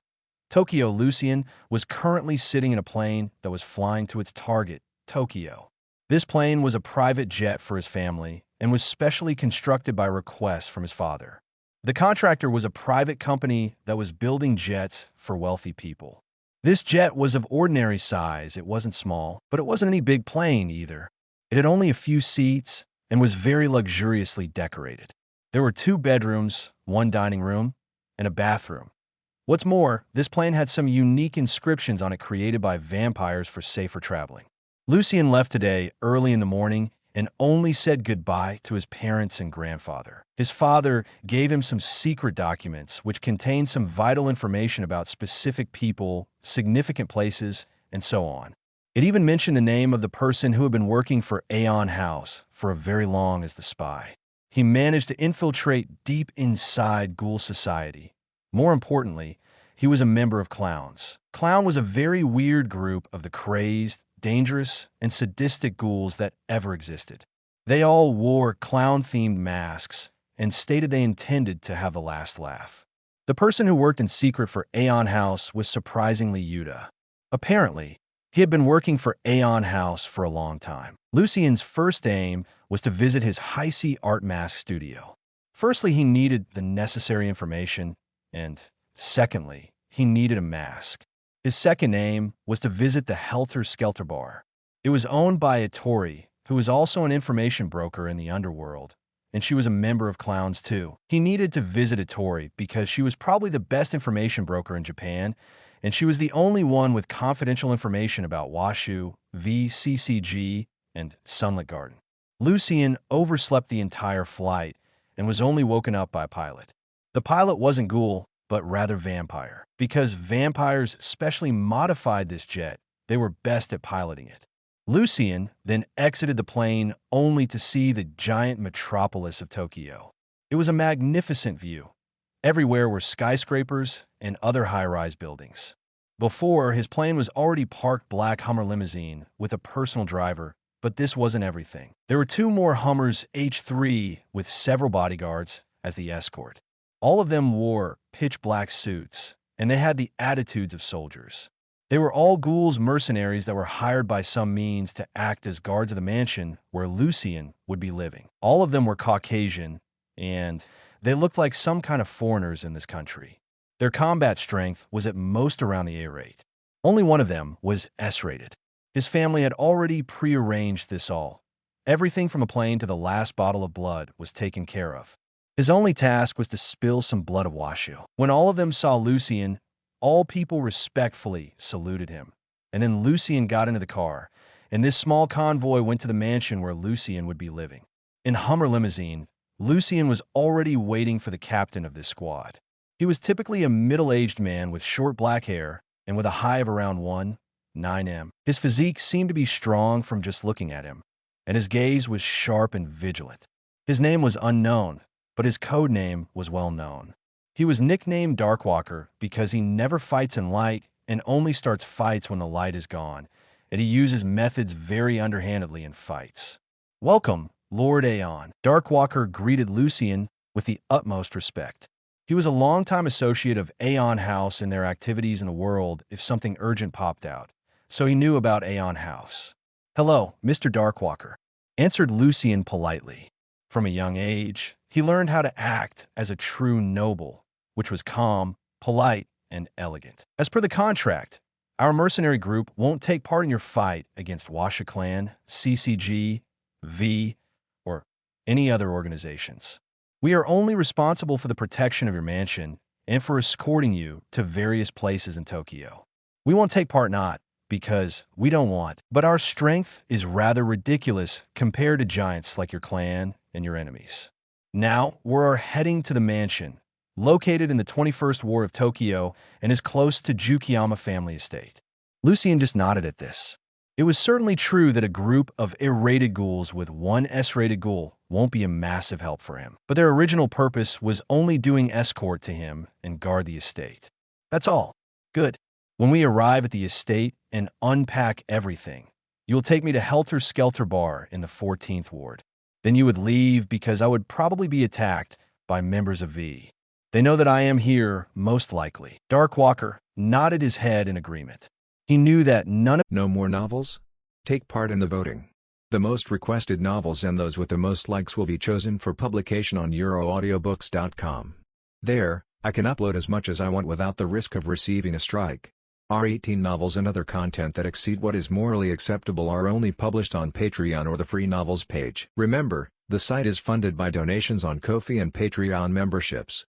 Tokyo. Lucien was currently sitting in a plane that was flying to its target, Tokyo. This plane was a private jet for his family and was specially constructed by request from his father. The contractor was a private company that was building jets for wealthy people. This jet was of ordinary size. It wasn't small, but it wasn't any big plane either. It had only a few seats and was very luxuriously decorated. There were 2 bedrooms, 1 dining room, and a bathroom. What's more, this plane had some unique inscriptions on it created by vampires for safer traveling. Lucien left today early in the morning and only said goodbye to his parents and grandfather. His father gave him some secret documents which contained some vital information about specific people, significant places, and so on. It even mentioned the name of the person who had been working for Aeon House for a very long as the spy. He managed to infiltrate deep inside Ghoul society. More importantly, he was a member of Clowns. Clown was a very weird group of the crazed, dangerous, and sadistic ghouls that ever existed. They all wore clown-themed masks and stated they intended to have the last laugh. The person who worked in secret for Aeon House was surprisingly Yuta. Apparently, he had been working for Aeon House for a long time. Lucien's first aim was to visit his Heisei art mask studio. Firstly, he needed the necessary information, and secondly, he needed a mask. His second aim was to visit the Helter Skelter bar. It was owned by Itori, who was also an information broker in the underworld, and she was a member of Clowns too. He needed to visit Itori because she was probably the best information broker in Japan, and she was the only one with confidential information about Washu, VCCG, and Sunlit Garden. Lucien overslept the entire flight and was only woken up by a pilot. The pilot wasn't Ghoul, but rather vampire. Because vampires specially modified this jet, they were best at piloting it. Lucien then exited the plane only to see the giant metropolis of Tokyo. It was a magnificent view. Everywhere were skyscrapers and other high-rise buildings. Before, his plane was already parked black Hummer limousine with a personal driver, but this wasn't everything. There were 2 more Hummers H3 with several bodyguards as the escort. All of them wore pitch-black suits, and they had the attitudes of soldiers. They were all Ghoul's mercenaries that were hired by some means to act as guards of the mansion where Lucien would be living. All of them were Caucasian, and they looked like some kind of foreigners in this country. Their combat strength was at most around the A rate. Only one of them was S-rated. His family had already prearranged this all. Everything from a plane to the last bottle of blood was taken care of. His only task was to spill some blood of Washu. When all of them saw Lucien, all people respectfully saluted him. And then Lucien got into the car, and this small convoy went to the mansion where Lucien would be living. In Hummer limousine, Lucien was already waiting for the captain of this squad. He was typically a middle-aged man with short black hair and with a height of around 1.9 m. His physique seemed to be strong from just looking at him. and his gaze was sharp and vigilant. His name was unknown, but his code name was well known. He was nicknamed Darkwalker because he never fights in light and only starts fights when the light is gone, and he uses methods very underhandedly in fights. "Welcome, Lord Aeon." Darkwalker greeted Lucian with the utmost respect. He was a longtime associate of Aeon House and their activities in the world if something urgent popped out, so he knew about Aeon House. "Hello, Mr. Darkwalker," answered Lucian politely. From a young age, he learned how to act as a true noble, which was calm, polite, and elegant. "As per the contract, our mercenary group won't take part in your fight against Washa Clan, CCG, V, or any other organizations. We are only responsible for the protection of your mansion and for escorting you to various places in Tokyo. We won't take part not because we don't want, but our strength is rather ridiculous compared to giants like your clan and your enemies. Now, we're heading to the mansion, located in the 21st Ward of Tokyo and is close to Jukiyama family estate." Lucian just nodded at this. It was certainly true that a group of A-rated ghouls with one S-rated ghoul won't be a massive help for him, but their original purpose was only doing escort to him and guard the estate. "That's all. Good. When we arrive at the estate and unpack everything, you'll take me to Helter Skelter Bar in the 14th Ward. Then you would leave because I would probably be attacked by members of V. They know that I am here, most likely." Darkwalker nodded his head in agreement. He knew that none of— No more novels? Take part in the voting. The most requested novels and those with the most likes will be chosen for publication on euroaudiobooks.com. There, I can upload as much as I want without the risk of receiving a strike. Our 18 novels and other content that exceed what is morally acceptable are only published on Patreon or the free novels page. Remember, the site is funded by donations on Ko-fi and Patreon memberships.